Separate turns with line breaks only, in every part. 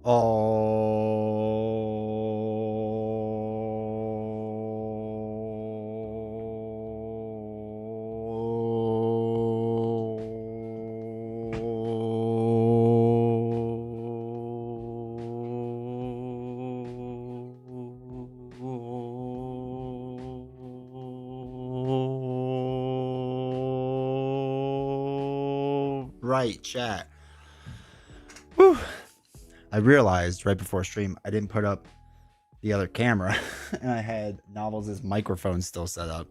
Right, chat. Whew. I realized right before stream I didn't put up the other camera, and I had Novels' microphone still set up,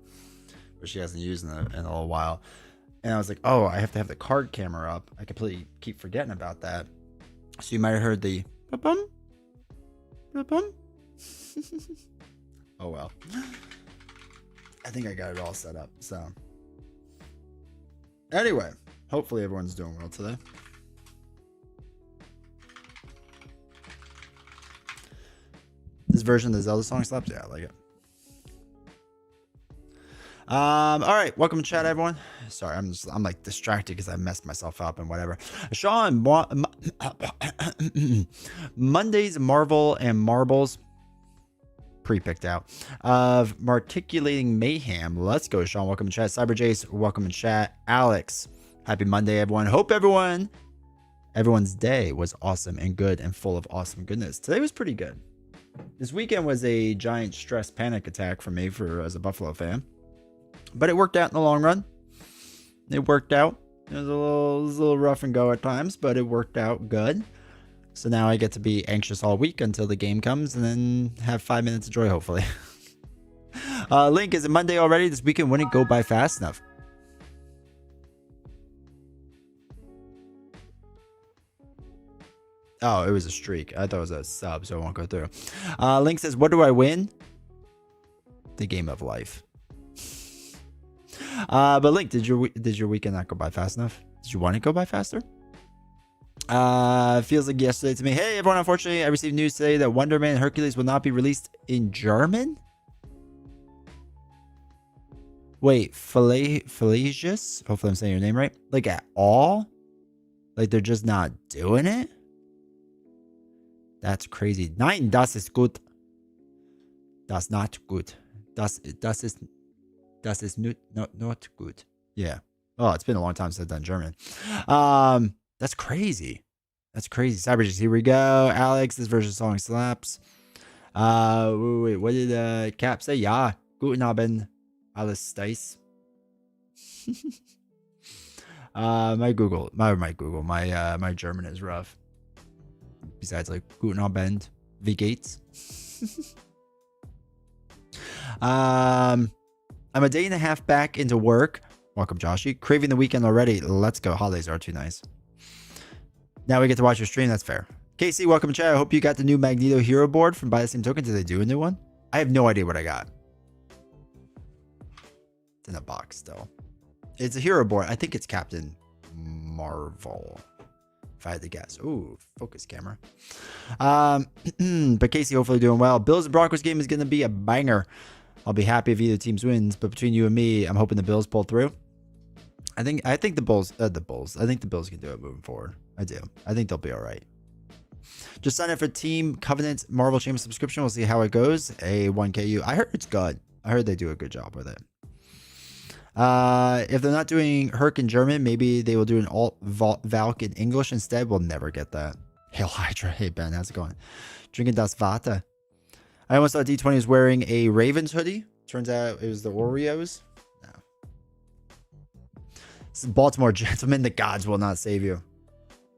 which she hasn't used in a little while. And I was like, oh, I have to have the card camera up. I completely keep forgetting about that. So you might have heard the ba-bum, ba-bum. Oh well. I think I got it all set up. So anyway, hopefully everyone's doing well today. This version of the Zelda song slaps. Yeah, I like it. All right, welcome to chat, everyone. Sorry, I'm like distracted because I messed myself up and whatever. Sean, Monday's Marvel and Marbles pre-picked out of Marticulating Mayhem. Let's go, Sean. Welcome to chat. Cyber Jace, welcome to chat. Alex, happy Monday, everyone. Hope everyone's day was awesome and good and full of awesome goodness. Today was pretty good. This weekend was a giant stress panic attack for me as a Buffalo fan. But it worked out in the long run. It worked out. It was a little rough and go at times, but it worked out good. So now I get to be anxious all week until the game comes and then have 5 minutes of joy, hopefully. Link, is it Monday already? This weekend wouldn't go by fast enough. Oh, it was a streak. I thought it was a sub, so it won't go through. Link says, what do I win? The game of life. But Link, did your weekend not go by fast enough? Did you want it to go by faster? Feels like yesterday to me. Hey, everyone, unfortunately, I received news today that Wonder Man and Hercules will not be released in German? Wait, Falacious? Hopefully I'm saying your name right. Like, at all? Like, they're just not doing it? That's crazy. Nein, das ist gut. Das not good. Das ist not good. Yeah. Oh, it's been a long time since I've done German. That's crazy. That's crazy. Cyberjus, here we go. Alex, this version of the song slaps. Wait, what did Cap say? Ja, guten Abend, alles Dice. My German is rough. Besides, like, guten Abend, wie geht's? I'm a day and a half back into work. Welcome, Joshy. Craving the weekend already. Let's go. Holidays are too nice. Now we get to watch your stream. That's fair. Casey, welcome, chat. I hope you got the new Magneto hero board from Buy the Same Token. Did they do a new one? I have no idea what I got. It's in a box, though. It's a hero board. I think it's Captain Marvel, if I had to guess. Ooh, focus camera. But Casey, hopefully doing well. Bills and Broncos game is going to be a banger. I'll be happy if either team wins, but between you and me, I'm hoping the Bills pull through. I think the Bulls. I think the Bills can do it moving forward. I do. I think they'll be all right. Just sign up for Team Covenant Marvel Champions subscription. We'll see how it goes. A 1KU. I heard it's good. I heard they do a good job with it. If they're not doing Herc in German, maybe they will do an alt Valk in English instead. We'll never get that. Hail Hydra. Hey Ben, how's it going? Drinking das Vata. I almost thought D20 was wearing a Ravens hoodie. Turns out it was the Oreos. No. This is Baltimore Gentlemen. The gods will not save you.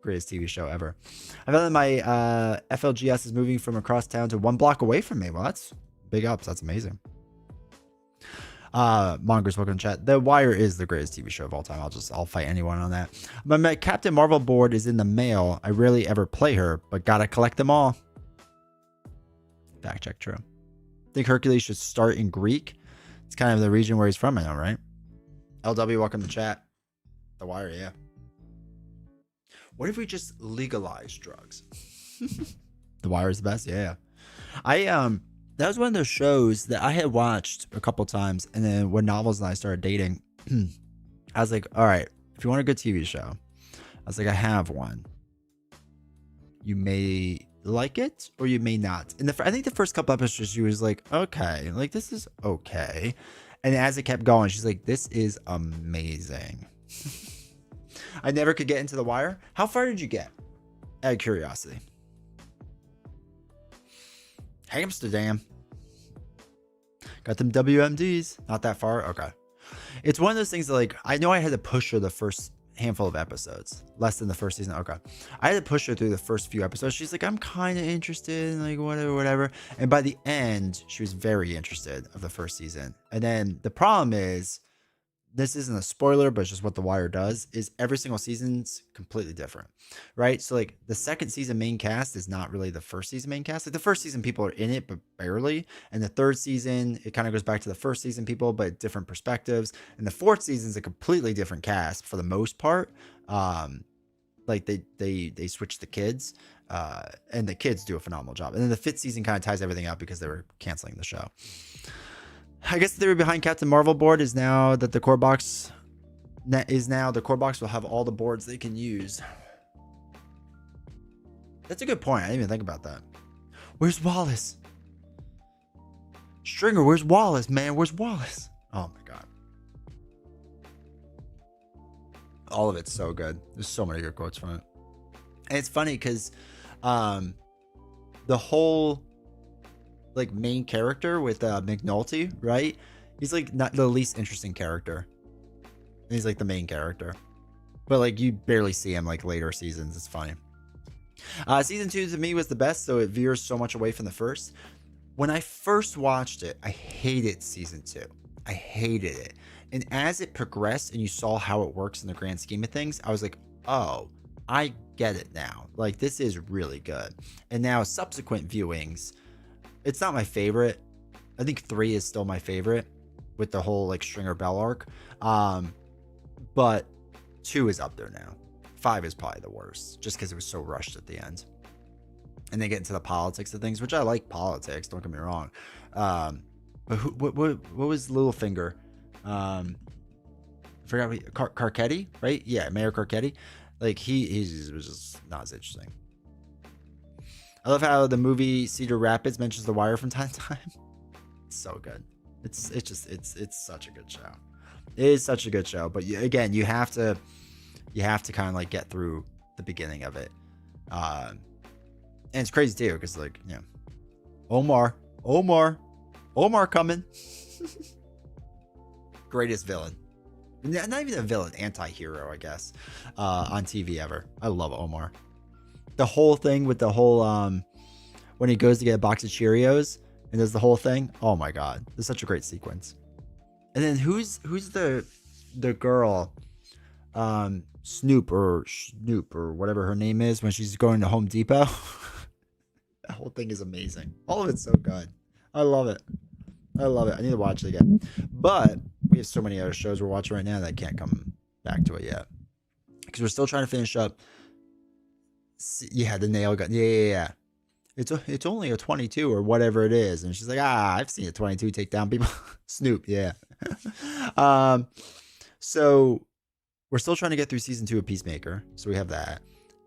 Greatest TV show ever. I found that my FLGS is moving from across town to 1 block away from me. Well, that's big ups. That's amazing. Mongers, welcome to chat. The Wire is the greatest TV show of all time. I'll fight anyone on that. My Captain Marvel board is in the mail. I rarely ever play her, but gotta collect them all. Fact check, true. Think Hercules should start in Greek. It's kind of the region where he's from, I know, right? LW, welcome to chat. The Wire, yeah. What if we just legalize drugs? The Wire is the best, yeah. That was one of those shows that I had watched a couple times, and then when Novels and I started dating, I was like, all right, if you want a good TV show, I was like, I have one. You may like it or you may not. And I think the first couple episodes, she was like, okay, like this is okay. And as it kept going, she's like, this is amazing. I never could get into The Wire. How far did you get? Out of curiosity. Amsterdam. Got them WMDs. Not that far. Okay. It's one of those things that, like, I know I had to push her the first handful of episodes, less than the first season. Okay. I had to push her through the first few episodes. She's like, I'm kind of interested, like whatever. And by the end, she was very interested of the first season. And then the problem is, this isn't a spoiler, but it's just what The Wire does, is every single season's completely different, right? So like the second season main cast is not really the first season main cast. Like the first season people are in it, but barely. And the third season, it kind of goes back to the first season people, but different perspectives. And the fourth season is a completely different cast for the most part. Like they switch the kids, and the kids do a phenomenal job. And then the fifth season kind of ties everything up because they were canceling the show. I guess the theory behind Captain Marvel board is now that the core box will have all the boards they can use. That's a good point. I didn't even think about that. Where's Wallace? Stringer, where's Wallace, man? Where's Wallace? Oh my god. All of it's so good. There's so many good quotes from it. And it's funny because the whole like main character with McNulty, right? He's like not the least interesting character. And he's like the main character, but like you barely see him like later seasons. It's funny. Season 2 to me was the best, so it veers so much away from the first. When I first watched it, I hated season 2. I hated it. And as it progressed and you saw how it works in the grand scheme of things, I was like, oh, I get it now. Like this is really good. And now subsequent viewings, it's not my favorite. I think 3 is still my favorite with the whole like Stringer Bell arc. But 2 is up there now. 5 is probably the worst just because it was so rushed at the end. And they get into the politics of things, which I like politics, don't get me wrong. But what was Littlefinger? I forgot Carcetti, right? Yeah, Mayor Carcetti. Like he was just not as interesting. I love how the movie Cedar Rapids mentions The Wire from time to time. It's so good. It's such a good show. It is such a good show. But again, you have to kind of like get through the beginning of it. And it's crazy too, because like, you know, Omar coming. Greatest villain. Not even a villain, anti-hero, I guess, on TV ever. I love Omar. The whole thing with the whole when he goes to get a box of Cheerios and does the whole thing. Oh my god, it's such a great sequence. And then who's the girl, Snoop or whatever her name is, when she's going to Home Depot. That whole thing is amazing. All of it's so good. I love it. I need to watch it again. But we have so many other shows we're watching right now that I can't come back to it yet, because we're still trying to finish up. Yeah, the nail gun. Yeah. It's only a 22 or whatever it is, and she's like, I've seen a 22 take down people. Snoop, yeah. So we're still trying to get through season 2 of Peacemaker, so we have that,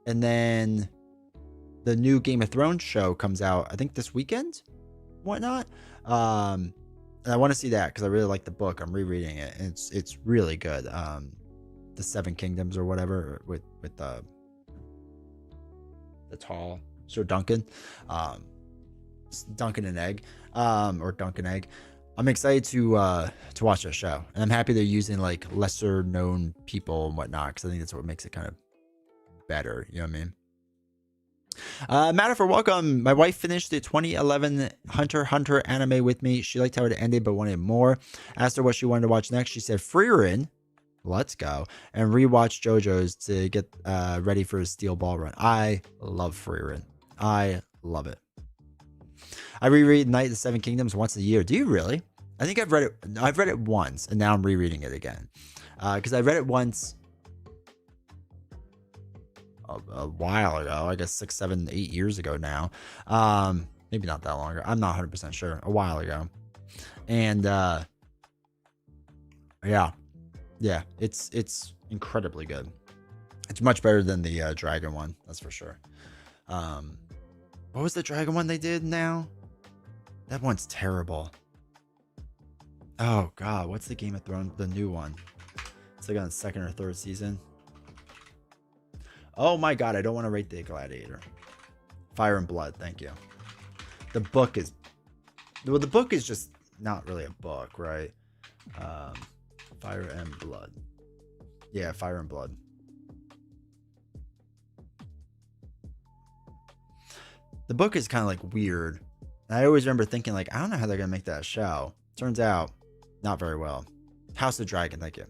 and then the new Game of Thrones show comes out, I think this weekend, whatnot. And I want to see that because I really like the book. I'm rereading it, and it's really good. The Seven Kingdoms or whatever with the tall Sir Duncan, Duncan and Egg, or Duncan Egg. I'm excited to watch that show, and I'm happy they're using like lesser known people and whatnot, because I think that's what makes it kind of better. You know what I mean? Matter for welcome. My wife finished the 2011 Hunter x Hunter anime with me. She liked how it ended, but wanted more. Asked her what she wanted to watch next. She said Frieren. Let's go. And rewatch JoJo's to get ready for his Steel Ball run. I love Frieren. I love it. I reread Night of the Seven Kingdoms once a year. Do you really? I think I've read it. I've read it once, and now I'm rereading it again. Because I read it once a while ago, I guess 6, 7, 8 years ago now. Maybe not that long ago. I'm not 100% sure. A while ago. And yeah, it's incredibly good. It's much better than the Dragon one, that's for sure. What was the dragon one they did now? That one's terrible. Oh god, what's the Game of Thrones, the new one? It's like on the second or third season. Oh my god, I don't want to rate the Gladiator. Fire and Blood, thank you. The book is, well, the book is just not really a book, right? Fire and Blood. Yeah, Fire and Blood. The book is kind of like weird. And I always remember thinking like, I don't know how they're gonna make that a show. Turns out, not very well. House of Dragon, thank you.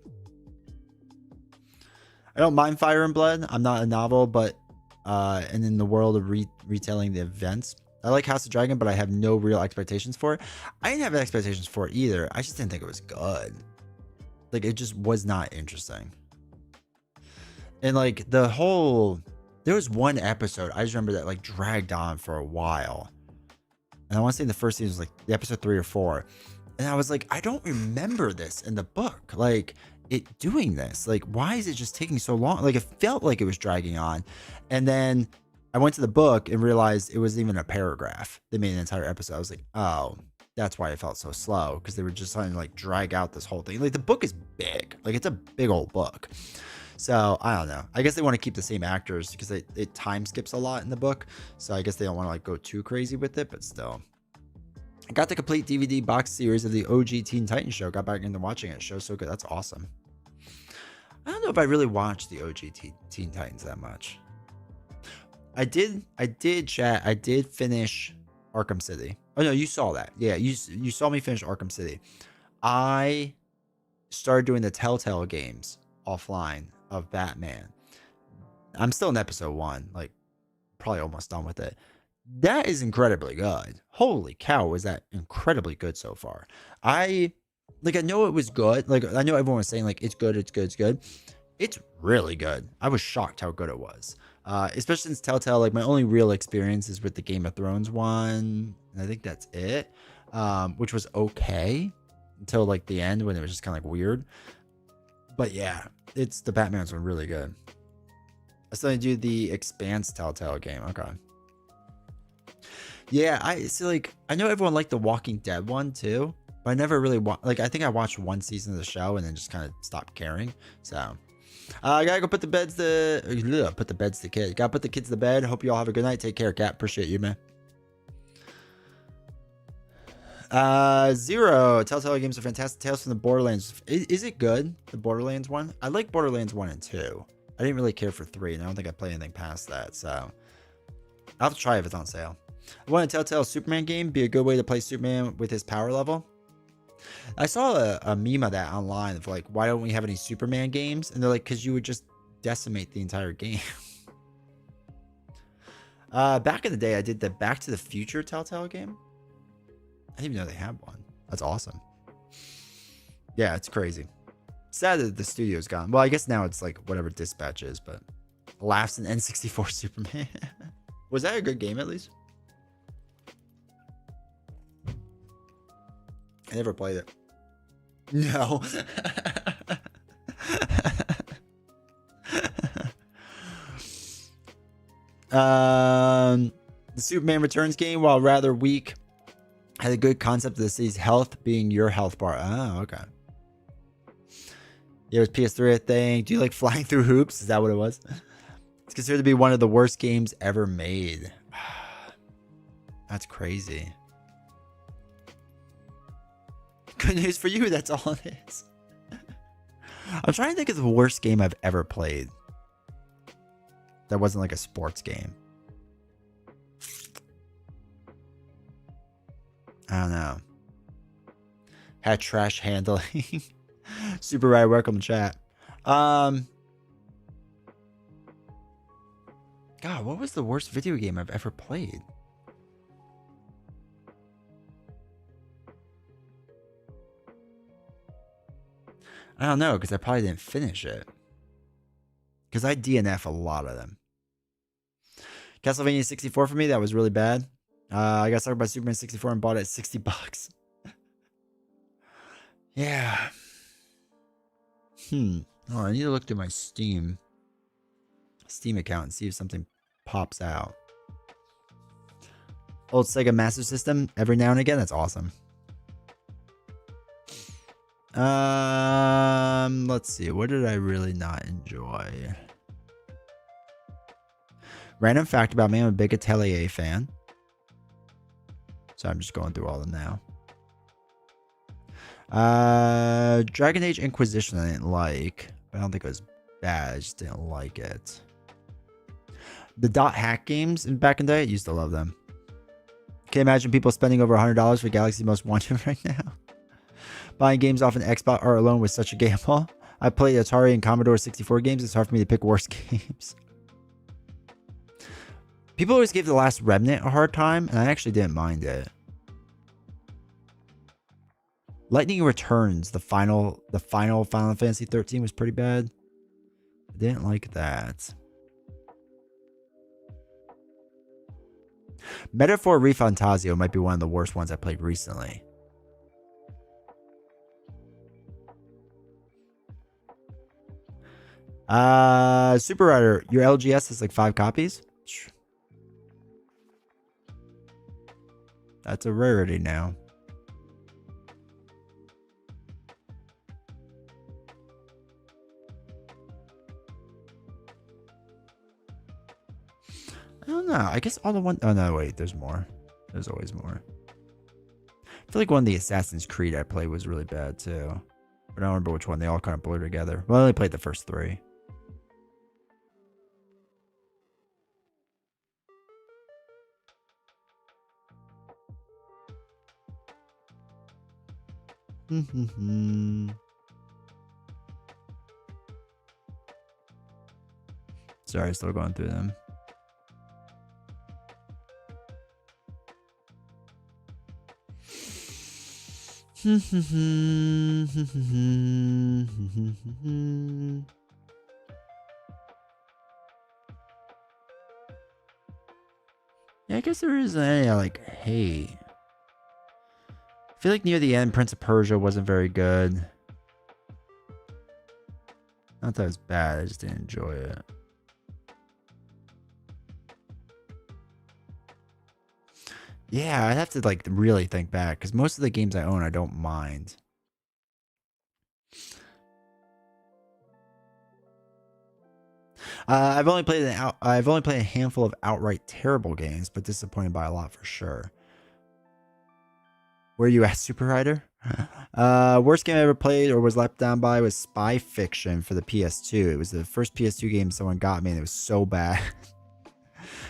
I don't mind Fire and Blood. I'm not a novel, but and in the world of retelling the events, I like House of Dragon, but I have no real expectations for it. I didn't have expectations for it either. I just didn't think it was good. Like, it just was not interesting. And like the whole, there was one episode I just remember that like dragged on for a while, and I want to say the first season was like the episode 3 or 4, and I was like, I don't remember this in the book, like it doing this, like why is it just taking so long? Like it felt like it was dragging on, and then I went to the book and realized it wasn't even a paragraph. They made an entire episode. I was like, oh, that's why it felt so slow, because they were just trying to like drag out this whole thing. Like the book is big, like it's a big old book. So I don't know. I guess they want to keep the same actors because it time skips a lot in the book. So I guess they don't want to like go too crazy with it, but still. I got the complete DVD box series of the OG Teen Titans show. Got back into watching it. Show's so good. That's awesome. I don't know if I really watched the OG Teen Titans that much. I did chat. I did finish Arkham City. Oh no, you saw that. Yeah, you saw me finish Arkham City. I started doing the Telltale games offline of Batman. I'm still in episode 1, like probably almost done with it. That is incredibly good. Holy cow, was that incredibly good so far. I know it was good. Like I know everyone was saying like it's good, it's good, it's good. It's really good. I was shocked how good it was. Especially since Telltale, like my only real experience is with the Game of Thrones one, and I think that's it. Which was okay until like the end when it was just kind of like weird. But yeah, it's the Batman's one really good. I still need to do the Expanse Telltale game. Okay. Yeah, I see. Like I know everyone liked the Walking Dead one too, but I never really like. I think I watched one season of the show and then just kind of stopped caring. So I gotta go put the beds to kids. Gotta put the kids to bed. Hope you all have a good night. Take care, Cat. Appreciate you, man. Zero. Telltale games are fantastic. Tales from the Borderlands. Is it good? The Borderlands one? I like Borderlands 1 and 2. I didn't really care for 3, and I don't think I played anything past that, so I'll have to try if it's on sale. I want a Telltale Superman game. Be a good way to play Superman with his power level. I saw a meme of that online of like, why don't we have any Superman games? And they're like, because you would just decimate the entire game. Back in the day, I did the Back to the Future Telltale game. I didn't even know they had one. That's awesome. Yeah, it's crazy. Sad that the studio's gone. Well, I guess now it's like whatever Dispatch is, but laughs in N64 Superman. Was that a good game at least? I never played it. No. The Superman Returns game, while rather weak, had a good concept of the city's health being your health bar. Oh, okay. Yeah, it was PS3, I think. Do you like flying through hoops? Is that what it was? It's considered to be one of the worst games ever made. That's crazy. Good news for you, that's all it is. I'm trying to think of the worst game I've ever played. That wasn't like a sports game. I don't know. Had trash handling. Super Ride, welcome chat. God, what was the worst video game I've ever played? I don't know, because I probably didn't finish it. Because I DNF a lot of them. Castlevania 64 for me, that was really bad. I got started by Superman 64 and bought it at $60. Yeah. Oh, I need to look through my Steam account and see if something pops out. old Sega Master System every now and again. That's awesome. Let's see. What did I really not enjoy? Random fact about me: I'm a big Atelier fan. So I'm just going through all of them now. Dragon Age Inquisition I didn't like, but I don't think it was bad. I just didn't like it. The dot hack games back in the day, I used to love them. Can't imagine people spending over $100 for Galaxy Most Wanted right now. Buying games off an Xbox or alone was such a gamble. I played Atari and Commodore 64 games. It's hard for me to pick worse games. People always gave The Last Remnant a hard time, and I actually didn't mind it. Lightning Returns, the final Final Fantasy 13 was pretty bad. I didn't like that. Metaphor Refantasio might be one of the worst ones I played recently. Super Rider, your LGS has like 5 copies? That's a rarity now. I don't know. I guess all the one... Oh, no, wait. There's more. There's always more. I feel like one of the Assassin's Creed I played was really bad, too. But I don't remember which one. They all kind of blur together. Well, I only played the first 3. Sorry, still going through them. Yeah, I guess there isn't any like hate. I feel like near the end, Prince of Persia wasn't very good. Not that it was bad, I just didn't enjoy it. Yeah, I'd have to like really think back because most of the games I own, I don't mind. I've only played a handful of outright terrible games, but disappointed by a lot for sure. Where you at, Super Rider? Worst game I ever played or was let down by was Spy Fiction for the PS2. It was the first PS2 game someone got me, and it was so bad.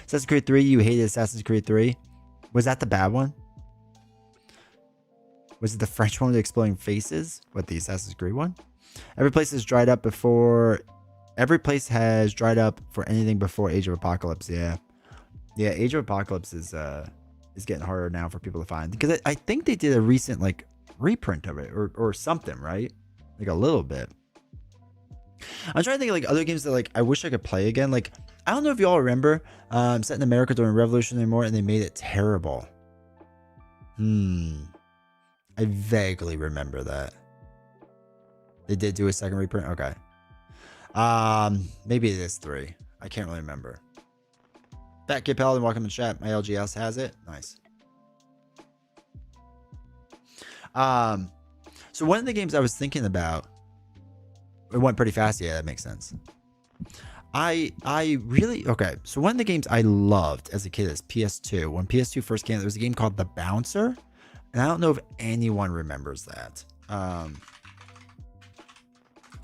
Assassin's Creed 3, you hated Assassin's Creed 3? Was that the bad one? Was it the French one with the exploding faces? What, the Assassin's Creed one? Every place has dried up for anything before Age of Apocalypse. Yeah, Age of Apocalypse is getting harder now for people to find because I think they did a recent like reprint of it or something, right? Like a little bit. I'm trying to think of like other games that like I wish I could play again. Like I don't know if y'all remember set in America during Revolutionary War and they made it terrible. I vaguely remember that. They did do a second reprint. Okay. Maybe it is 3. I can't really remember. Fat Kid Paladin, welcome to chat. My LGS has it. Nice. So one of the games I was thinking about, it went pretty fast. Yeah, that makes sense. Okay. So one of the games I loved as a kid is PS2. When PS2 first came out, there was a game called The Bouncer. And I don't know if anyone remembers that. And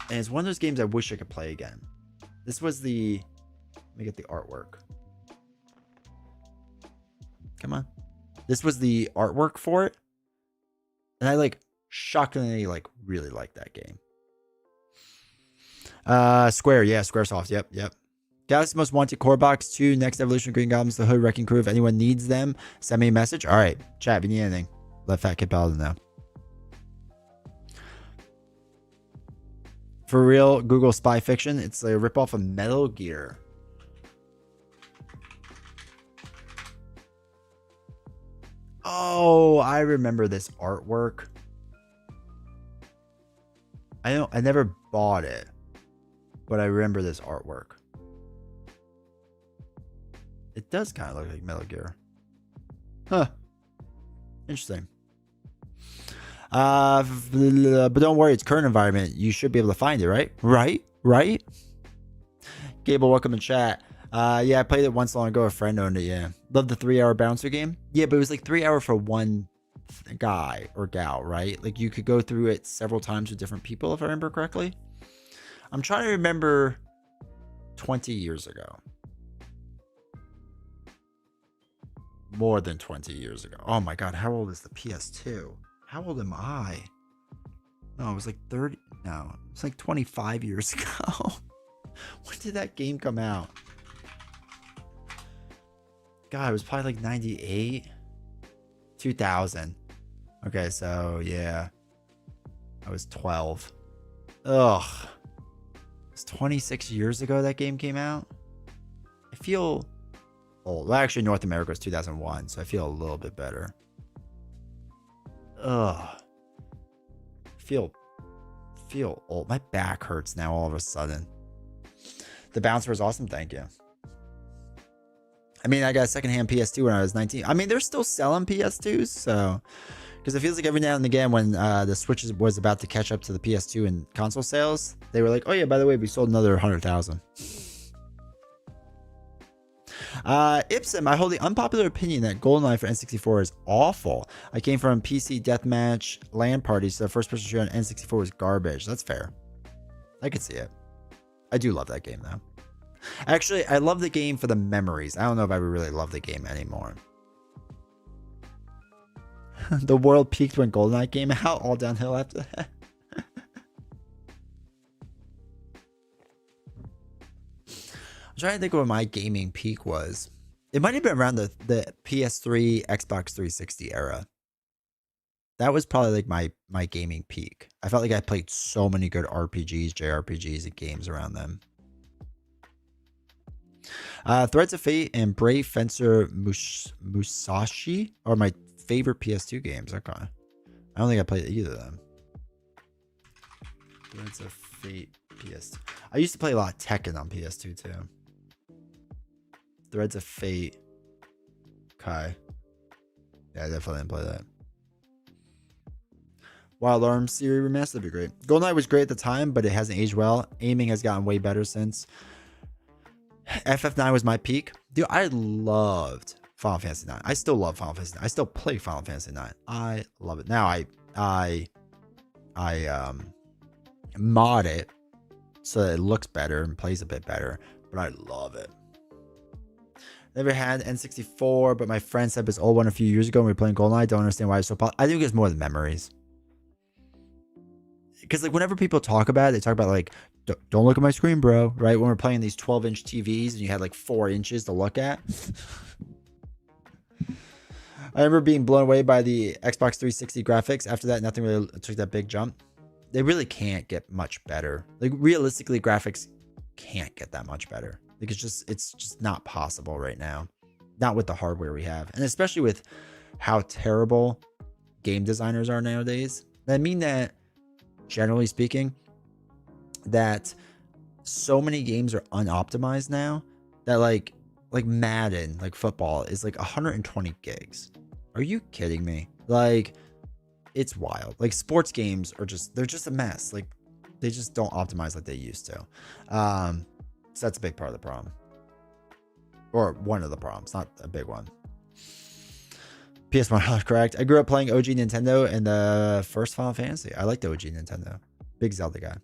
it's one of those games I wish I could play again. This was the... Let me get the artwork. Come on. This was the artwork for it. And I like shockingly like really like that game. Square, yeah, Squaresoft. Yep. Galaxy's Most Wanted Core Box 2, Next Evolution, Green Goblins, The Hood, Wrecking Crew. If anyone needs them, send me a message. All right, chat, if you need anything, let Fat Kid Paladin know. For real, Google Spy Fiction. It's a ripoff of Metal Gear. Oh, I remember this artwork. I never bought it, but I remember this artwork. It does kind of look like Metal Gear. Huh. Interesting. But don't worry, it's current environment. You should be able to find it, right? Right? Gable, welcome to chat. Yeah, I played it once long ago. A friend owned it, yeah. Love the 3-hour bouncer game. Yeah, but it was like 3 hour for one guy or gal, right? Like you could go through it several times with different people, if I remember correctly. I'm trying to remember 20 years ago. More than 20 years ago. Oh my God, how old is the PS2? How old am I? No, it was like 30. No, it was like 25 years ago. When did that game come out? God, it was probably like 98. 2000. Okay, so yeah. I was 12. Ugh. It's 26 years ago that game came out. I feel old. Well, actually, North America was 2001, so I feel a little bit better. Ugh. Feel old. My back hurts now all of a sudden. The bouncer was awesome. Thank you. I mean, I got a secondhand PS2 when I was 19. I mean, they're still selling PS2s, so because it feels like every now and again when the Switch was about to catch up to the PS2 in console sales, they were like, "Oh yeah, by the way, we sold another 100,000." Ipsum, I hold the unpopular opinion that GoldenEye for N64 is awful. I came from PC deathmatch LAN parties, so the first person shooter on N64 was garbage. That's fair. I could see it. I do love that game though. Actually, I love the game for the memories. I don't know if I really love the game anymore. The world peaked when GoldenEye came out. All downhill after that. I'm trying to think of what my gaming peak was. It might have been around the PS3, Xbox 360 era. That was probably like my gaming peak. I felt like I played so many good RPGs, JRPGs, and games around them. Threads of Fate and Brave Fencer Musashi are my favorite PS2 games. Okay. I don't think I played either of them. Threads of Fate, PS2. I used to play a lot of Tekken on PS2 too. Threads of Fate. Okay. Yeah, I definitely didn't play that. Wild Arms series remastered would be great. GoldenEye was great at the time, but it hasn't aged well. Aiming has gotten way better since. FF9 was my peak. Dude, I loved Final Fantasy 9. I still love Final Fantasy 9. I still play Final Fantasy 9. I love it. Now I mod it so that it looks better and plays a bit better, but I love it. Never had N64, but my friend said this old one a few years ago when we were playing GoldenEye. I don't understand why it's so popular. I think it's more than memories. Because like whenever people talk about it, they talk about like, don't look at my screen, bro. Right? When we're playing these 12-inch TVs and you had like 4 inches to look at. I remember being blown away by the Xbox 360 graphics. After that, nothing really took that big jump. They really can't get much better. Like realistically, graphics can't get that much better. Like it's just not possible right now. Not with the hardware we have. And especially with how terrible game designers are nowadays. I mean that, generally speaking, that so many games are unoptimized now that like Madden, like football, is like 120 gigs. Are you kidding me? Like, it's wild. Like sports games are they're just a mess. Like they just don't optimize like they used to. So that's a big part of the problem. Or one of the problems, not a big one. PS1, correct. I grew up playing OG Nintendo and the first Final Fantasy. I like the OG Nintendo. Big Zelda guy.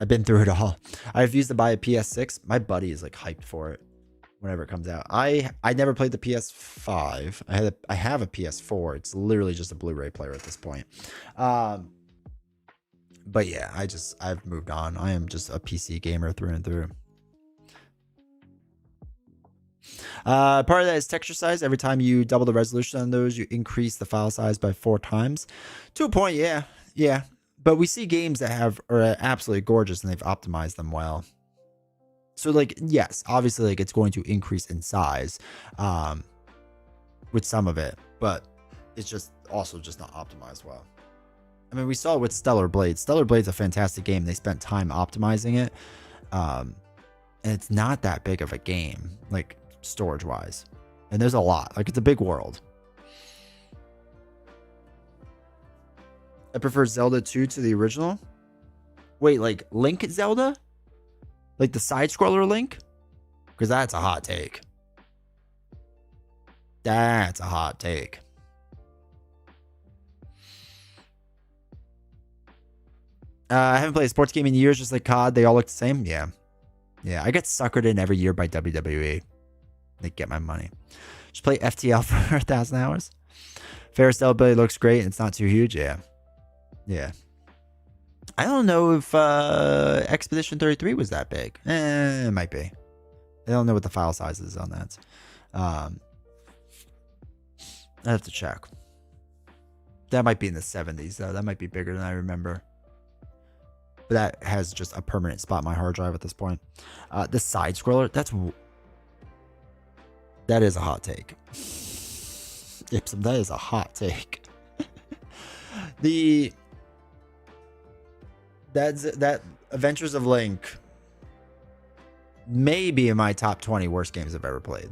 I've been through it all. I refuse to buy a PS6. My buddy is like hyped for it whenever it comes out. I never played the PS5. I have a PS4. It's literally just a Blu-ray player at this point. But yeah, I've moved on. I am just a PC gamer through and through. Part of that is texture size. Every time you double the resolution on those, you increase the file size by 4 times. To a point, yeah. But we see games that are absolutely gorgeous and they've optimized them well. So like, yes, obviously like it's going to increase in size with some of it, but it's just also just not optimized well. I mean, we saw it with Stellar Blade. Stellar Blade's a fantastic game. They spent time optimizing it. And it's not that big of a game, like storage wise. And there's a lot. Like, it's a big world. I prefer Zelda 2 to the original. Wait, like Link Zelda? Like the side-scroller Link? Because that's a hot take. That's a hot take. I haven't played a sports game in years, just like COD. They all look the same. Yeah. Yeah, I get suckered in every year by WWE. They get my money. Just play FTL for 1,000 hours. Ferris ability looks great and it's not too huge. Yeah. Yeah. I don't know if Expedition 33 was that big. It might be. I don't know what the file size is on that. I have to check. That might be in the 70s, though. That might be bigger than I remember. But that has just a permanent spot in my hard drive at this point. The side scroller, that is a hot take. Ipsum, that is a hot take. That Adventures of Link may be in my top 20 worst games I've ever played.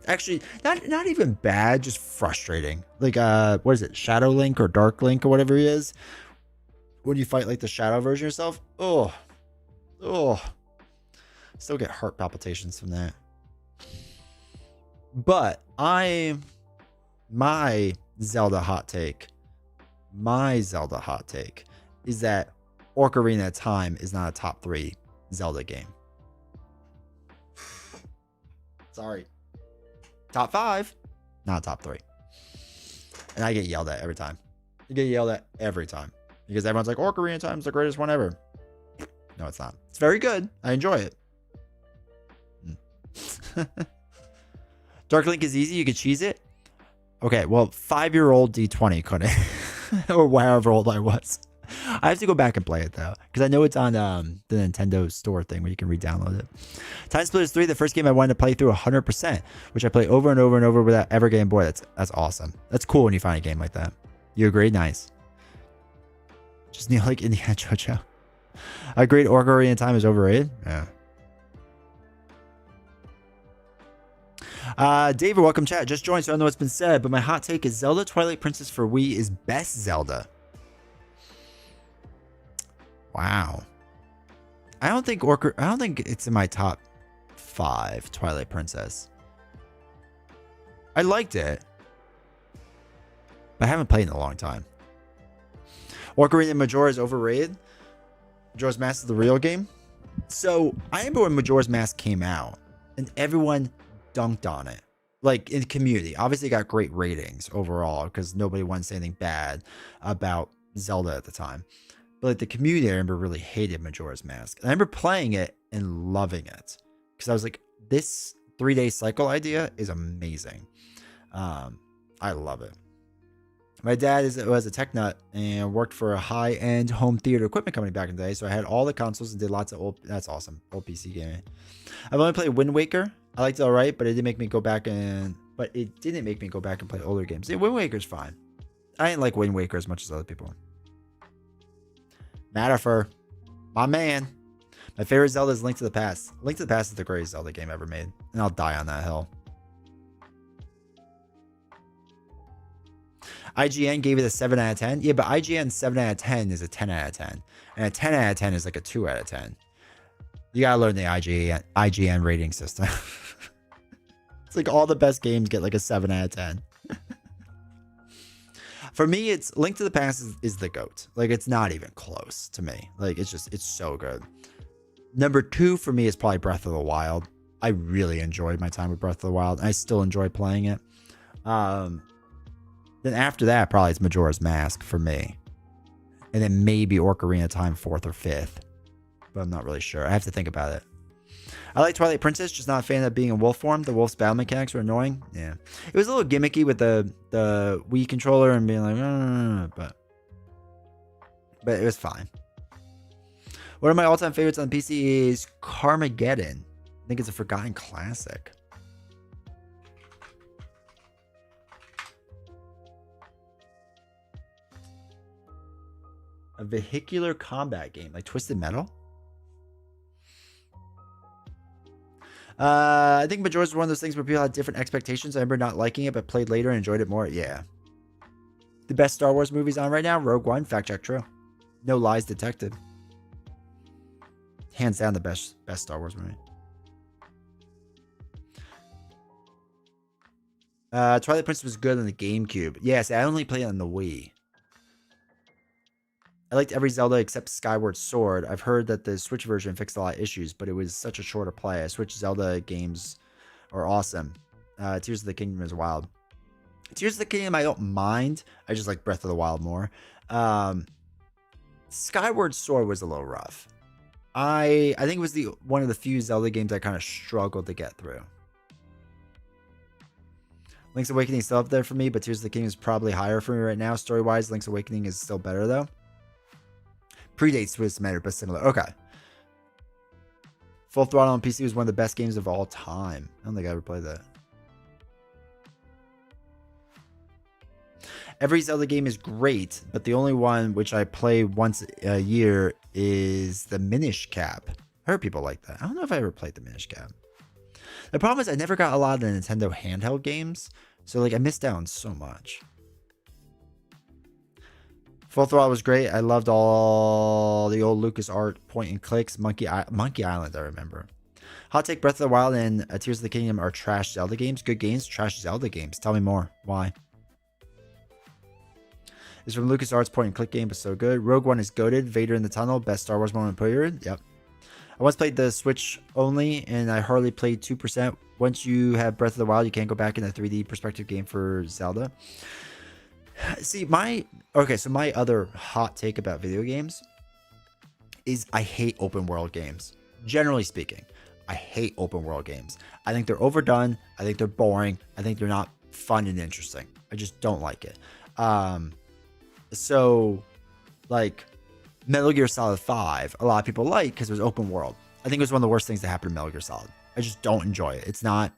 Actually, not even bad, just frustrating. Like what is it, Shadow Link or Dark Link or whatever he is? When you fight like the shadow version of yourself, still get heart palpitations from that. But my Zelda hot take is that Ocarina of Time is not a top 3 Zelda game. Sorry. Top 5, not top 3. And I get yelled at every time. You get yelled at every time. Because everyone's like, Ocarina of Time is the greatest one ever. No, it's not. It's very good. I enjoy it. Dark Link is easy. You could cheese it. Okay, well, 5-year-old D20 couldn't. Or however old I was. I have to go back and play it, though. Because I know it's on the Nintendo Store thing where you can re-download it. Time Splitters 3, the first game I wanted to play through 100%. Which I play over and over and over without ever getting bored. That's awesome. That's cool when you find a game like that. You agree? Nice. Just Neil like Indiana JoJo. A great Ocarina of Time is overrated? Yeah. David, welcome chat. Just joined, so I don't know what's been said, but my hot take is Zelda Twilight Princess for Wii is best Zelda. Wow. I don't think it's in my top 5, Twilight Princess. I liked it, but I haven't played in a long time. Ocarina of Majora is overrated. Majora's Mask is the real game. So I remember when Majora's Mask came out and everyone dunked on it. Like in the community. Obviously it got great ratings overall because nobody wanted to say anything bad about Zelda at the time. But like the community, I remember really hated Majora's Mask. And I remember playing it and loving it. Because I was like, this 3-day cycle idea is amazing. I love it. My dad was a tech nut and worked for a high-end home theater equipment company back in the day. So I had all the consoles and did lots of old... That's awesome. Old PC gaming. I've only played Wind Waker. I liked it all right, but it didn't make me go back and... But it didn't make me go back and play older games. Yeah, Wind Waker's fine. I didn't like Wind Waker as much as other people. Matterfer. My man. My favorite Zelda is Link to the Past. Link to the Past is the greatest Zelda game ever made. And I'll die on that hill. IGN gave it a 7 out of 10. Yeah, but IGN 7 out of 10 is a 10 out of 10. And a 10 out of 10 is like a 2 out of 10. You gotta learn the IGN rating system. It's like all the best games get like a 7 out of 10. For me, it's Link to the Past is the GOAT. Like, it's not even close to me. Like, it's so good. Number 2 for me is probably Breath of the Wild. I really enjoyed my time with Breath of the Wild. I still enjoy playing it. Then after that, probably it's Majora's Mask for me. And then maybe Ocarina of Time 4th or 5th. But I'm not really sure. I have to think about it. I like Twilight Princess, just not a fan of being in wolf form. The wolf's battle mechanics were annoying. Yeah. It was a little gimmicky with the Wii controller and being like, but it was fine. One of my all-time favorites on PC is Carmageddon. I think it's a forgotten classic. A vehicular combat game like Twisted Metal. I think Majora's was one of those things where people had different expectations. I remember not liking it, but played later and enjoyed it more. Yeah. The best Star Wars movies on right now, Rogue One, fact check true. No lies detected. Hands down the best Star Wars movie. Twilight Princess was good on the GameCube. Yes, I only played it on the Wii. I liked every Zelda except Skyward Sword. I've heard that the Switch version fixed a lot of issues, but it was such a shorter play. Switch Zelda games are awesome. Tears of the Kingdom is wild. Tears of the Kingdom I don't mind. I just like Breath of the Wild more. Skyward Sword was a little rough. I think it was one of the few Zelda games I kind of struggled to get through. Link's Awakening is still up there for me, but Tears of the Kingdom is probably higher for me right now. Story-wise, Link's Awakening is still better, though. Predates Twisted Metal, but similar. Okay. Full Throttle on PC was one of the best games of all time. I don't think I ever played that. Every Zelda game is great, but the only one which I play once a year is the Minish Cap. I heard people like that. I don't know if I ever played the Minish Cap. The problem is I never got a lot of the Nintendo handheld games, so like I missed out on so much. Full Throttle was great. I loved all the old LucasArts point and clicks. Monkey Island, I remember. Hot Take, Breath of the Wild and Tears of the Kingdom are trash Zelda games. Good games, trash Zelda games. Tell me more. Why? It's from LucasArts point and click game, but so good. Rogue One is goated. Vader in the Tunnel, best Star Wars moment period. Yep. I once played the Switch only, and I hardly played 2%. Once you have Breath of the Wild, you can't go back in a 3D perspective game for Zelda. See, my other hot take about video games is I hate open world games. Generally speaking, I hate open world games. I think they're overdone. I think they're boring. I think they're not fun and interesting. I just don't like it. So, like, Metal Gear Solid 5, a lot of people like because it was open world. I think it was one of the worst things that happened to Metal Gear Solid. I just don't enjoy it. It's not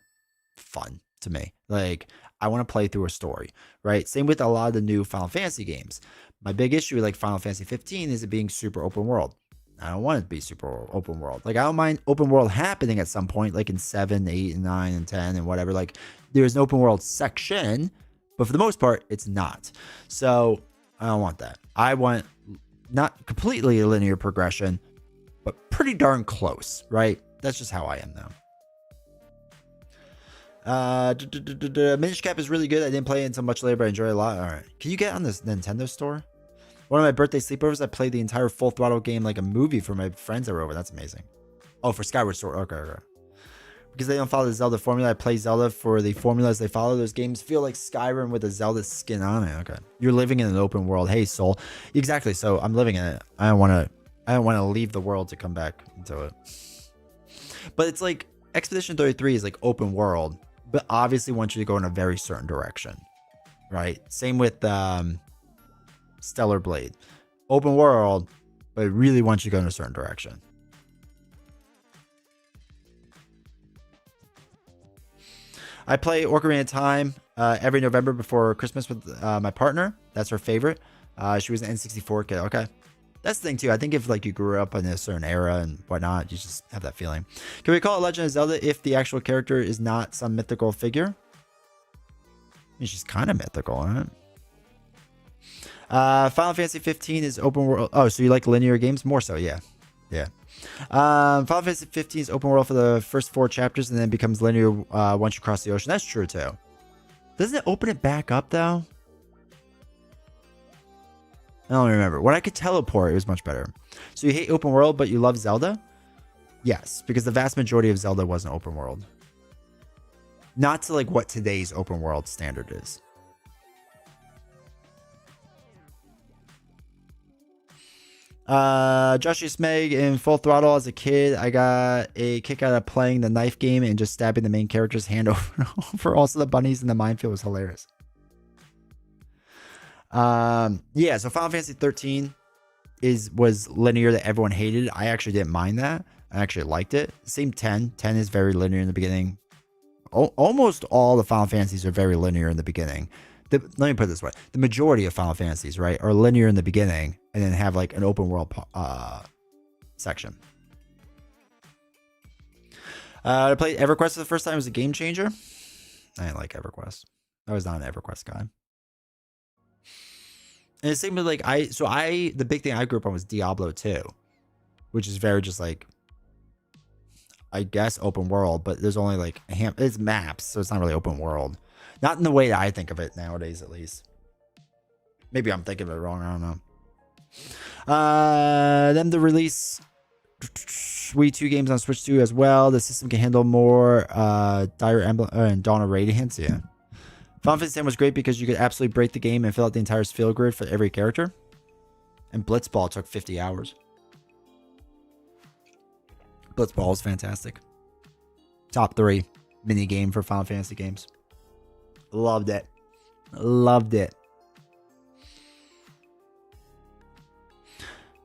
fun to me. Like, I want to play through a story, right? Same with a lot of the new Final Fantasy games. My big issue with like Final Fantasy 15 is it being super open world. I don't want it to be super open world. Like, I don't mind open world happening at some point, like in 7, 8, and 9, and 10, and whatever. Like, there's an open world section, but for the most part, it's not. So, I don't want that. I want not completely a linear progression, but pretty darn close, right? That's just how I am now. Minish Cap is really good. I didn't play it until much later, but I enjoy it a lot. All right. Can you get on this Nintendo store? One of my birthday sleepovers, I played the entire Full Throttle game like a movie for my friends that were over. That's amazing. Oh, for Skyward Sword. Okay. Because they don't follow the Zelda formula, I play Zelda for the formulas they follow. Those games feel like Skyrim with a Zelda skin on it. Okay. You're living in an open world. Hey, soul. Exactly. So I'm living in it. I don't want to leave the world to come back into it. But it's like Expedition 33 is like open world, but obviously wants you to go in a very certain direction. Right? Same with Stellar Blade. Open world, but it really wants you to go in a certain direction. I play Ocarina of Time every November before Christmas with my partner. That's her favorite. She was an N64 kid. Okay. That's the thing, too. I think if like you grew up in a certain era and whatnot, you just have that feeling. Can we call it Legend of Zelda if the actual character is not some mythical figure? I mean, she's kind of mythical, right? Final Fantasy 15 is open world. Oh, so you like linear games? More so, yeah. Yeah. Final Fantasy 15 is open world for the first 4 chapters and then becomes linear once you cross the ocean. That's true too. Doesn't it open it back up though? I don't remember. When I could teleport, it was much better. So you hate open world, but you love Zelda? Yes, because the vast majority of Zelda wasn't open world. Not to like what today's open world standard is. Joshua Smeg in Full Throttle as a kid, I got a kick out of playing the knife game and just stabbing the main character's hand over and over. Also, the bunnies in the minefield was hilarious. Yeah, so Final Fantasy 13 was linear that everyone hated. I actually didn't mind that. I actually liked it. Same 10. 10 is very linear in the beginning. Almost all the Final Fantasies are very linear in the beginning. Let me put it this way. The majority of Final Fantasies, right, are linear in the beginning and then have like an open world section. I played EverQuest for the first time. It was a game changer. I didn't like EverQuest. I was not an EverQuest guy. And it seemed like the big thing I grew up on was Diablo 2, which is very just like, I guess, open world, but there's only like it's maps, so it's not really open world. Not in the way that I think of it nowadays, at least. Maybe I'm thinking of it wrong. I don't know. Then the release Wii 2 games on Switch 2 as well. The system can handle more Dire Emblem and Dawn of Radiance. Yeah. Final Fantasy X was great because you could absolutely break the game and fill out the entire field grid for every character. And Blitzball took 50 hours. Blitzball is fantastic. Top 3 mini game for Final Fantasy games. Loved it. Loved it.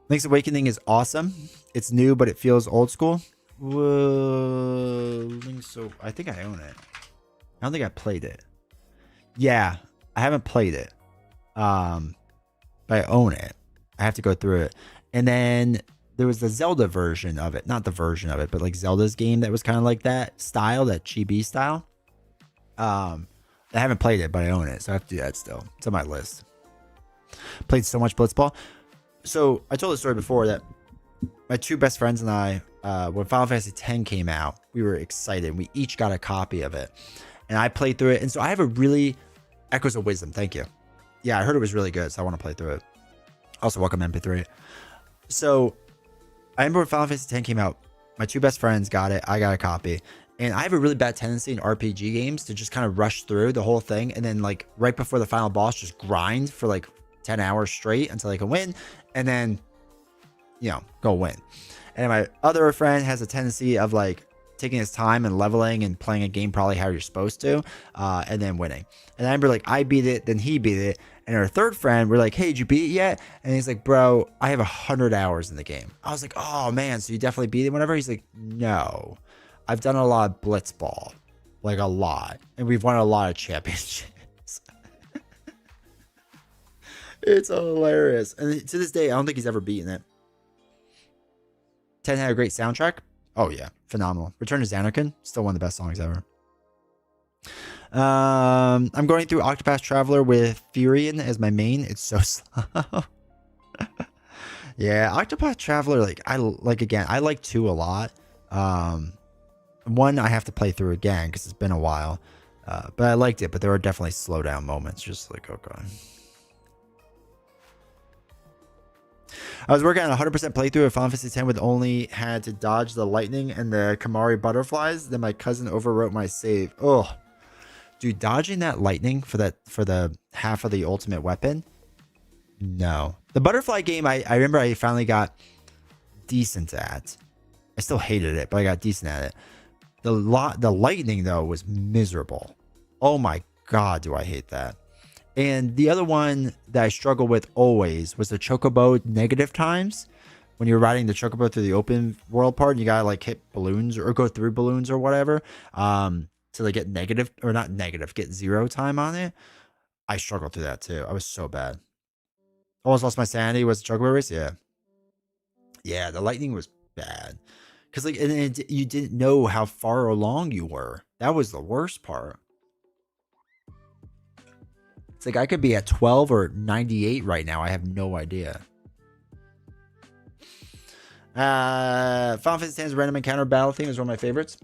Link's Awakening is awesome. It's new, but it feels old school. Whoa, I think I own it. I don't think I played it. Yeah, I haven't played it. But I own it. I have to go through it. And then there was the Zelda version of it. Not the version of it, but like Zelda's game that was kind of like that style, that chibi style. I haven't played it, but I own it. So I have to do that still. It's on my list. Played so much Blitzball. So I told the story before that my 2 best friends and I, when Final Fantasy X came out, we were excited. We each got a copy of it. And I played through it. And so I have a really... Echoes of Wisdom. Thank you. Yeah, I heard it was really good, so I want to play through it. Also, welcome MP3. So I remember when Final Fantasy X came out, my 2 best friends got it. I got a copy. And I have a really bad tendency in RPG games to just kind of rush through the whole thing. And then like right before the final boss, just grind for like 10 hours straight until I can win. And then, you know, go win. And my other friend has a tendency of like taking his time and leveling and playing a game probably how you're supposed to, and then winning. And I remember like I beat it, then he beat it. And our third friend, we're like, hey, did you beat it yet? And he's like, bro, I have 100 hours in the game. I was like, oh man, so you definitely beat it whenever? He's like, no, I've done a lot of Blitzball, like a lot. And we've won a lot of championships. It's hilarious. And to this day, I don't think he's ever beaten it. 10 had a great soundtrack. Oh yeah, phenomenal. Return to Xanarkand, still one of the best songs ever. I'm going through Octopath Traveler with Furion as my main. It's so slow. Yeah, Octopath Traveler, I like 2 a lot. 1 I have to play through again because it's been a while. But I liked it, but there were definitely slow down moments, just like, okay. I was working on a 100% playthrough of Final Fantasy X with only had to dodge the lightning and the Kamari butterflies. Then my cousin overwrote my save. Oh, dude, dodging that lightning for the half of the ultimate weapon. No, the butterfly game. I remember I finally got decent at. I still hated it, but I got decent at it. The lightning though was miserable. Oh my god, do I hate that. And the other one that I struggle with always was the Chocobo negative times. When you're riding the Chocobo through the open world part, and you gotta like hit balloons or go through balloons or whatever, to like get negative or not negative, get 0 time on it. I struggled through that too. I was so bad. Almost lost my sanity. Was the Chocobo race? Yeah, yeah. The lightning was bad because you didn't know how far along you were. That was the worst part. It's like I could be at 12 or 98 right now. I have no idea. Final Fantasy X's random encounter battle theme is one of my favorites.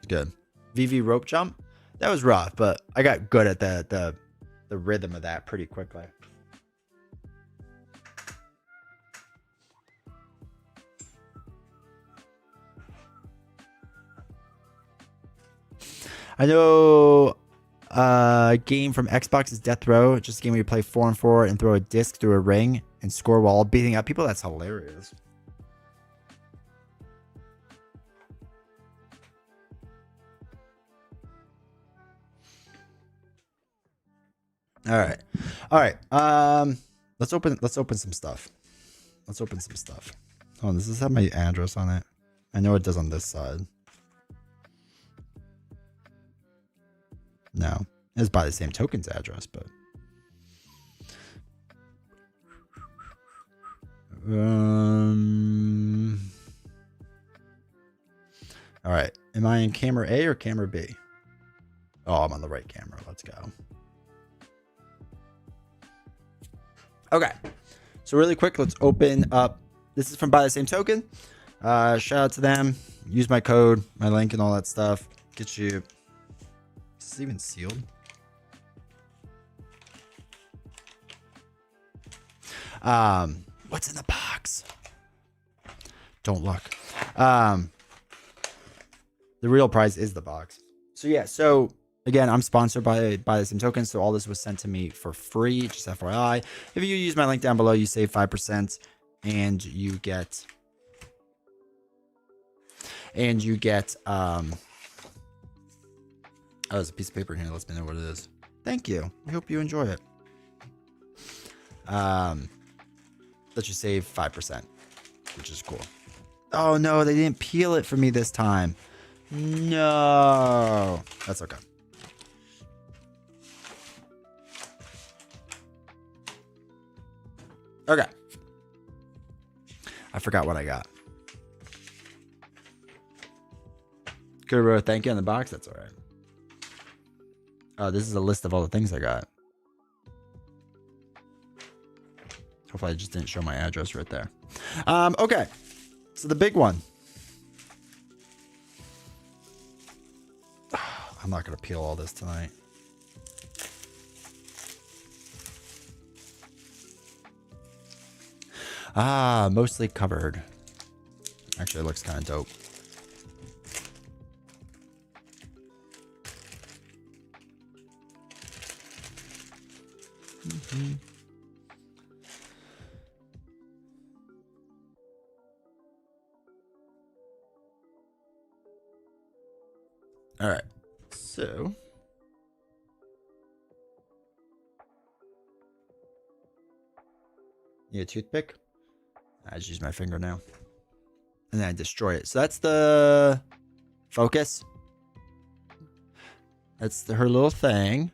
Good. VV rope jump. That was rough, but I got good at the rhythm of that pretty quickly. I know a game from Xbox is Death Row. It's just a game where you play 4-on-4 and throw a disc through a ring and score while beating up people. That's hilarious. All right. Let's open some stuff. Oh, does this have my address on it? I know it does on this side. No, it's by the same token's address, but All right. Am I in camera A or camera B? Oh, I'm on the right camera. Let's go. Okay. So really quick, let's open up. This is from Buy the Same Token. Shout out to them. Use my code, my link, and all that stuff. Get you. Is this even sealed? What's in the box? Don't look. The real prize is the box. So yeah, so again, I'm sponsored by the Same Token, so all this was sent to me for free, just FYI. If you use my link down below, you save 5% and you get oh, there's a piece of paper in here. Let me know what it is. Thank you. I hope you enjoy it. Let you save 5%, which is cool. Oh no, they didn't peel it for me this time. No, that's okay. Okay. I forgot what I got. Could have wrote a thank you in the box. That's all right. Oh, this is a list of all the things I got. Hopefully I just didn't show my address right there. Okay. So the big one. I'm not going to peel all this tonight. Mostly covered. Actually, it looks kind of dope. All right. So need a toothpick? I just use my finger now. And then I destroy it. So that's the focus. That's her little thing.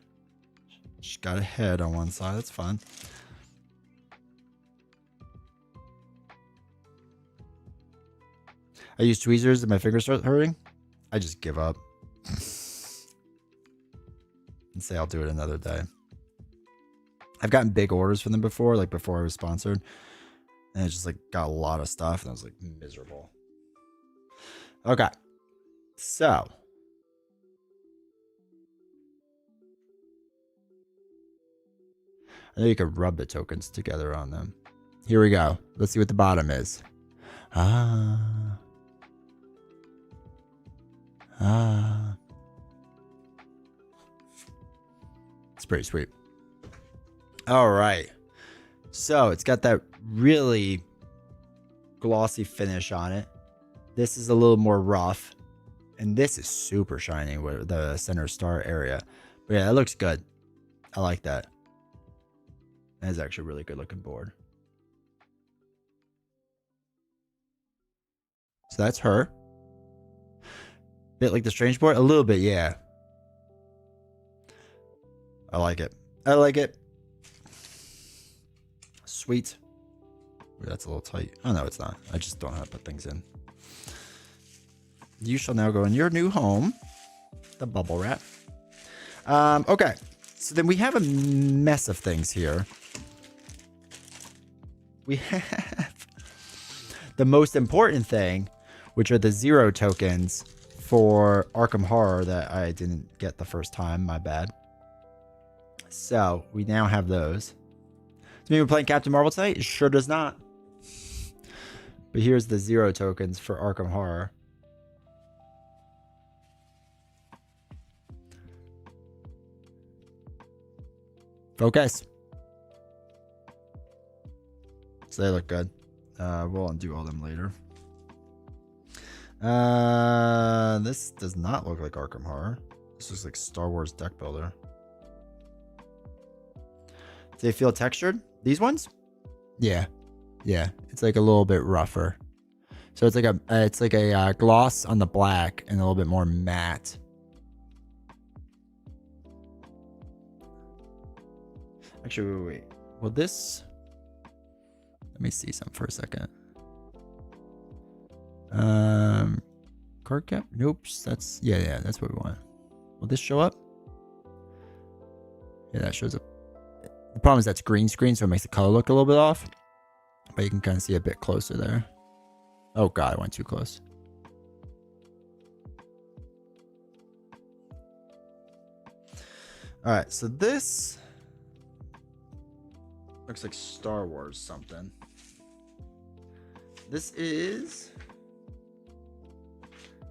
She's got a head on one side. That's fun. I use tweezers and my fingers start hurting. I just give up. And say I'll do it another day. I've gotten big orders from them before, like before I was sponsored. And it just like got a lot of stuff and I was like miserable. Okay. So. I know you could rub the tokens together on them. Here we go. Let's see what the bottom is. It's pretty sweet. All right. So it's got that really glossy finish on it. This is a little more rough. And this is super shiny with the center star area. But yeah, it looks good. I like that. That is actually a really good looking board. So that's her. Bit like the strange board? A little bit, yeah. I like it. I like it. Sweet. Ooh, that's a little tight. Oh, no, it's not. I just don't know how to put things in. You shall now go in your new home. The bubble wrap. Okay. So then we have a mess of things here. We have the most important thing, which are the 0 tokens for Arkham Horror that I didn't get the first time. My bad. So we now have those. Does mean we're playing Captain Marvel tonight? It sure does not. But here's the 0 tokens for Arkham Horror. Focus. So they look good. We'll undo all them later. This does not look like Arkham Horror. This looks like Star Wars deck builder. Do they feel textured? These ones? Yeah. Yeah. It's like a little bit rougher. So it's like a gloss on the black and a little bit more matte. Actually, wait. Will this... Let me see something for a second. card cap? Nope. That's yeah, that's what we want. Will this show up? Yeah, that shows up. The problem is that's green screen, so it makes the color look a little bit off. But you can kind of see a bit closer there. Oh god, I went too close. All right, so this looks like Star Wars something. This is,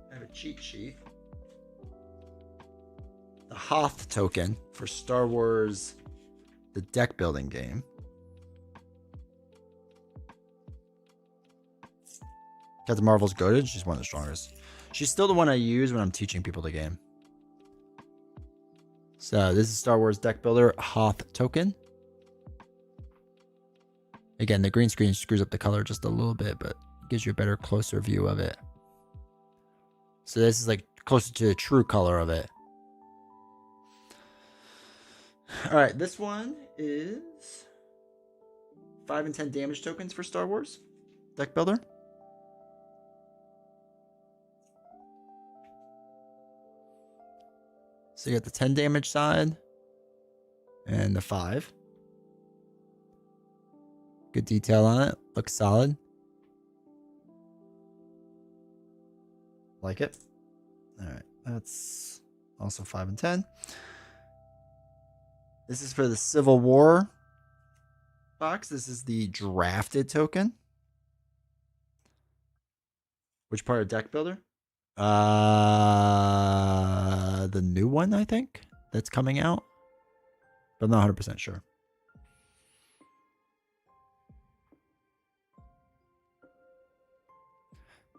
I have a cheat sheet. The Hoth token for Star Wars, the deck building game. Captain Marvel's goated. She's one of the strongest. She's still the one I use when I'm teaching people the game. So this is Star Wars deck builder Hoth token. Again, the green screen screws up the color just a little bit, but gives you a better, closer view of it. So this is like closer to the true color of it. All right, this one is 5 and 10 damage tokens for Star Wars deck builder. So you got the 10 damage side and the 5. Good detail on it. Looks solid. Like it. All right. That's also 5 and 10. This is for the Civil War box. This is the drafted token. Which part of deck builder? The new one, I think, that's coming out. But I'm not 100% sure.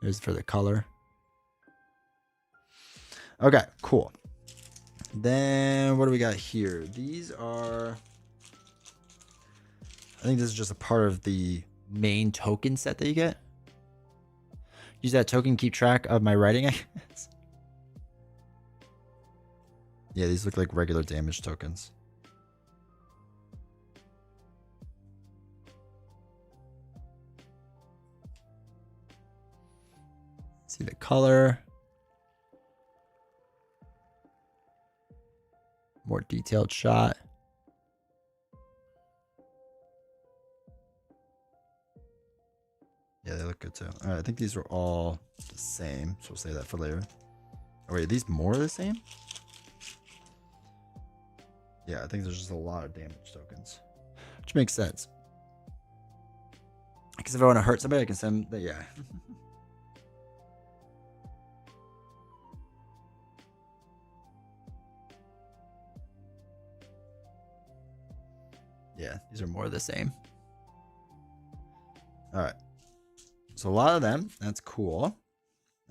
Here's for the color. Okay, cool. Then what do we got here? These are, I think this is just a part of the main token set that you get. Use that token, keep track of my writing, I guess. Yeah, these look like regular damage tokens. See the color. More detailed shot. Yeah, they look good too. All right, I think these are all the same, so we'll save that for later. Oh wait, are these more the same? Yeah, I think there's just a lot of damage tokens, which makes sense. Because if I want to hurt somebody, I can send the, yeah. Yeah, these are more the same. All right. So a lot of them. That's cool.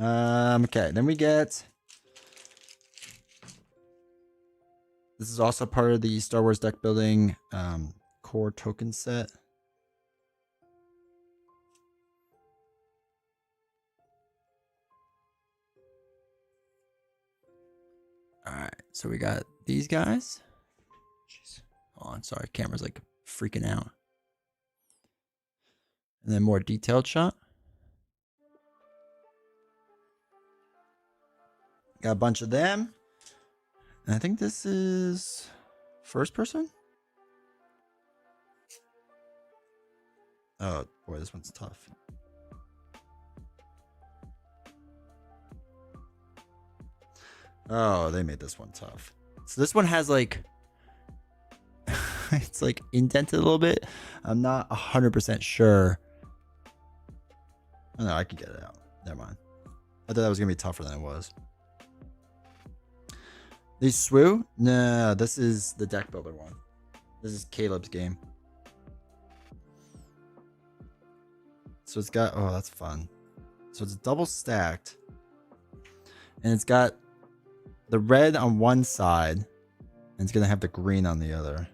Okay, then we get... This is also part of the Star Wars deck building core token set. All right, so we got these guys. Jeez. Hold on, sorry, camera's like freaking out. And then more detailed shot. Got a bunch of them. And I think this is first person. Oh boy, this one's tough. Oh, they made this one tough. So this one has like, it's like indented a little bit. I'm not 100% sure. Oh, no, I can get it out. Never mind. I thought that was going to be tougher than it was. These Swoo? No, this is the deck builder one. This is Caleb's game. So it's got, oh, that's fun. So it's double stacked. And it's got the red on one side. And it's going to have the green on the other.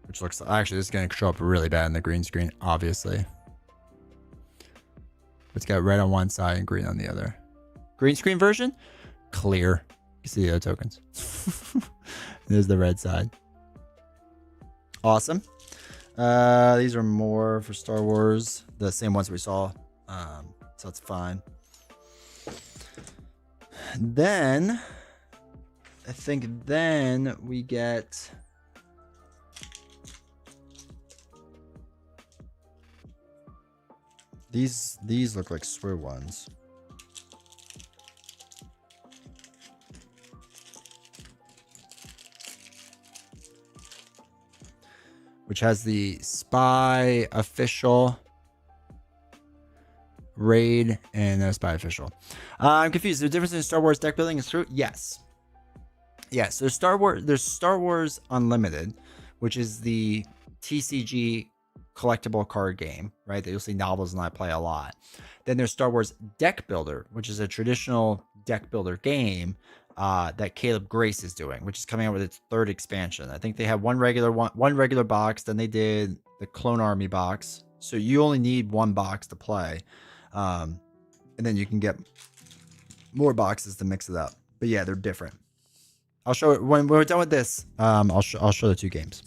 Which looks, actually, this is going to show up really bad in the green screen, obviously. It's got red on one side and green on the other. Green screen version, clear. You see the other tokens. There's the red side. Awesome. These are more for Star Wars, the same ones we saw. So it's fine. Then I think then we get these look like SWIR ones. Which has the spy official raid and the spy official. I'm confused. The difference in Star Wars deck building is true? Yes. Yes. There's Star Wars Unlimited, which is the TCG collectible card game, right? That you'll see novels and I play a lot. Then there's Star Wars Deck Builder, which is a traditional deck builder game that Caleb Grace is doing, which is coming out with its 3rd expansion. I think they have one regular box, then they did the Clone Army box. So you only need one box to play. And then you can get more boxes to mix it up. But yeah, they're different. I'll show it when we're done with this. I'll show the 2 games.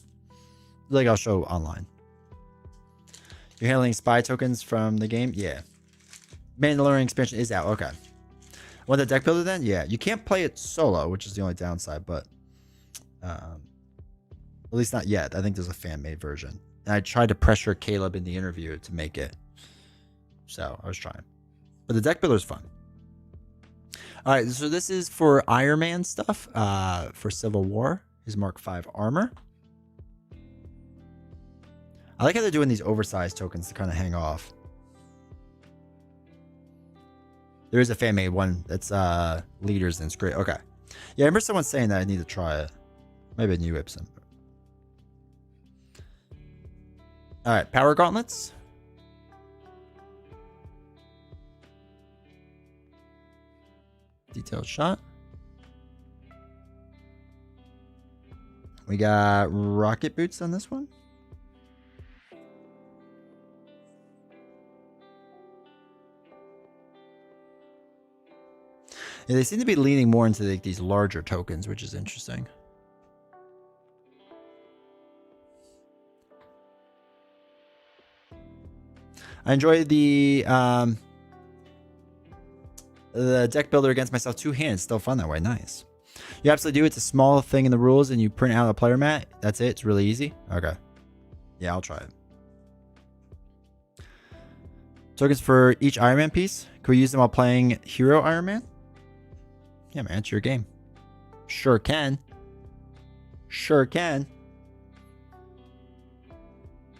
Like I'll show online. You're handling spy tokens from the game? Yeah. Mandalorian expansion is out. Okay. Want the deck builder then? Yeah. You can't play it solo, which is the only downside, but at least not yet. I think there's a fan-made version. And I tried to pressure Caleb in the interview to make it. So I was trying. But the deck builder is fun. All right. So this is for Iron Man stuff for Civil War. His Mark V armor. I like how they're doing these oversized tokens to kind of hang off. There is a fan-made one that's leaders and it's great. Okay. Yeah, I remember someone saying that I need to try it. Maybe a new Ibsen. All right, power gauntlets. Detailed shot. We got rocket boots on this one. Yeah, they seem to be leaning more into these larger tokens, which is interesting. I enjoy the deck builder against myself 2 hands. Still fun that way. Nice. You absolutely do. It's a small thing in the rules, and you print out a player mat. That's it. It's really easy. Okay. Yeah, I'll try it. Tokens for each Iron Man piece. Can we use them while playing Hero Iron Man? Yeah, man, it's your game. Sure can. Sure can.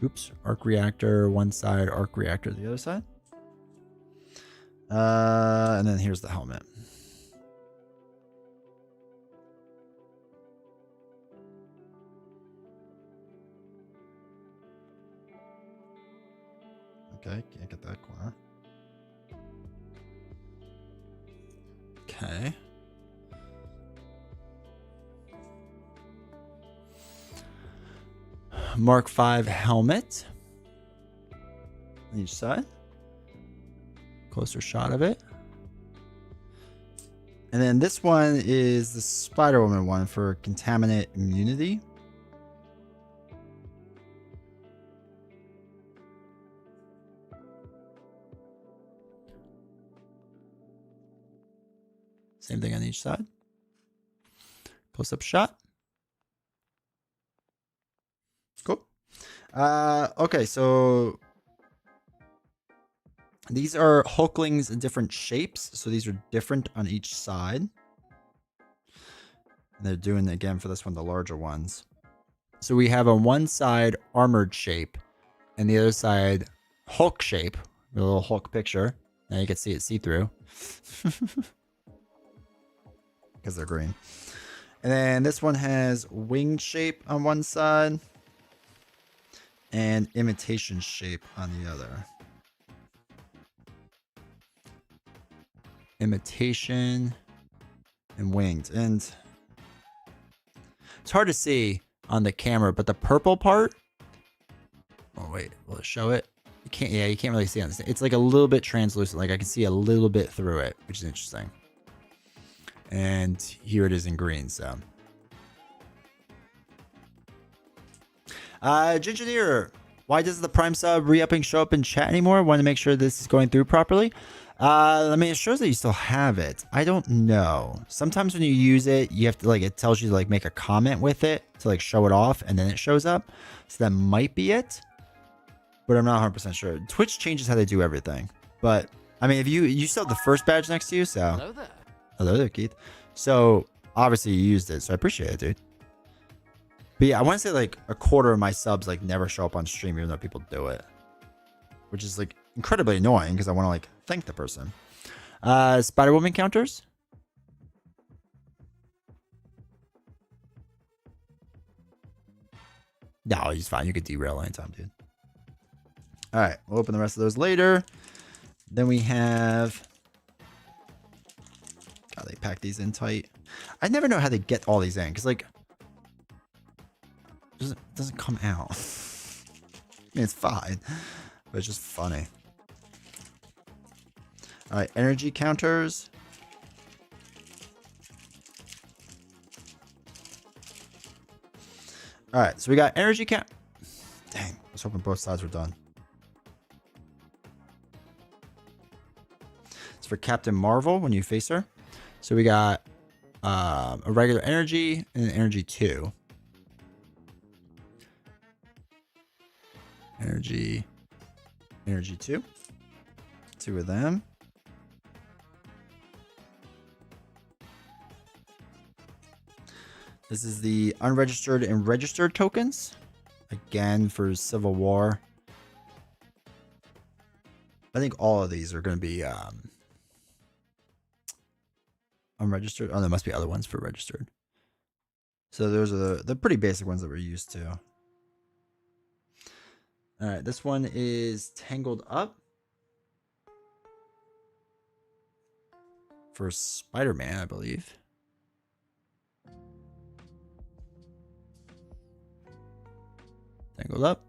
Oops. Arc reactor one side, arc reactor the other side. And then here's the helmet. Okay, can't get that corner. Okay. Mark V helmet on each side. Closer shot of it. And then this one is the Spider-Woman one for contaminant immunity. Same thing on each side. Close-up shot. Cool. Okay, so these are Hulklings in different shapes. So these are different on each side. And they're doing, again, for this one, the larger ones. So we have on one side armored shape and the other side Hulk shape. A little Hulk picture. Now you can see it see-through. Because they're green. And then this one has winged shape on one side and imitation shape on the other. Imitation and winged. And it's hard to see on the camera, but the purple part, oh wait, will it show it? You can't, yeah, you can't really see on this. It's like a little bit translucent. Like I can see a little bit through it, which is interesting. And here it is in green. So Gingineer, why does the Prime sub re-upping show up in chat anymore? Want to make sure this is going through properly. I mean, it shows that you still have it. I don't know. Sometimes when you use it, you have to like, it tells you to like make a comment with it to like show it off and then it shows up. So that might be it, but I'm not 100% sure. Twitch changes how they do everything. But I mean, if you still have the first badge next to you, so.
Hello there.
Hello there, Keith. So obviously you used it, so I appreciate it, dude. But yeah, I want to say like a quarter of my subs like never show up on stream, even though people do it, which is like incredibly annoying because I want to like thank the person. Spider-Woman counters. No, he's fine. You could derail anytime, dude. All right, we'll open the rest of those later. Then we have. God, they pack these in tight. I never know how they get all these in because like. Doesn't come out. I mean, it's fine, but it's just funny. All right, energy counters. All right, so we got energy count. Dang, I was hoping both sides were done. It's for Captain Marvel when you face her. So we got a regular energy and an energy 2. Energy 2. 2 of them. This is the unregistered and registered tokens. Again, for Civil War. I think all of these are going to be unregistered. Oh, there must be other ones for registered. So those are the pretty basic ones that we're used to. All right, this one is Tangled Up for Spider-Man, I believe. Tangled Up.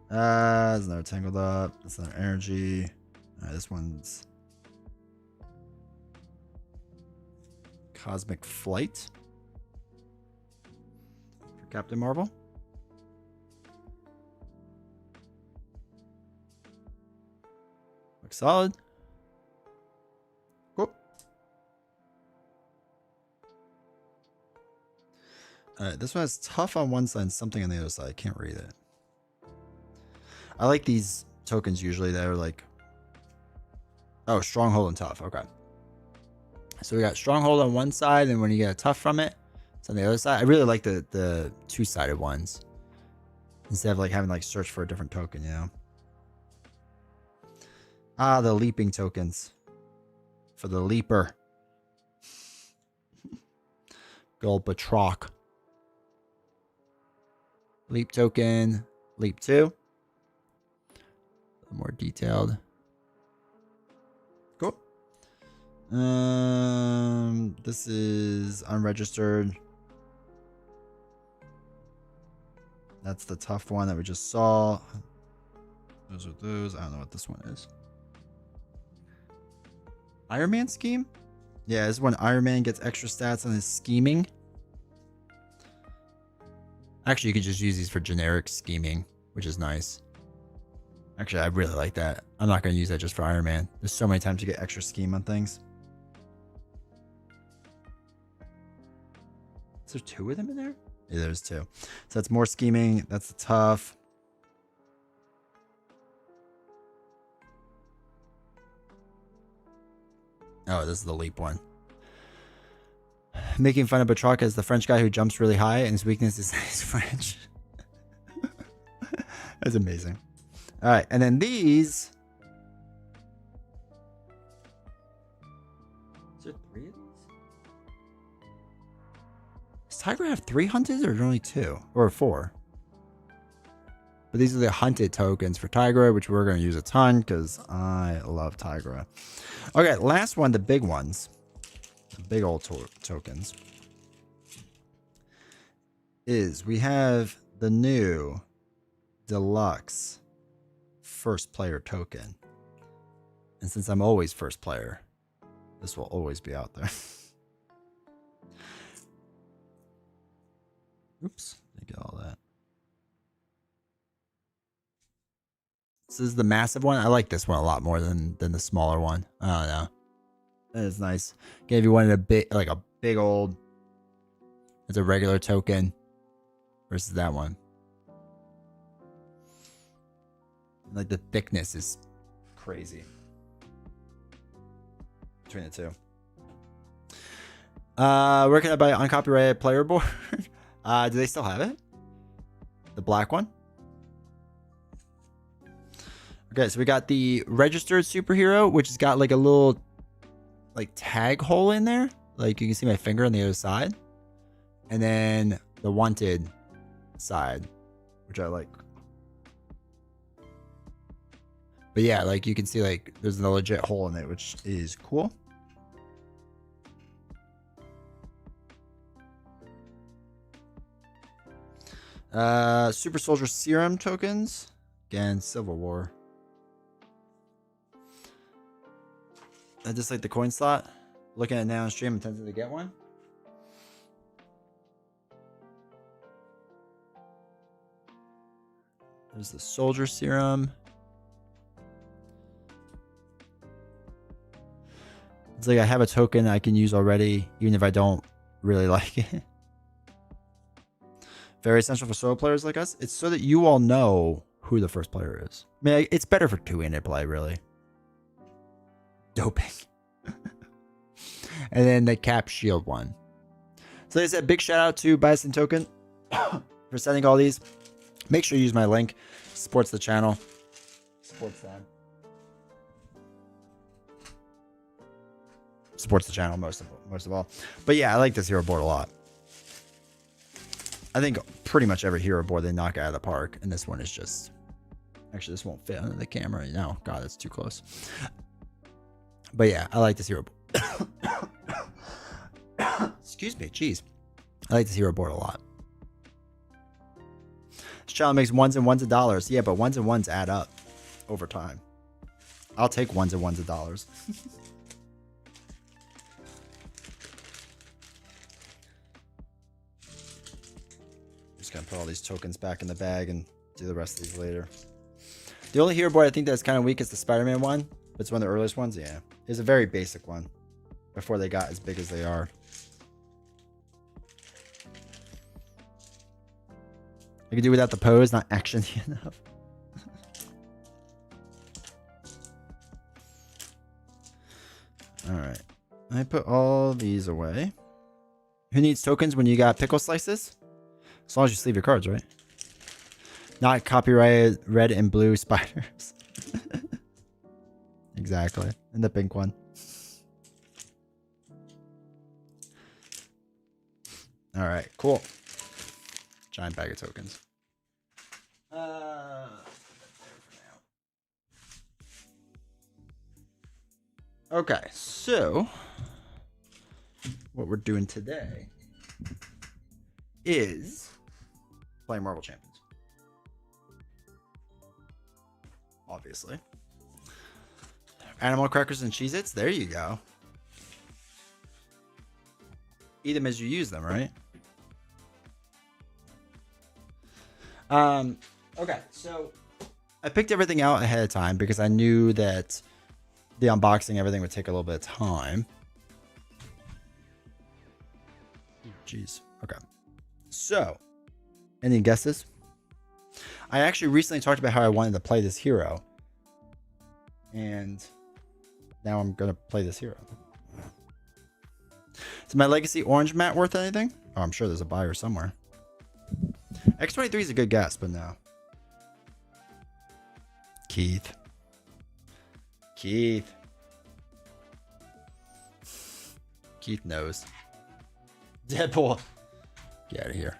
There's another Tangled Up. That's another energy. All right, this one's Cosmic Flight for Captain Marvel. Looks solid. Cool. All right, this one is tough on one side and something on the other side. I can't read it. I like these tokens usually that are like, oh, stronghold and tough. Okay. So we got stronghold on one side, and when you get a tough from it, it's on the other side. I really like the two-sided ones instead of like having like search for a different token, you know. Ah, the leaping tokens for the leaper. Gold Batroc. Leap token, leap 2. A little more detailed. Cool. This is unregistered. That's the tough one that we just saw. Those are those. I don't know what this one is. Iron Man scheme? Yeah, this is when Iron Man gets extra stats on his scheming. Actually, you could just use these for generic scheming, which is nice. Actually, I really like that. I'm not going to use that just for Iron Man. There's so many times you get extra scheme on things. Is there 2 of them in there? Yeah, there's 2. So that's more scheming. That's the tough. Oh, this is the leap one. Making fun of Batroc as the French guy who jumps really high and his weakness is he's French. That's amazing. All right, and then these. Is there 3 of these? Does Tiger have 3 hunted or only 2 or 4? But these are the hunted tokens for Tigra, which we're going to use a ton because I love Tigra. Okay, last one, the big ones. The big old tokens. Is we have the new deluxe first player token. And since I'm always first player, this will always be out there. Oops, I get all that. This is the massive one. I like this one a lot more than the smaller one. I don't know. That is nice. Gave you one in a big, like a big old. It's a regular token versus that one. Like the thickness is crazy between the two. Where can I buy uncopyrighted player board? Do they still have it? The black one? Okay, so we got the registered superhero, which has got like a little like tag hole in there. Like you can see my finger on the other side. And then the wanted side, which I like. But yeah, like you can see like there's a legit hole in it, which is cool. Super Soldier Serum tokens. Again, Civil War. I just like the coin slot. Looking at it now on stream, I'm tempted to get one. There's the Soldier Serum. It's like I have a token I can use already, even if I don't really like it. Very essential for solo players like us. It's so that you all know who the first player is. I mean, it's better for two-handed play, really. Doping. And then the cap shield one. So like I said, big shout out to Bison Token for sending all these. Make sure you use my link. Supports the channel. Supports them. Supports the channel most of all. But yeah, I like this hero board a lot. I think pretty much every hero board they knock out of the park, and this one is just. Actually, this won't fit under the camera. No, God, it's too close. But yeah, I like this hero board. Excuse me, jeez. I like this hero board a lot. This channel makes ones and ones of dollars. Yeah, but ones and ones add up over time. I'll take ones and ones of dollars. Just gonna put all these tokens back in the bag and do the rest of these later. The only hero board I think that's kind of weak is the Spider-Man one. But it's one of the earliest ones. Yeah, it's a very basic one before they got as big as they are. I could do without the pose, not action enough. All right, I put all these away. Who needs tokens when you got pickle slices? As long as you sleeve your cards, right? Not copyrighted red and blue spiders. Exactly. And the pink one. All right, cool. Giant bag of tokens. Okay, so what we're doing today is playing Marvel Champions. Obviously. Animal crackers and Cheez-Its. There you go. Eat them as you use them, right? Okay, so I picked everything out ahead of time because I knew that the unboxing, everything would take a little bit of time. Jeez. Okay. So, any guesses? I actually recently talked about how I wanted to play this hero. And now I'm going to play this hero. Is my Legacy Orange mat worth anything? Oh, I'm sure there's a buyer somewhere. X23 is a good guess, but no. Keith. Keith knows. Deadpool. Get out of here.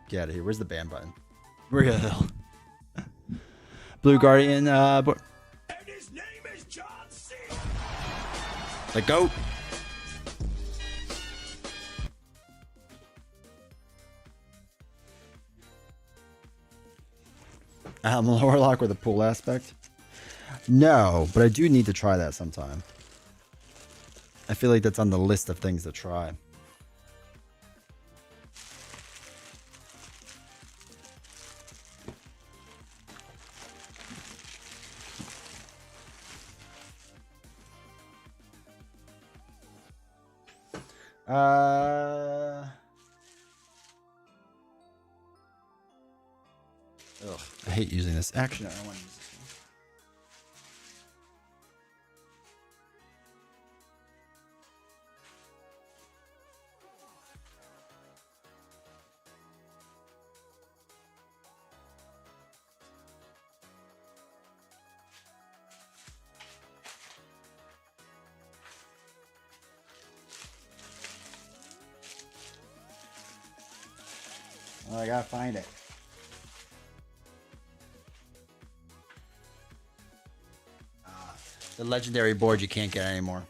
Get out of here. Where's the ban button? Where the hell? Blue Guardian. And his name is John C. The GOAT. Warlock with a pool aspect. No, but I do need to try that sometime. I feel like that's on the list of things to try. I hate using this. Actually, no, I don't want to use this one. Oh, I gotta find it. The legendary board you can't get anymore.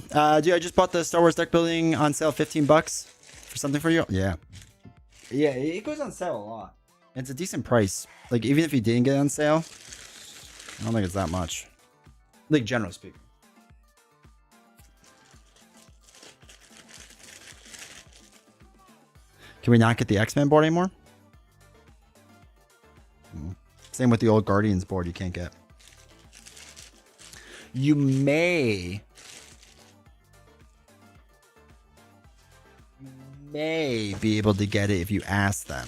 Dude, I just bought the Star Wars deck building on sale, $15 for something for you. Yeah. Yeah, it goes on sale a lot. It's a decent price. Like, even if you didn't get it on sale, I don't think it's that much. Like, generally speaking. Can we not get the X-Men board anymore? Same with the old Guardians board you can't get. You may be able to get it if you ask them.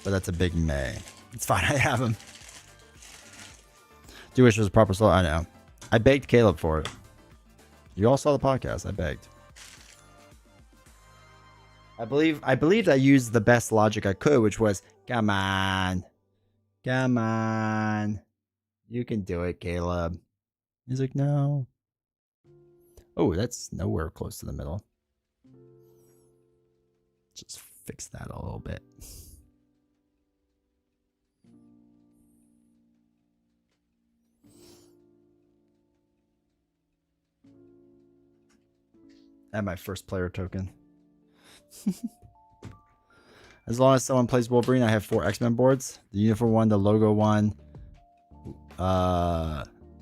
But that's a big may. It's fine, I have them. Do wish it was a proper slow. I know. I begged Caleb for it. You all saw the podcast. I begged. I believed I used the best logic I could, which was, come on. Come on. You can do it, Caleb. He's like, no. Oh, that's nowhere close to the middle. Just fix that a little bit. And my first player token. As long as someone plays Wolverine, I have 4 X-Men boards. The uniform one, the logo one.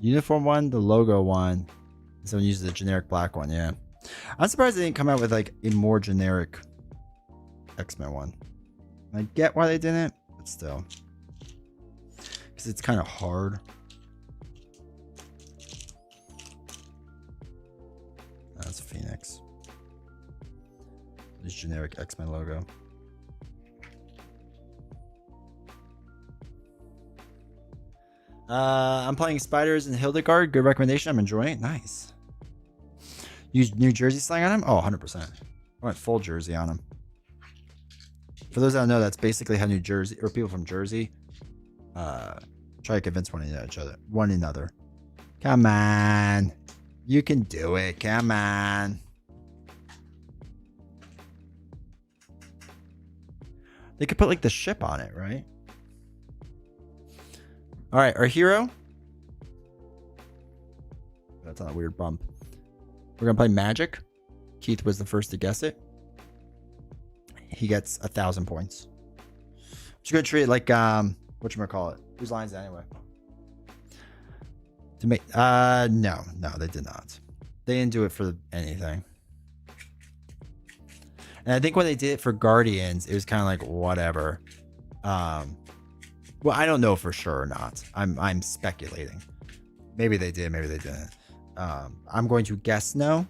Uniform one, the logo one. Someone uses the generic black one, yeah. I'm surprised they didn't come out with like a more generic X-Men one. I get why they didn't, but still. Because it's kind of hard. That's Phoenix. This generic X-Men logo. I'm playing Spiders and Hildegard. Good recommendation. I'm enjoying it. Nice. Use New Jersey slang on him? Oh, 100%. I went full Jersey on him. For those that don't know, that's basically how New Jersey, or people from Jersey, try to convince one another. Come on. You can do it. Come on. They could put like the ship on it, right? All right, our hero. That's on a weird bump. We're gonna play Magik. Keith was the first to guess it. He gets 1,000 points. Just gonna treat it like whatchamacallit. Whose line is it anyway? To make no, they did not. They didn't do it for anything. And I think when they did it for Guardians, it was kind of like whatever. Well, I don't know for sure or not. I'm speculating. Maybe they did, maybe they didn't. I'm going to guess no.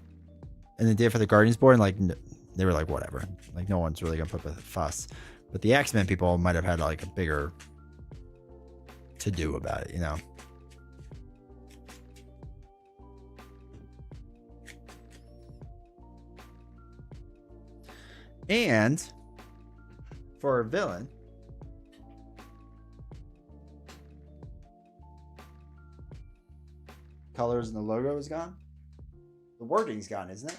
And they did it for the Guardians board, and like they were like whatever. Like no one's really gonna put a fuss. But the X-Men people might have had like a bigger to do about it, you know. And for a villain, colors and the logo is gone. The wording's gone, isn't it?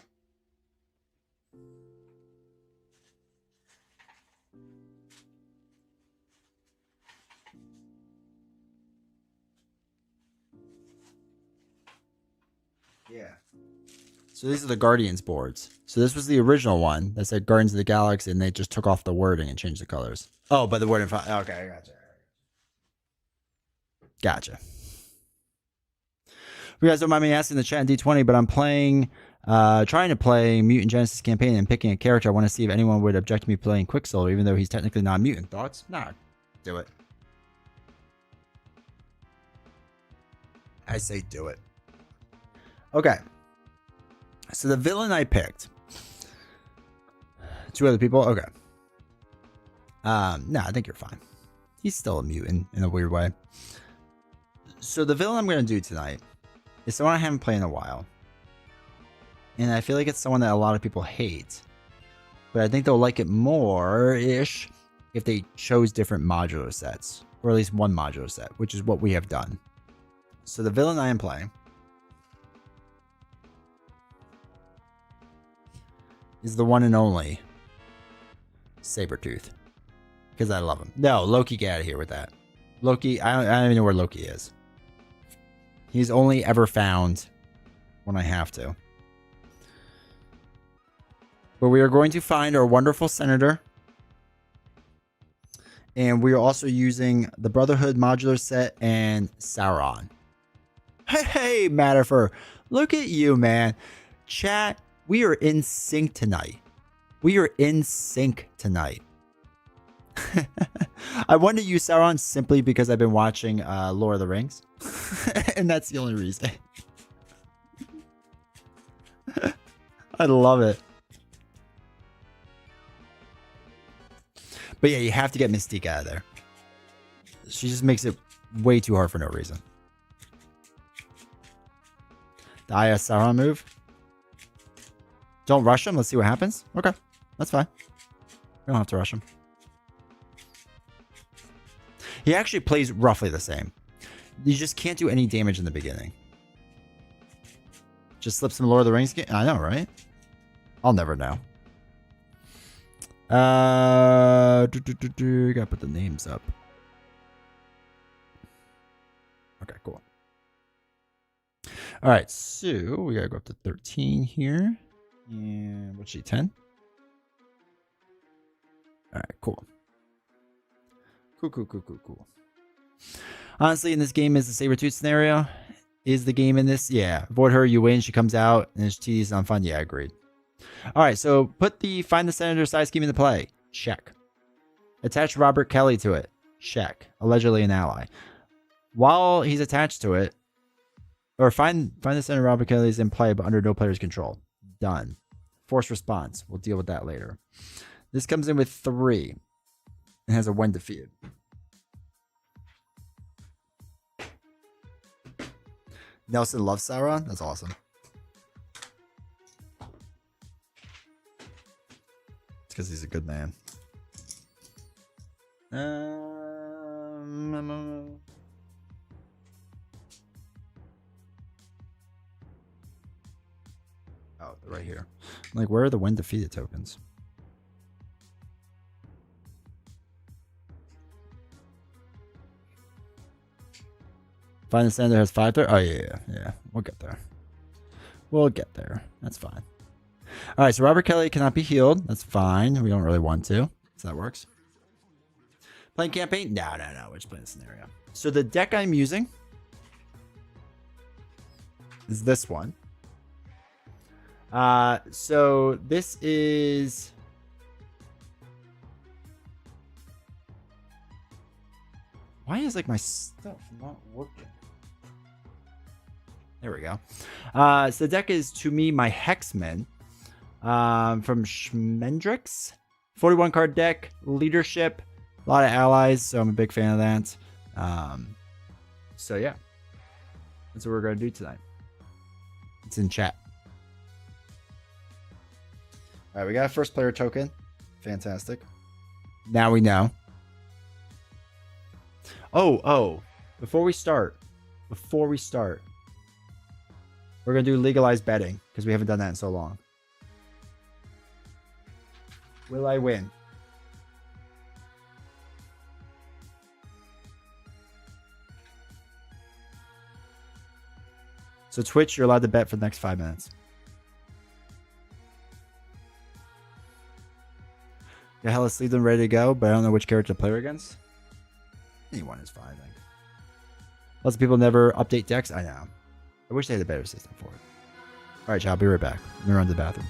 Yeah. So these are the Guardians boards. So this was the original one that said Guardians of the Galaxy, and they just took off the wording and changed the colors. Oh, but the wording. Okay, I gotcha. Gotcha. You guys don't mind me asking in the chat in D20, but I'm playing Trying to play Mutant Genesis campaign and picking a character. I want to see if anyone would object to me playing Quicksilver, even though he's technically not a mutant. Thoughts? Nah, do it. I say do it. Okay. So the villain I picked. 2 other people? Okay. I think you're fine. He's still a mutant in a weird way. So the villain I'm going to do tonight is someone I haven't played in a while. And I feel like it's someone that a lot of people hate. But I think they'll like it more-ish if they chose different modular sets. Or at least one modular set, which is what we have done. So the villain I am playing is the one and only Sabretooth. Because I love him. No, Loki, get out of here with that. Loki, I don't even know where Loki is. He's only ever found when I have to. But we are going to find our wonderful senator. And we are also using the Brotherhood modular set and Sauron. Hey, Matterfer. Look at you, man. Chat, we are in sync tonight. We are in sync tonight. I wanted to use Sauron simply because I've been watching Lord of the Rings. And that's the only reason. I love it. But yeah, you have to get Mystique out of there. She just makes it way too hard for no reason. The IS Sauron move. Don't rush him. Let's see what happens. Okay, that's fine. We don't have to rush him. He actually plays roughly the same. You just can't do any damage in the beginning. Just slip some Lord of the Rings game. I know, right? I'll never know. Gotta put the names up. Okay, cool. All right, so we gotta go up to 13 here. And what's she, 10? All right, cool. Cool. Honestly, in this game is the Sabretooth scenario. Is the game in this? Yeah. Avoid her, you win. She comes out and it's tedious and unfun. Yeah, agreed. All right, so put the find the senator side scheme into play. Check. Attach Robert Kelly to it. Check. Allegedly an ally. While he's attached to it, or find the senator Robert Kelly is in play but under no player's control. Done. Force response. We'll deal with that later. This comes in with 3 and has a when defeated. Nelson loves Sauron? That's awesome. It's because he's a good man. Oh, they're right here. Like, where are the when defeated tokens? Find the senator has 5 there. Oh, yeah. We'll get there. That's fine. All right, so Robert Kelly cannot be healed. That's fine. We don't really want to. So that works. Playing campaign? No. We're just playing the scenario. So the deck I'm using is this one. So this is... Why is like my stuff not working? There we go. So the deck is, to me, my Hexmen from Schmendrix. 41 card deck, leadership, a lot of allies, so I'm a big fan of that. So yeah, that's what we're going to do tonight. It's in chat. All right, we got a first player token. Fantastic. Now we know. Oh, before we start, we're going to do legalized betting because we haven't done that in so long. Will I win? So Twitch, you're allowed to bet for the next 5 minutes. The hell is Sleeved ready to go, but I don't know which character to play against. Anyone is fine, I think. Lots of people never update decks. I know. I wish they had a better system for it. All right, chat. I'll be right back. Let me run to the bathroom.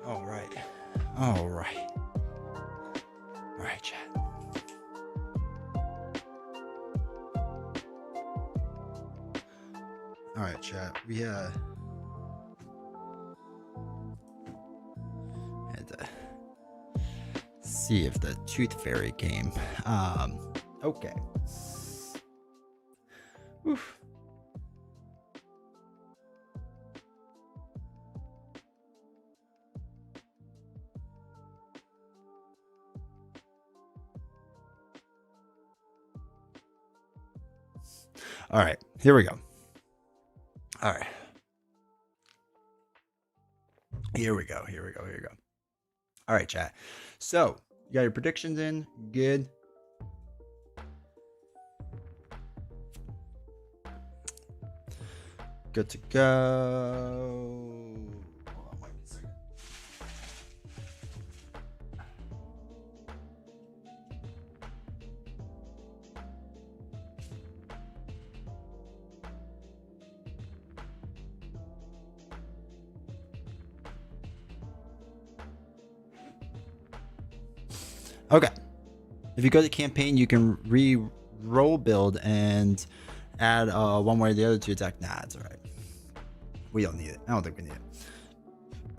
All right. All right. All right, chat. All right, chat. We had to see if the tooth fairy came. Okay. Oof. All right, here we go. All right. Here we go. All right, chat. So, you got your predictions in? Good. Good to go. Hold on 1 second. Okay. If you go to campaign, you can re-roll build and add one way or the other to attack. Nah, it's all right. We don't need it. I don't think we need it.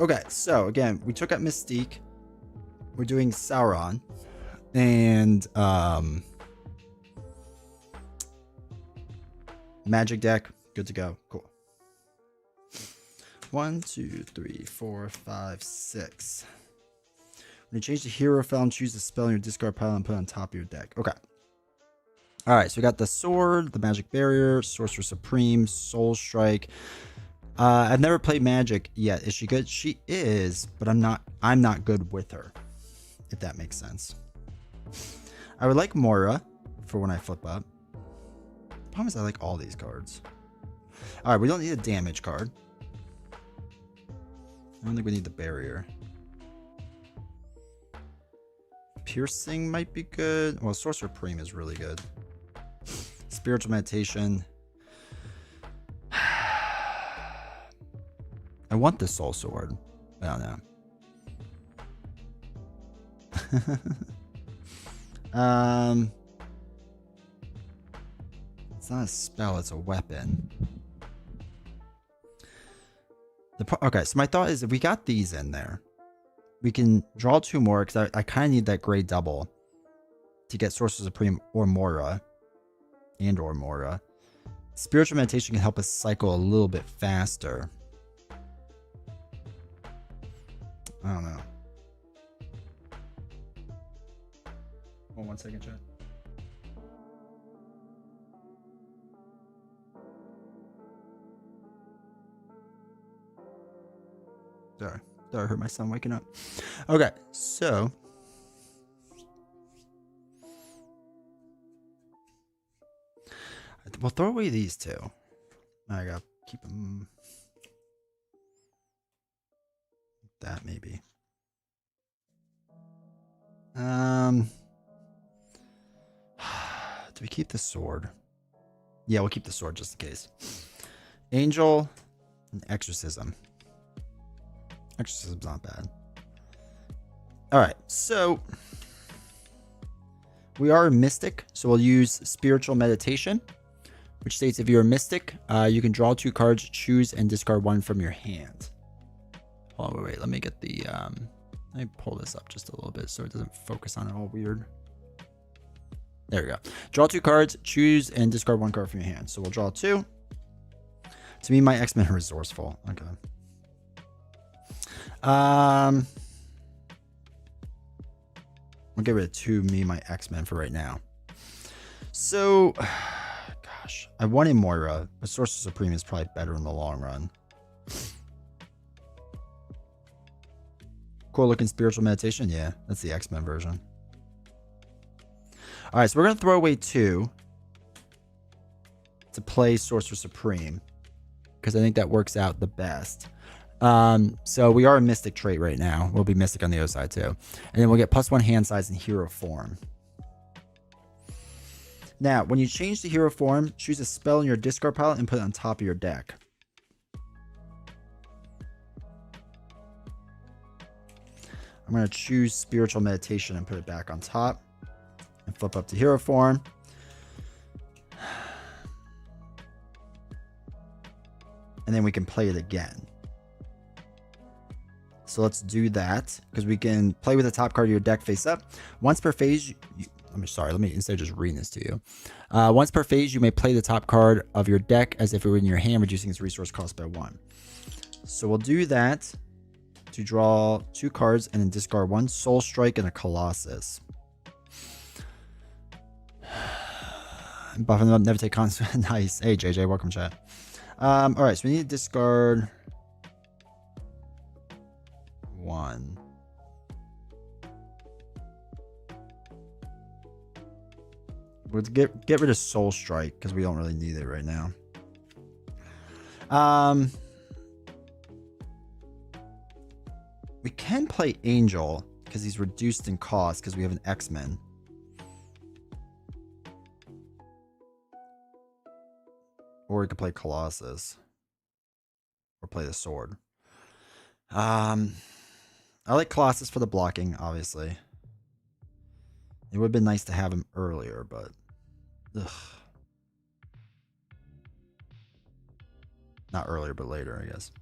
Okay, so again, we took out Mystique. We're doing Sauron. And Magic deck. Good to go. Cool. 1, 2, 3, 4, 5, 6. When you change the hero found, choose a spell in your discard pile and put it on top of your deck. Okay. All right, so we got the sword, the magic barrier, sorcerer supreme, soul strike. I've never played Magic yet. Is she good? She is, but I'm not good with her, if that makes sense. I would like Moira for when I flip up. The problem is I like all these cards. All right, we don't need a damage card. I don't think we need the barrier. Piercing might be good. Well, Sorcerer Supreme is really good. Spiritual Meditation. I want the Soul Sword. I don't know. It's not a spell, it's a weapon. Okay, so my thought is if we got these in there, we can draw 2 more because I kind of need that gray double to get Sorcerer Supreme or Moira. Or Moira. Spiritual Meditation can help us cycle a little bit faster. I don't know. Hold on 1 second, chat. Sorry, I heard my son waking up. Okay, so we'll throw away these 2. I gotta keep them. That maybe. Do we keep the sword? Yeah, we'll keep the sword just in case. Angel and Exorcism. Exorcism's not bad. All right, so we are a mystic, so we'll use Spiritual Meditation, which states if you're a mystic, you can draw 2 cards, choose and discard 1 from your hand. Hold on, wait. Let me get the. Let me pull this up just a little bit so it doesn't focus on it all weird. There we go. Draw 2 cards, choose and discard 1 card from your hand. So we'll draw 2. To me, my X-Men are resourceful. Okay. We'll get rid of 2 my X-Men for right now. So, gosh, I wanted Moira, but Sorcerer Supreme is probably better in the long run. Cool looking Spiritual Meditation. Yeah, that's the X-Men version. All right, so we're going to throw away 2 to play Sorcerer Supreme because I think that works out the best. So we are a Mystic trait right now. We'll be Mystic on the other side too. And then we'll get +1 hand size in hero form. Now, when you change the hero form, choose a spell in your discard pile and put it on top of your deck. I'm going to choose Spiritual Meditation and put it back on top. And flip up to hero form. And then we can play it again. So let's do that because we can play with the top card of your deck face up. Once per phase, let me instead of just reading this to you. Once per phase, you may play the top card of your deck as if it were in your hand, reducing its resource cost by 1. So we'll do that to draw 2 cards and then discard 1 Soul Strike and a Colossus. Buff them up, never take cons. Nice. Hey, JJ, welcome, chat. All right, so we need to discard 1. We'll get rid of Soul Strike because we don't really need it right now. We can play Angel because he's reduced in cost because we have an X-Men. Or we could play Colossus. Or play the Sword. I like Colossus for the blocking, obviously. It would have been nice to have him earlier, but... Ugh. Not earlier, but later, I guess.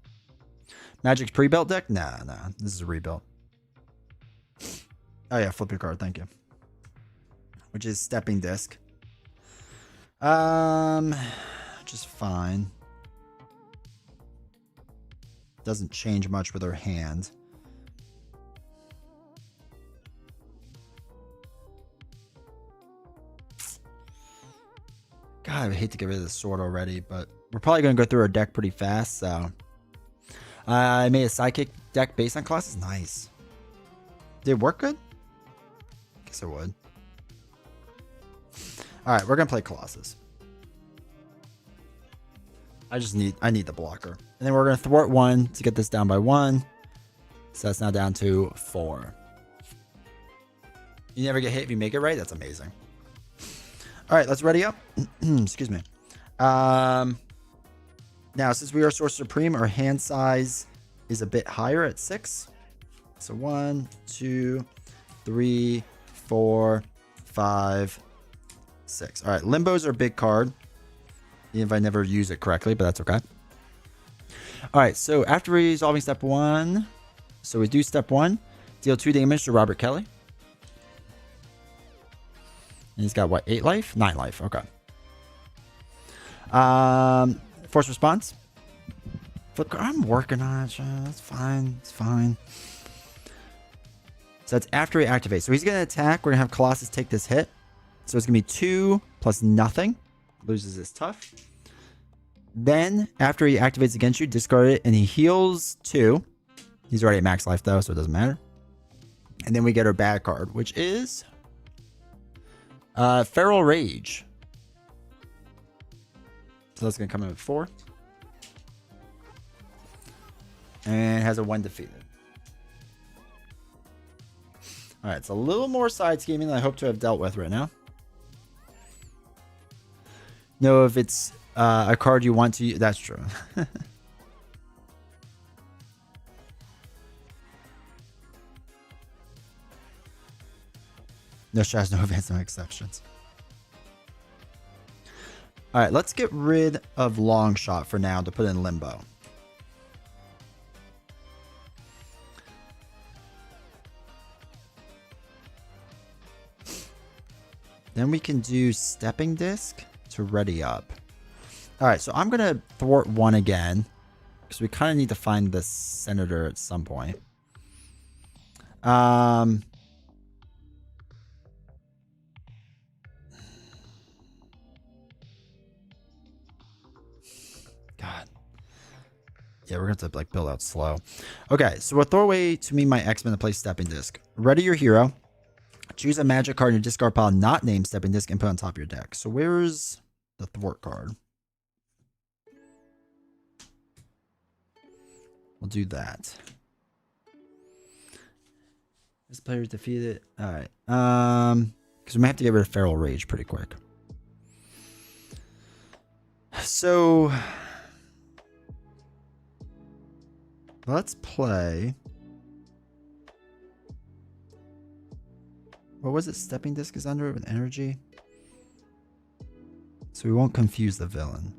Magic's pre-built deck? Nah. This is a rebuild. Oh yeah, flip your card, thank you. Which is Stepping Disc. Just fine. Doesn't change much with her hand. God, I would hate to get rid of the sword already, but we're probably going to go through our deck pretty fast, so... I made a Sidekick deck based on Colossus. Nice. Did it work good? Guess it would. Alright, we're going to play Colossus. I need the blocker. And then we're going to thwart 1 to get this down by 1. So that's now down to 4. You never get hit if you make it right? That's amazing. Alright, let's ready up. Excuse me. Now, since we are Sorcerer Supreme, our hand size is a bit higher at 6. So 1, 2, 3, 4, 5, 6. Alright, Limbo's our big card. Even if I never use it correctly, but that's okay. Alright, so after resolving step 1, so we do step 1, deal 2 damage to Robert Kelly. And he's got what, 8 life? 9 life, okay. Force response. Flip card. I'm working on it. That's fine. It's fine. So that's after he activates. So he's going to attack. We're going to have Colossus take this hit. So it's going to be 2 plus nothing. Loses his tough. Then, after he activates against you, discard it, and he heals 2. He's already at max life, though, so it doesn't matter. And then we get our bad card, which is... Feral Rage. So that's going to come in at 4. And has a 1 defeated. Alright, it's a little more side scheming than I hope to have dealt with right now. Know if it's a card you want to use. That's true. No strategy, no events, no exceptions. Alright, let's get rid of Long Shot for now to put in Limbo. Then we can do Stepping Disc to ready up. Alright, so I'm going to thwart 1 again. Because we kind of need to find the Senator at some point. God. Yeah, we're going to have to like build out slow. Okay, so we'll throw away to me my X-Men to play Stepping Disc. Ready your hero. Choose a magic card in your discard pile not named Stepping Disc and put on top of your deck. So where's the thwart card? We'll do that. This player's defeated. Alright. Because we might have to get rid of Feral Rage pretty quick. So let's play. What was it? Stepping Disc is under it with energy. So we won't confuse the villain.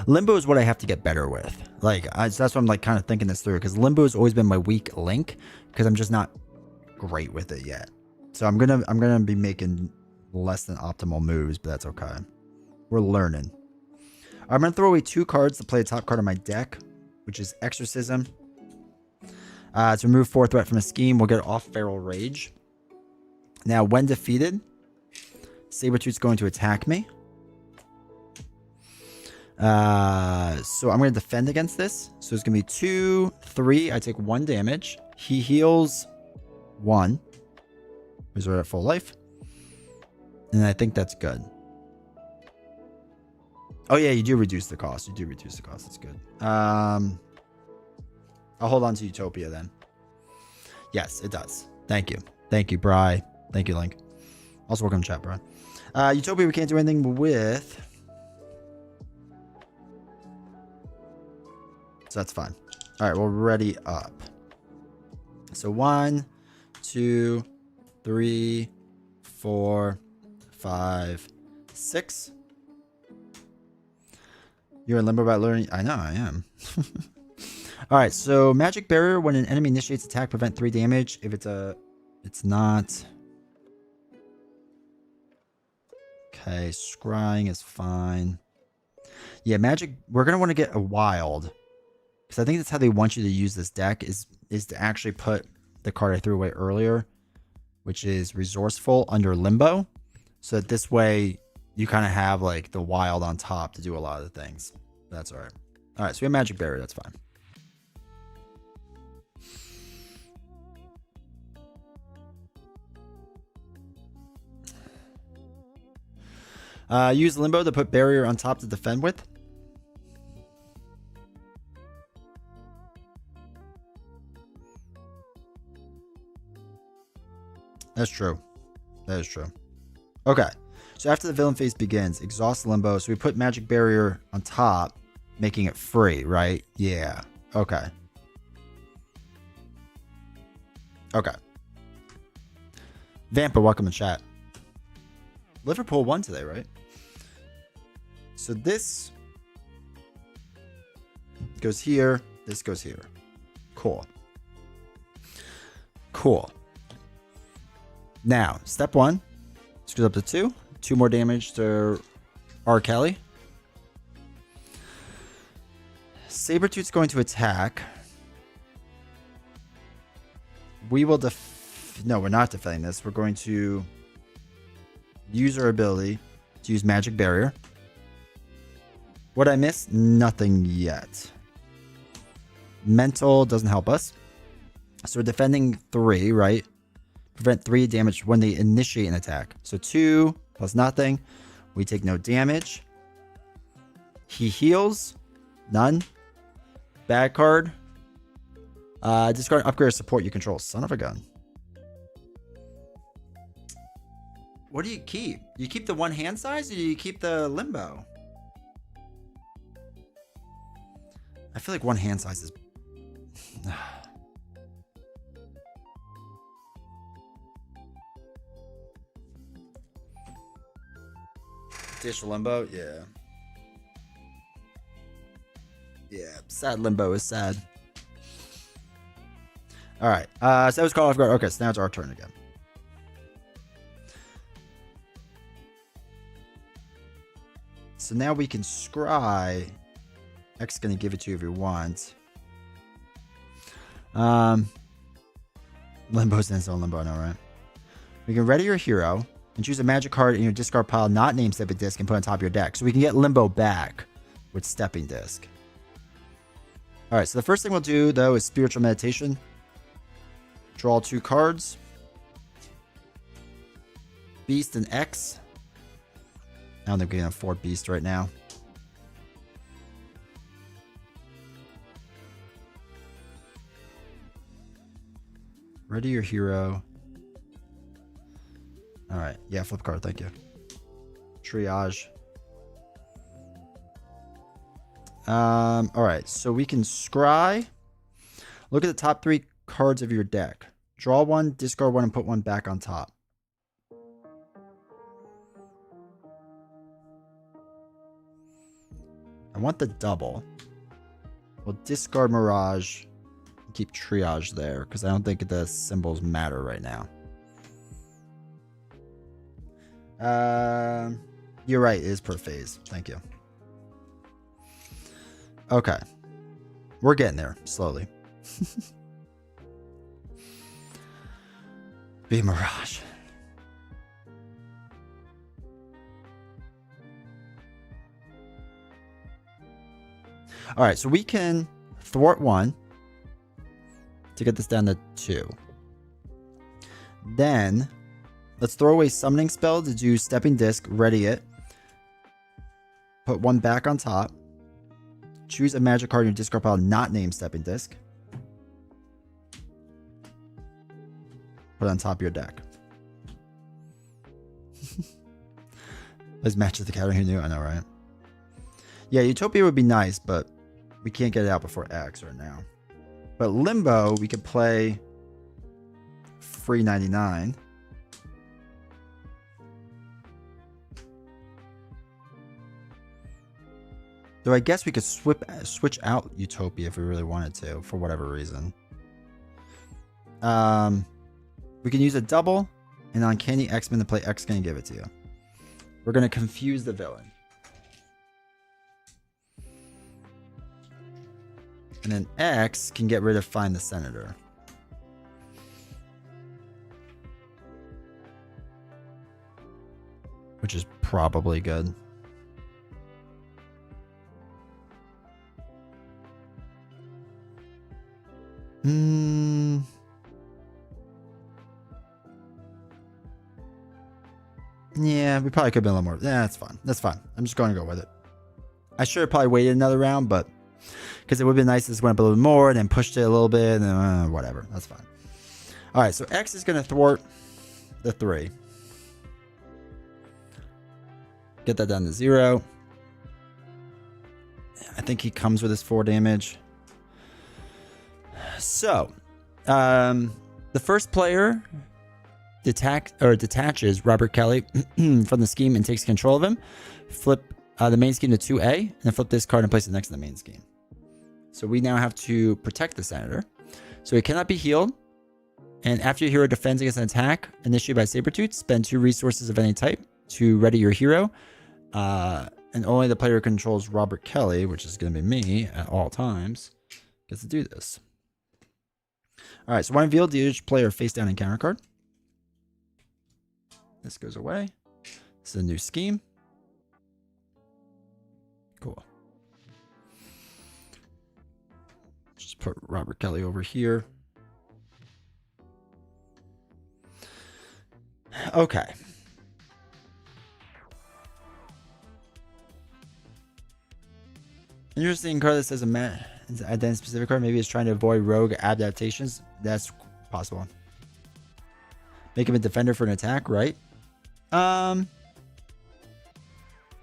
Limbo is what I have to get better with. Like, that's what I'm like kind of thinking this through, because Limbo has always been my weak link, because I'm just not great with it yet. So I'm gonna be making less than optimal moves, but that's okay. We're learning. I'm going to throw away 2 cards to play the top card of my deck, which is Exorcism. To remove 4 threat from a scheme, we'll get off Feral Rage. Now, when defeated, Sabretooth's going to attack me. So I'm going to defend against this. So it's going to be 2, 3. I take 1 damage. He heals 1. He's right at full life. And I think that's good. Oh, yeah, you do reduce the cost. That's good. I'll hold on to Utopia then. Yes, it does. Thank you. Thank you, Bri. Thank you, Link. Also, welcome to chat, Bri. Utopia, we can't do anything with. So that's fine. All right, we'll ready up. So 1, 2, 3, 4, 5, 6. You're in limbo about learning. I know, I am. All right, so Magic Barrier. When an enemy initiates attack, prevent 3 damage. If it's not. Okay, scrying is fine. Yeah, Magic. We're gonna want to get a wild, because I think that's how they want you to use this deck. Is to actually put the card I threw away earlier, which is Resourceful, under Limbo, so that this way you kind of have like the wild on top to do a lot of the things. That's all right. All right, so we have Magic Barrier. That's fine. Use Limbo to put Barrier on top to defend with. That's true. That is true. Okay. So after the villain phase begins, exhaust Limbo. So we put Magic Barrier on top, making it free, right? Yeah. Okay. Okay. Vampa, welcome to chat. Liverpool won today, right? So this goes here. This goes here. Cool. Cool. Now, step 1. This goes up to 2. 2 more damage to R. Kelly. Sabretooth's going to attack. We will no, we're not defending this. We're going to use our ability to use Magic Barrier. What I miss? Nothing yet. Mental doesn't help us. So we're defending 3, right? Prevent 3 damage when they initiate an attack. So 2 plus nothing. We take no damage. He heals. None. Bad card. Discard and upgrade or support you control. Son of a gun. What do you keep? You keep the 1 hand size or do you keep the Limbo? I feel like 1 hand size is... Dish Limbo? Yeah. Yeah, sad Limbo is sad. Alright, so that was caught off guard. Okay, so now it's our turn again. So now we can scry. X is going to give it to you if you want. Limbo's in zone Limbo, I know, right? We can ready your hero and choose a magic card in your discard pile not named Stepping Disc and put on top of your deck. So we can get Limbo back with Stepping Disc. Alright, so the first thing we'll do, though, is Spiritual Meditation. Draw 2 cards. Beast and X. I don't think we can afford Beast right now. Ready your hero. Alright, yeah, flip card, thank you. Triage. Alright, so we can scry. Look at the top 3 cards of your deck. Draw 1, discard 1, and put 1 back on top. I want the double. We'll discard Mirage and keep Triage there because I don't think the symbols matter right now. You're right, it is per phase. Thank you. Okay. We're getting there slowly. Be Mirage. All right, so we can thwart 1 to get this down to 2. Then let's throw away summoning spell to do stepping disc, ready it. Put 1 back on top. Choose a magic card in your discard pile not named stepping disc. Put it on top of your deck. Let's match the category. Who knew? I know, right? Yeah, Utopia would be nice, but we can't get it out before X right now. But Limbo, we could play free 99. Though I guess we could switch out Utopia if we really wanted to, for whatever reason. We can use a double and Uncanny X-Men to play X can give it to you. We're going to confuse the villain. And then X can get rid of Find the Senator. Which is probably good. Yeah, we probably could have been a little more. Yeah, that's fine. That's fine. I'm just going to go with it. I should have probably waited another round, but because it would have been nice if this went up a little more and then pushed it a little bit and whatever. That's fine. All right, so X is going to thwart the 3. Get that down to 0. I think he comes with his 4 damage. So, the first player detaches Robert Kelly from the scheme and takes control of him. Flip the main scheme to 2A, and then flip this card and place it next to the main scheme. So we now have to protect the Senator. So he cannot be healed. And after your hero defends against an attack initiated by Sabretooth, spend 2 resources of any type to ready your hero. And only the player who controls Robert Kelly, which is going to be me at all times, gets to do this. All right, so when revealed, each player face down encounter card. This goes away. This is a new scheme. Cool. Just put Robert Kelly over here. Okay. Interesting card that says identity specific card. Maybe it's trying to avoid rogue adaptations. That's possible. Make him a defender for an attack, right?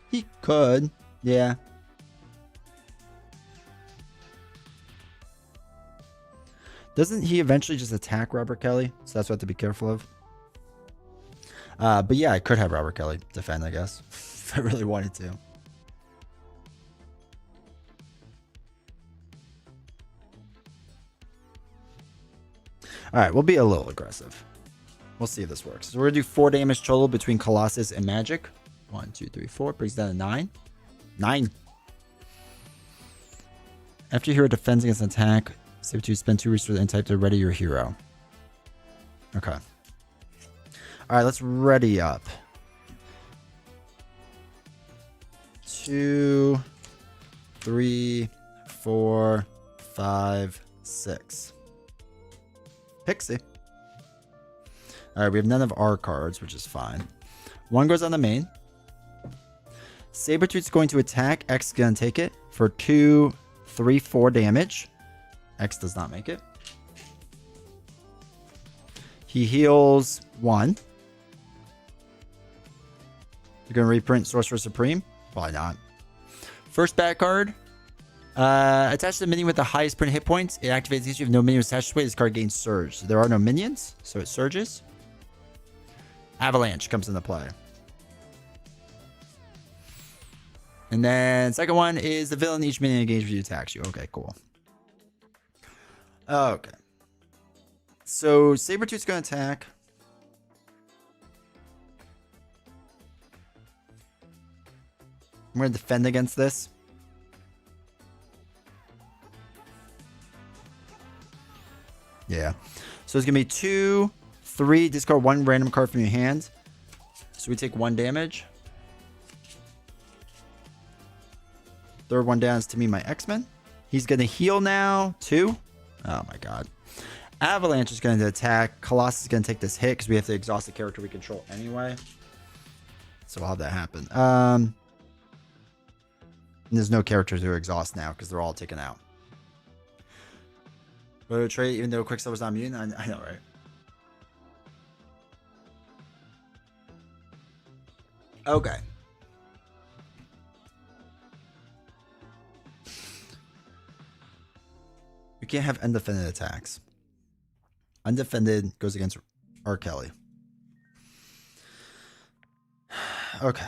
He could. Yeah. Doesn't he eventually just attack Robert Kelly? So that's what I have to be careful of. But yeah, I could have Robert Kelly defend, I guess, if I really wanted to. All right, we'll be a little aggressive. We'll see if this works. So we're going to do 4 damage total between Colossus and Magik. 1, 2, 3, 4. Brings down to 9. 9. After your hero defends against an attack, Sabretooth spend 2 resources and type to ready your hero. Okay. All right, let's ready up. 2, 3, 4, 5, 6. Pixie. All right, we have none of our cards, which is fine. 1 goes on the main. Sabretooth's going to attack. X is going to take it for 2, 3, 4 damage. X does not make it. He heals 1. You're going to reprint Sorcerer Supreme? Probably not. First bad card. Attach the minion with the highest print hit points. It activates if you have no minions attached to it. This card gains Surge. There are no minions, so it surges. Avalanche comes into play. And then second one is the villain. Each minion engaged with you attacks you. Okay, cool. Okay. So Sabretooth's going to attack. I'm going to defend against this. Yeah. So it's going to be 2, 3. Discard 1 random card from your hand. So we take 1 damage. Third one down is to me, my X-Men. He's going to heal now. 2. Oh my god. Avalanche is going to attack. Colossus is going to take this hit because we have to exhaust the character we control anyway. So I'll have that happen. And there's no characters to exhaust now because they're all taken out. But trade, even though Quicksilver's not immune, I know, right? Okay. We can't have undefended attacks. Undefended goes against R. Kelly. Okay.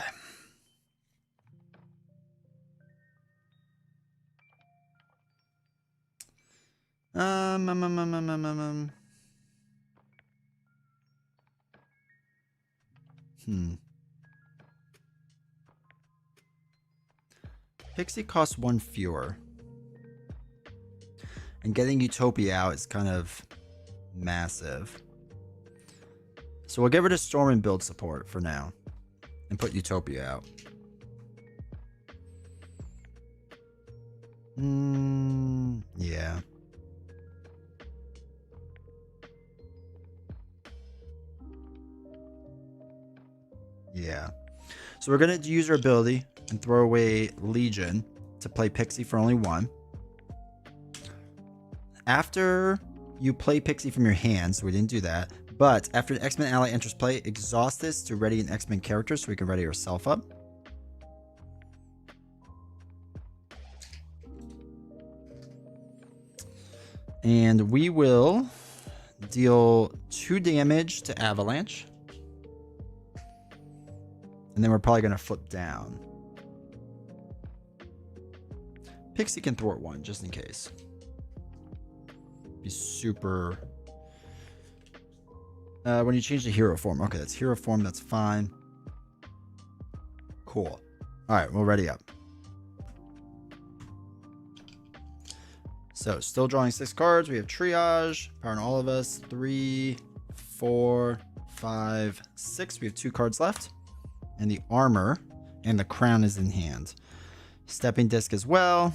Pixie costs 1 fewer. And getting Utopia out is kind of massive. So we'll get rid of Storm and build support for now. And put Utopia out. Yeah. Yeah. So we're going to use our ability and throw away Legion to play Pixie for only 1. After you play Pixie from your hand, so we didn't do that. But after an X-Men ally enters play, exhaust this to ready an X-Men character so we can ready ourselves up. And we will deal 2 damage to Avalanche. And then we're probably going to flip down. Pixie can thwart 1 just in case. Be super... when you change the hero form. Okay, that's hero form. That's fine. Cool. All right, we'll ready up. So, still drawing 6 cards. We have Triage, Power on all of us. 3, 4, 5, 6. We have 2 cards left. And the Armor and the Crown is in hand. Stepping Disc as well.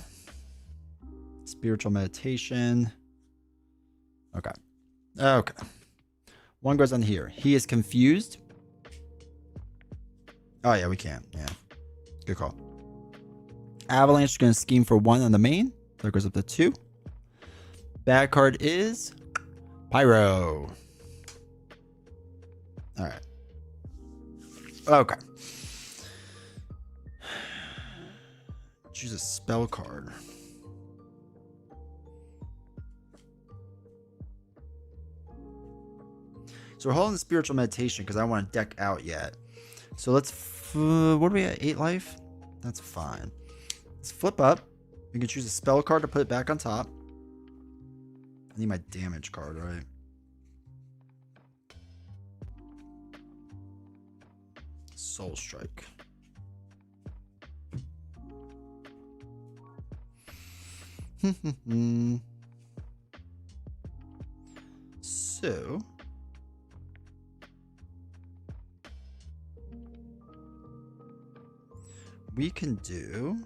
Spiritual Meditation. Okay. Okay. 1 goes on here. He is confused. Oh, yeah, we can. Yeah. Good call. Avalanche is going to scheme for 1 on the main. So it goes up to 2. Bad card is Pyro. All right. Okay. Choose a spell card. So we're holding the Spiritual Meditation because I don't want to deck out yet. So let's... what are we at? 8 life? That's fine. Let's flip up. We can choose a spell card to put it back on top. I need my damage card, right? Soul Strike. So... we can do...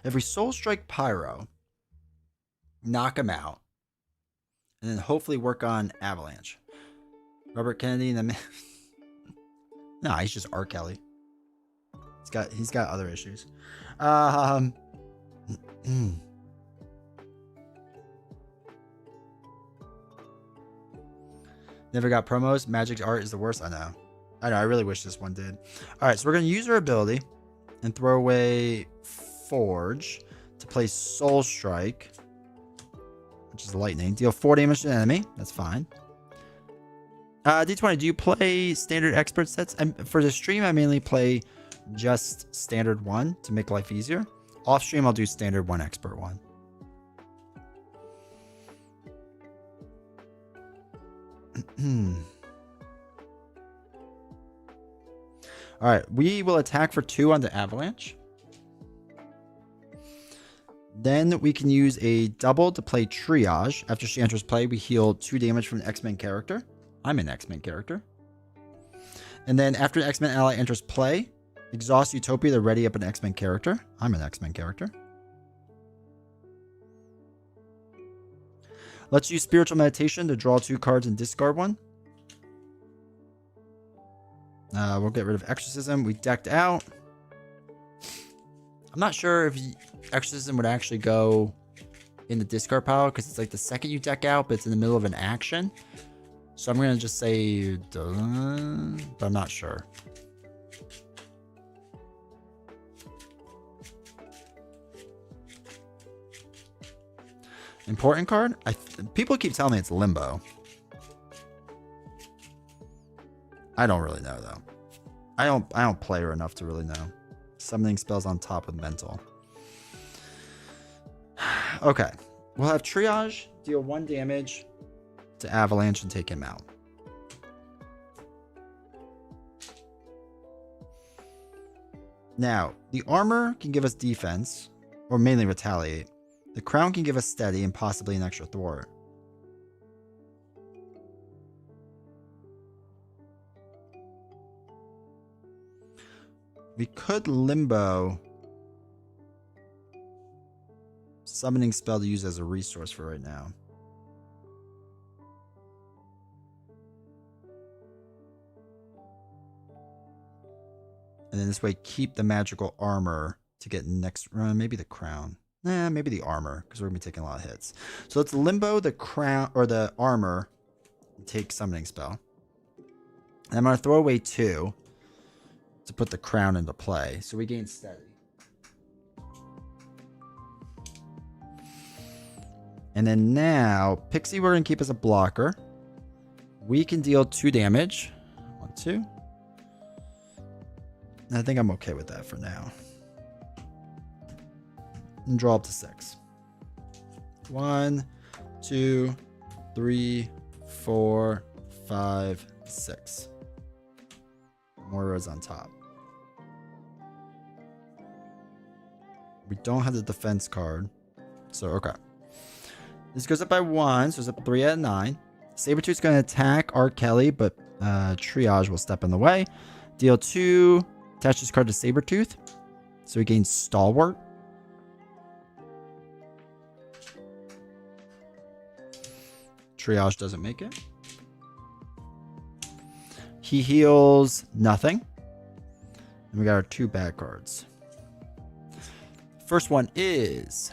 if we Soul Strike Pyro, knock him out, and then hopefully work on Avalanche. Robert Kennedy and the... No, he's just R. Kelly. He's got other issues. Never got promos. Magik's art is the worst. I know. I really wish this one did. All right, so we're gonna use our ability and throw away Forge to play Soul Strike, which is lightning. Deal 4 damage to the enemy. That's fine. D20, do you play standard expert sets? For the stream, I mainly play just standard 1 to make life easier. Off stream, I'll do standard 1, expert 1. All right, we will attack for 2 on the Avalanche. Then we can use a double to play Triage. After she enters play, we heal 2 damage from the X-Men character. I'm an X-Men character. And then after the X-Men ally enters play, exhaust Utopia to ready up an X-Men character. I'm an X-Men character. Let's use Spiritual Meditation to draw 2 cards and discard 1. We'll get rid of Exorcism. We decked out. I'm not sure if Exorcism would actually go in the discard pile because it's like the second you deck out, but it's in the middle of an action. So I'm going to just say done, but I'm not sure. Important card? People keep telling me it's Limbo. I don't really know though. I don't play her enough to really know. Summoning spells on top with mental. Okay. We'll have Triage, deal 1 damage to Avalanche and take him out. Now, the armor can give us defense, or mainly retaliate. The crown can give us steady and possibly an extra thwart. We could Limbo summoning spell to use as a resource for right now. And then this way keep the magical armor to get next run. Maybe the crown. Nah, maybe the armor, because we're going to be taking a lot of hits. So let's Limbo the crown or the armor and take summoning spell. And I'm going to throw away 2 to put the crown into play. So we gain steady. And then now, Pixie, we're going to keep as a blocker. We can deal 2 damage. 1, 2. And I think I'm okay with that for now. And draw up to 6. 1, 2, 3, 4, 5, 6. Moira's on top. We don't have the defense card. So, okay. This goes up by 1, so it's up 3 out of 9. Sabretooth's going to attack R. Kelly, but Triage will step in the way. Deal 2. Attach this card to Sabretooth. So he gains Stalwart. Triage doesn't make it. He heals nothing. And we got our 2 bad cards. First one is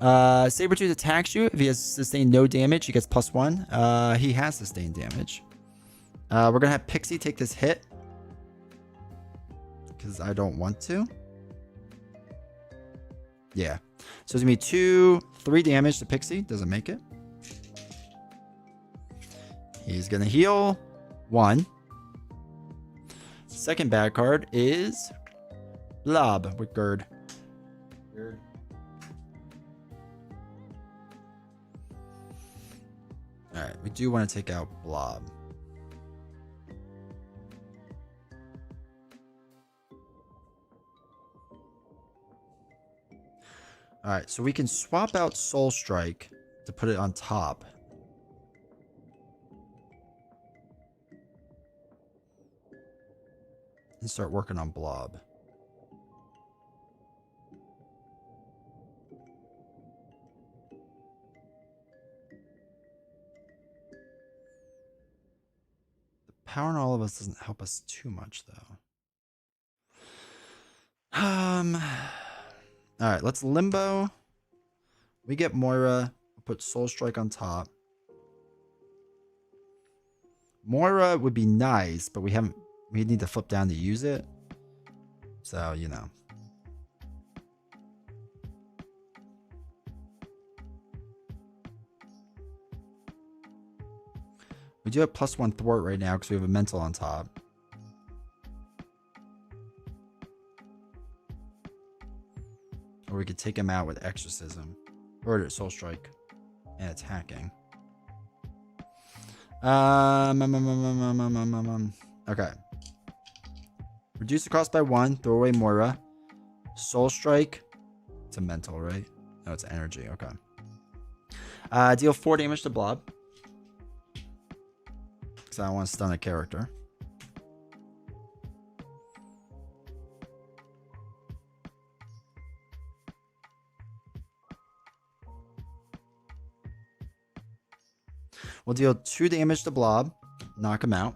Sabretooth attacks you. If he has sustained no damage, he gets +1. He has sustained damage. We're going to have Pixie take this hit. Because I don't want to. Yeah. So it's going to be 2, 3 damage to Pixie. Doesn't make it. He's going to heal 1. Second bad card is Blob with Gerd. Alright, we do want to take out Blob. Alright, so we can swap out Soul Strike to put it on top. And start working on Blob. The power in all of us doesn't help us too much, though. Alright, let's Limbo. We get Moira. We'll put Soul Strike on top. Moira would be nice, but we need to flip down to use it. So, you know. We do have +1 thwart right now because we have a mental on top. Or we could take him out with Exorcism. Or Soul Strike and attacking. Okay. Reduce the cost by 1. Throw away Moira. Soul Strike. It's a mental, right? No, it's energy. Okay. Deal 4 damage to Blob. Because I don't want to stun a character. We'll deal 2 damage to Blob. Knock him out.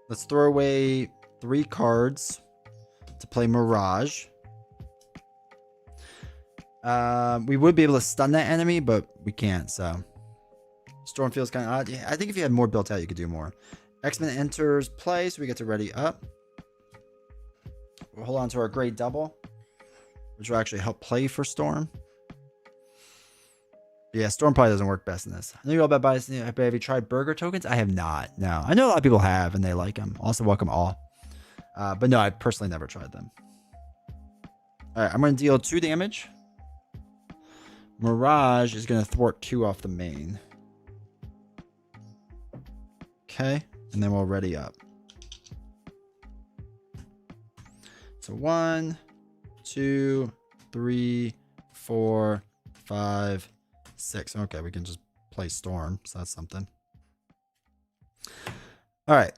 Let's throw away 3 cards to play Mirage. We would be able to stun that enemy, but we can't, so. Storm feels kind of odd. Yeah, I think if you had more built out, you could do more. X-Men enters play, so we get to ready up. We'll hold on to our Great Double, which will actually help play for Storm. Yeah, Storm probably doesn't work best in this. I know you're all about bias. Have you tried burger tokens? I have not. No, I know a lot of people have, and they like them. Also, welcome all. But no, I personally never tried them. All right, I'm going to deal 2 damage. Mirage is going to thwart 2 off the main. Okay, and then we'll ready up. So 1, 2, 3, 4, 5, 6. Okay, we can just play Storm, so that's something. All right.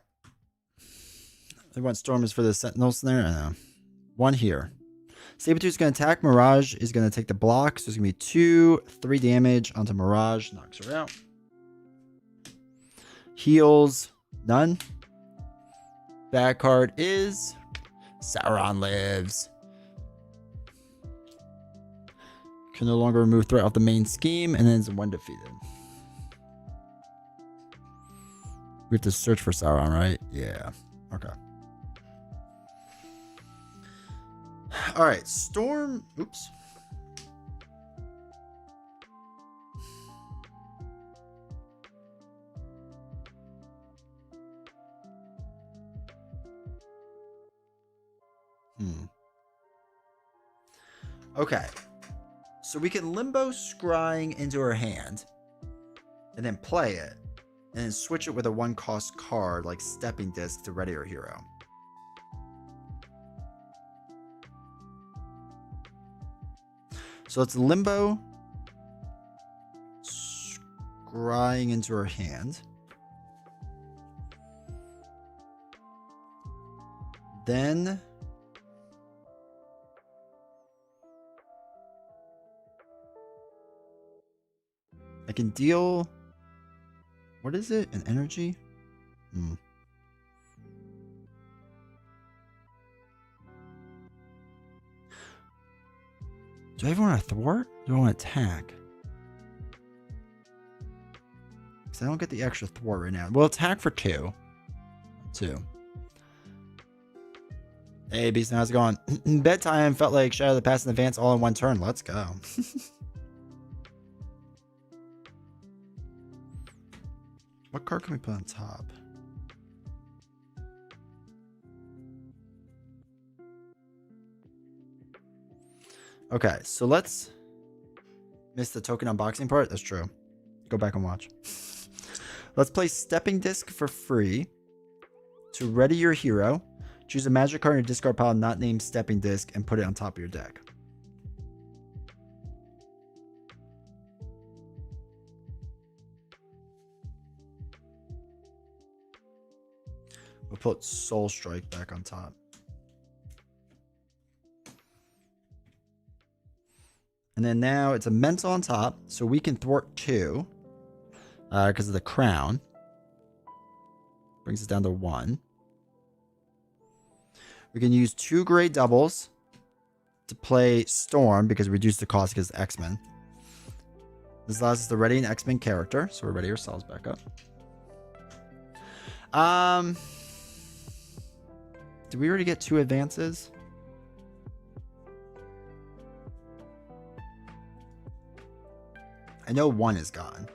I want Storm is for the Sentinels there. I know. 1 here. Sabretooth is going to attack. Mirage is going to take the block. So it's going to be 2, 3 damage onto Mirage. Knocks her out. Heals. None. Bad card is Sauron lives. Can no longer remove threat off the main scheme, and then it's 1 defeated. We have to search for Sauron, right? Yeah. Okay. All right. Storm. Oops. Okay. So we can limbo scrying into her hand and then play it and then switch it with a 1-cost card like Stepping Disc to ready her hero. So let's limbo scrying into her hand. Then I can deal, what is it? An energy? Do I even want to thwart? Do I want to attack? Because I don't get the extra thwart right now. We'll attack for 2. 2. Hey, Beast, how's it going? Bedtime felt like Shadow of the Past and Advance all in 1 turn. Let's go. What card can we put on top? Okay, so let's miss the token unboxing part. That's true. Go back and watch. Let's play Stepping Disc for free. To ready your hero, choose a magic card in your discard pile not named Stepping Disc and put it on top of your deck. We'll put Soul Strike back on top. And then now it's a mental on top, so we can thwart 2 because of the crown. Brings us down to 1. We can use 2 Great Doubles to play Storm because we reduce the cost because X-Men. This allows us to ready an X-Men character, so we're ready ourselves back up. Did we already get 2 advances? I know 1 is gone.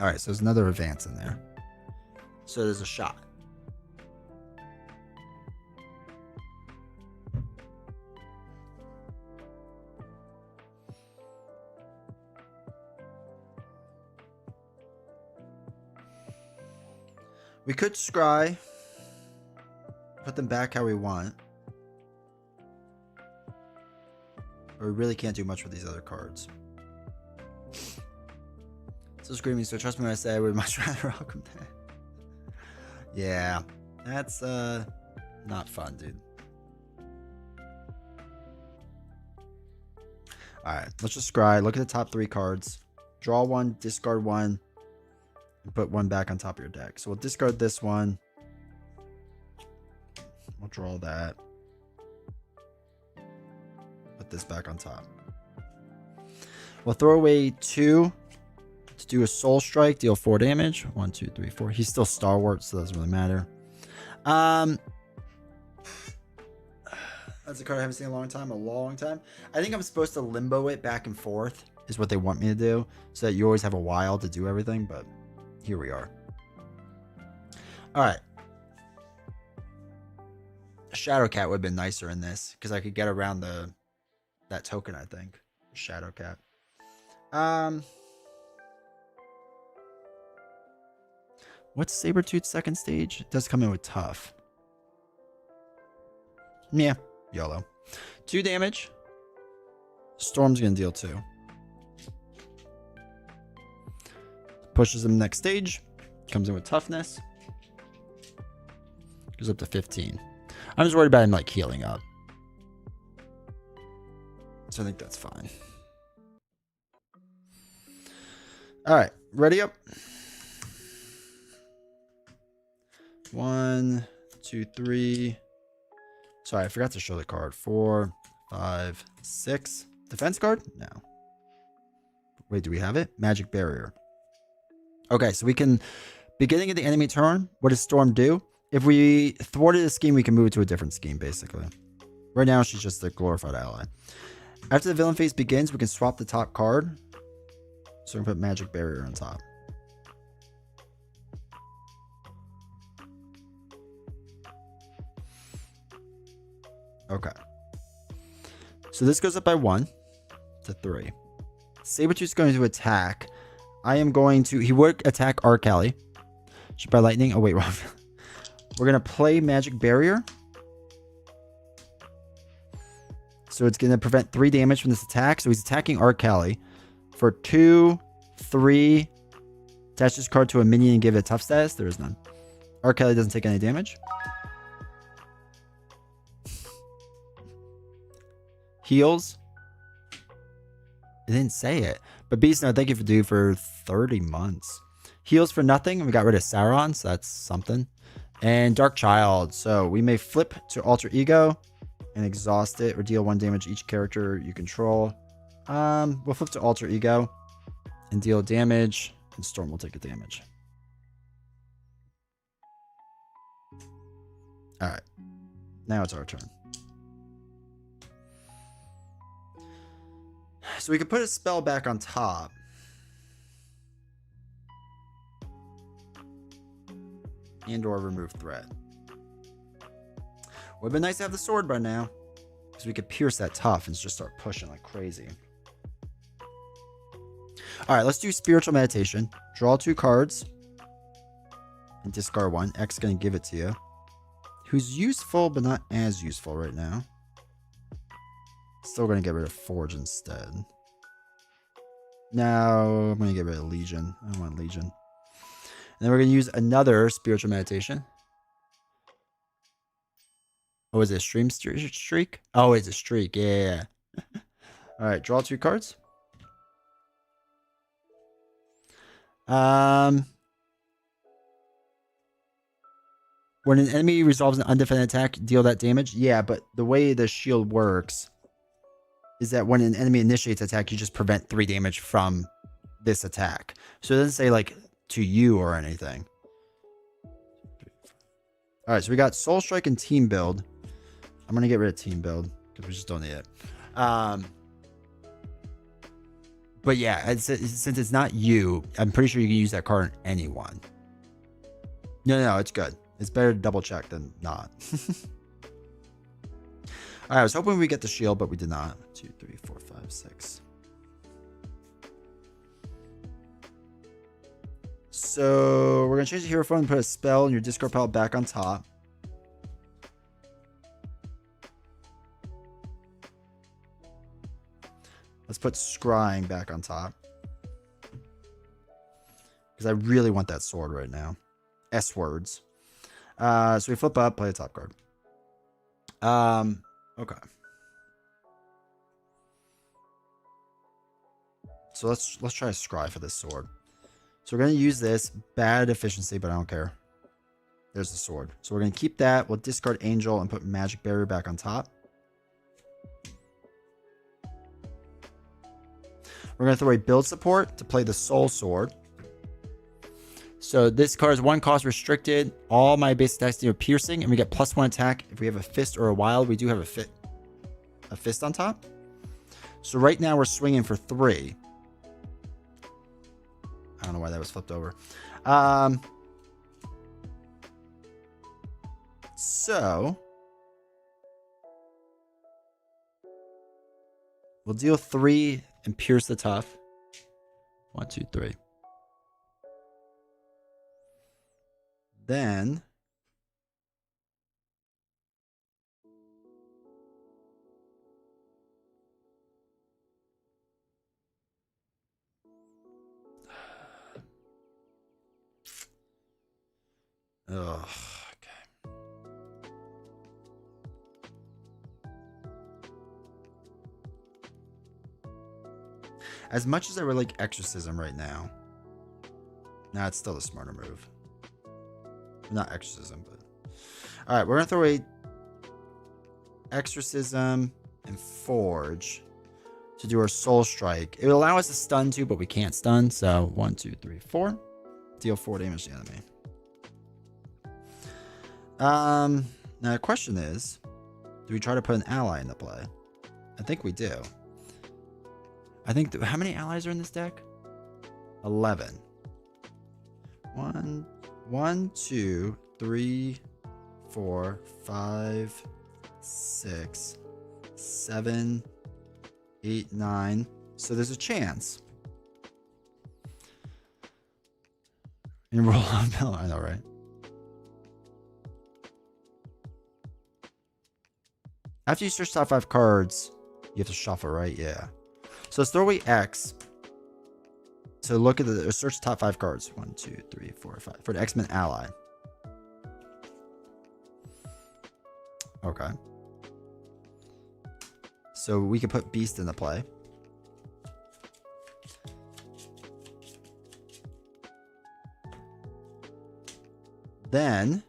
All right, so there's another advance in there. So there's a shot. We could scry. Put them back how we want. But we really can't do much with these other cards. So screaming, so trust me when I say I would much rather welcome that. Yeah. That's not fun, dude. Alright, let's just scry. Look at the top 3 cards. Draw 1, discard 1, and put 1 back on top of your deck. So we'll discard this one. We'll draw that. Put this back on top. We'll throw away 2 to do a soul strike, deal 4 damage. 1, 2, 3, 4. He's still stalwart, so it doesn't really matter. That's a card I haven't seen in a long time. I think I'm supposed to limbo it back and forth is what they want me to do, so that you always have a while to do everything, but here we are. Alright. Shadow Cat would have been nicer in this, because I could get around that token, I think. Shadow Cat. What's Sabretooth's second stage? It does come in with tough. Yeah. YOLO. 2 damage. Storm's gonna deal 2. Pushes him next stage. Comes in with toughness. Goes up to 15. I'm just worried about him like healing up. So I think that's fine. Alright, ready up. 1, 2, 3. Sorry, I forgot to show the card. 4, 5, 6. Defense card? No. Wait, do we have it? Magic Barrier. Okay, so we can... Beginning of the enemy turn, what does Storm do? If we thwarted a scheme, we can move it to a different scheme, basically. Right now, she's just a glorified ally. After the villain phase begins, we can swap the top card. So we can put Magic Barrier on top. Okay. So this goes up by 1 to 3. Sabretooth's going to attack. I am going to... He would attack Arcali. Shoot by lightning. Oh, wait, wrong. We're going to play Magic Barrier. So it's going to prevent 3 damage from this attack. So he's attacking Arcali. For 2, 3... Attach this card to a minion and give it a tough status. There is none. Arcali doesn't take any damage. Heals. It didn't say it. But Beast Note, thank you for 30 months. Heals for nothing. We got rid of Sauron, so that's something. And Dark Child. So we may flip to Alter Ego and exhaust it or deal 1 damage each character you control. We'll flip to Alter Ego and deal damage, and Storm will take a damage. Alright. Now it's our turn. So we can put a spell back on top. And or remove threat. Would have been nice to have the sword by now. Because we could pierce that tough and just start pushing like crazy. Alright, let's do Spiritual Meditation. Draw 2 cards. And discard 1. X is going to give it to you. Who's useful, but not as useful right now. Still going to get rid of Forge instead. No, I'm going to get rid of Legion. I don't want Legion. And then we're going to use another Spiritual Meditation. Oh, is it a stream streak? Oh, it's a streak. Yeah. Alright, draw 2 cards. When an enemy resolves an undefended attack, deal that damage. Yeah, but the way the shield works is that when an enemy initiates attack, you just prevent 3 damage from this attack. So it doesn't say like to you or anything. Alright, so we got Soul Strike and Team Build. I'm going to get rid of Team Build because we just don't need it. But yeah, since it's not you, I'm pretty sure you can use that card on anyone. No, it's good. It's better to double check than not. Alright, I was hoping we get the shield, but we did not. 2, 3, 4, 5, 6. So we're going to change the hero form and put a spell in your discard pile back on top. Let's put scrying back on top. Because I really want that sword right now. S words. So we flip up, play a top card. Okay. So let's try to scry for this sword. So we're going to use this. Bad efficiency, but I don't care. There's the sword. So we're going to keep that. We'll discard Angel and put Magic Barrier back on top. We're going to throw a build support to play the Soul Sword. So this card is 1 cost restricted. All my basic attacks do piercing, and we get +1 attack. If we have a fist or a wild, we do have a fist on top. So right now we're swinging for 3. I don't know why that was flipped over. So we'll deal 3 and pierce the tough. 1, 2, 3. Then okay. As much as I would like Exorcism right now, nah, it's still a smarter move. Not Exorcism, but all right, we're gonna throw a Exorcism and Forge to do our Soul Strike. It will allow us to stun too, but we can't stun. So 1, 2, 3, 4. Deal 4 damage to the enemy. Now the question is, do we try to put an ally into play? I think we do. I think, how many allies are in this deck? 11. 1, 2, 3, 4, 5, 6, 7, 8, 9. So there's a chance. And roll on Bill. I know, right? After you search top 5 cards, you have to shuffle, right? Yeah. So let's throw away X. So look at the search top 5 cards. 1, 2, 3, 4, 5 for the X-Men ally. Okay. So we can put Beast into play. Then,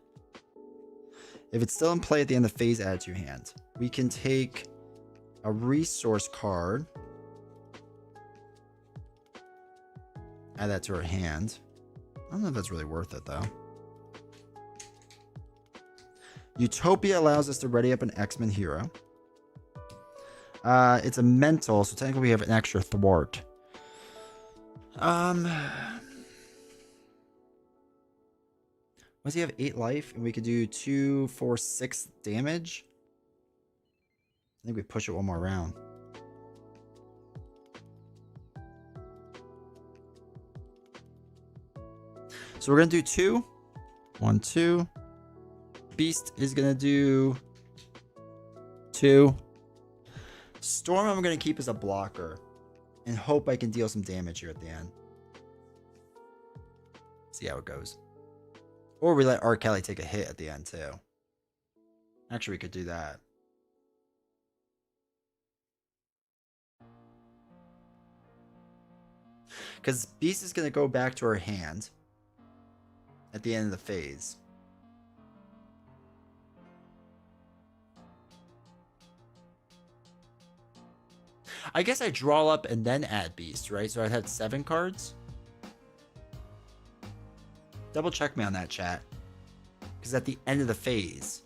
if it's still in play at the end of phase, add it to your hand. We can take a resource card. Add that to our hand. I don't know if that's really worth it, though. Utopia allows us to ready up an X-Men hero. It's a mental, so technically we have an extra thwart. Does he have 8 life? And we could do 2, 4, 6 damage. I think we push it one more round. So we're going to do 2. 1, 2. Beast is going to do 2. Storm I'm going to keep as a blocker. And hope I can deal some damage here at the end. See how it goes. Or we let R. Kelly take a hit at the end too. Actually, we could do that. Because Beast is going to go back to her hand at the end of the phase. I guess I draw up and then add Beast, right? So I'd have 7 cards. Double check me on that, chat. Because at the end of the phase.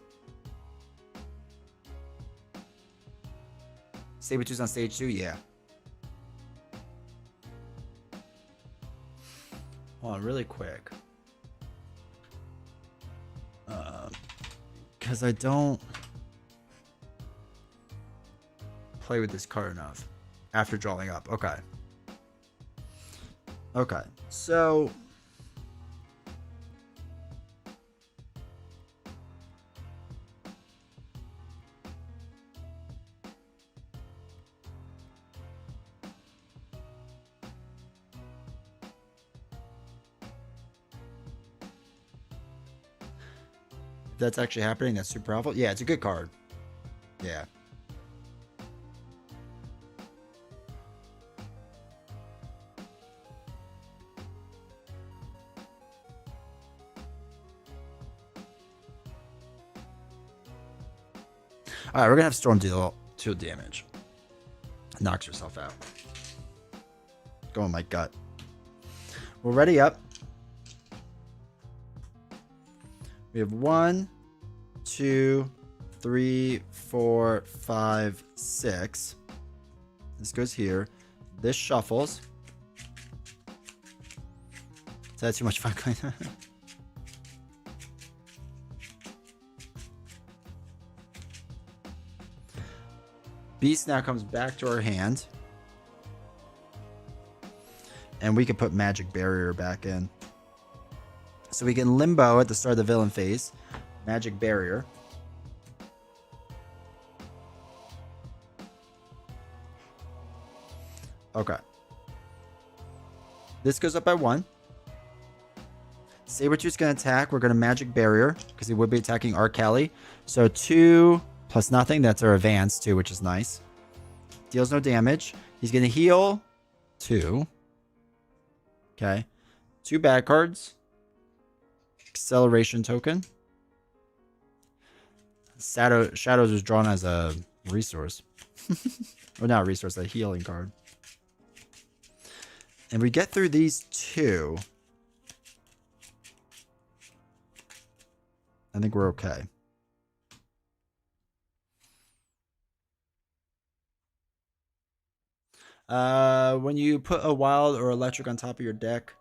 Sabretooth's on stage 2? Yeah. Hold on, really quick. Because I don't play with this card enough after drawing up. Okay. Okay. So If that's actually happening, that's super powerful. Yeah, it's a good card. Yeah. All right, we're gonna have Storm deal 2 damage. Knocks herself out. Go on my gut. We're ready up. We have 1, 2, 3, 4, 5, 6. This goes here. This shuffles. Is that too much fun? Beast now comes back to our hand. And we can put Magic Barrier back in. So we can Limbo at the start of the villain phase. Magic Barrier. Okay. This goes up by 1. Sabretooth's going to attack. We're going to Magic Barrier because he would be attacking Arkelly. So 2 plus nothing. That's our advance too, which is nice. Deals no damage. He's going to heal 2. Okay. 2 bad cards. Acceleration token. Shadows was drawn as a resource. Or not a resource, a healing card. And we get through these 2. I think we're okay. When you put a wild or electric on top of your deck.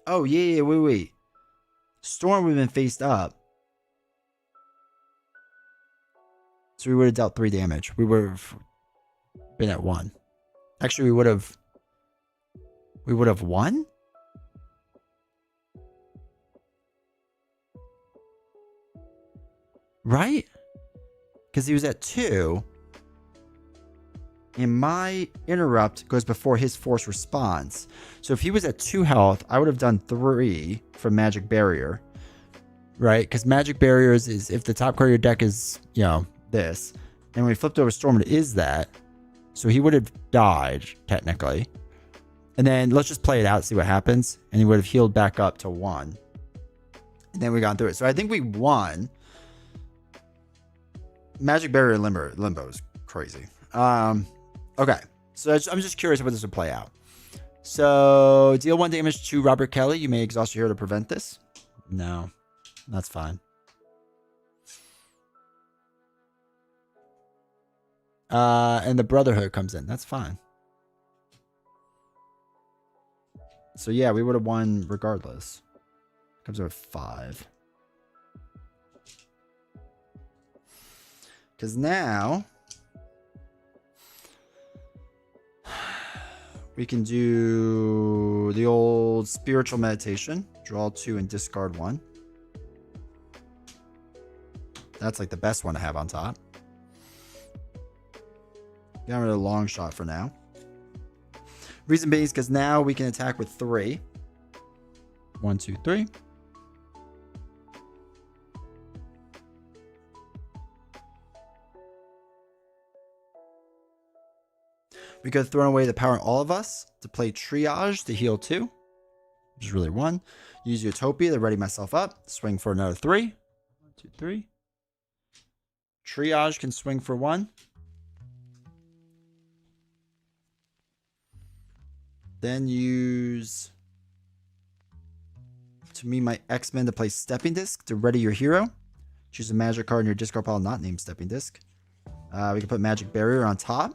Oh, yeah, wait. Storm would have been faced up. So we would have dealt 3 damage. We would have been at 1. Actually, we would have won? Right? Because he was at 2. And my interrupt goes before his force response. So if he was at 2 health, I would have done 3 for Magic Barrier. Right? Because Magic Barrier is if the top card of your deck is, you know, this. And when we flipped over Storm, it is that. So he would have died, technically. And then let's just play it out, see what happens. And he would have healed back up to 1. And then we got through it. So I think we won. Magic Barrier Limbo is crazy. Okay. So I'm just curious how this would play out. So deal 1 damage to Robert Kelly. You may exhaust your hero to prevent this. No. That's fine. And the Brotherhood comes in. That's fine. So yeah, we would have won regardless. Comes in with 5. Because now we can do the old spiritual meditation. Draw 2 and discard 1. That's like the best one to have on top. Got rid of the long shot for now. Reason being is because now we can attack with 3. 1, 2, 3. We could have thrown away the power in all of us to play Triage to heal 2, which is really 1. Use Utopia to ready myself up. Swing for another 3. 1, 2, 3. Triage can swing for 1. Then use to me my X-Men to play Stepping Disc to ready your hero. Choose a magic card in your discard pile not named Stepping Disc. We can put Magic Barrier on top.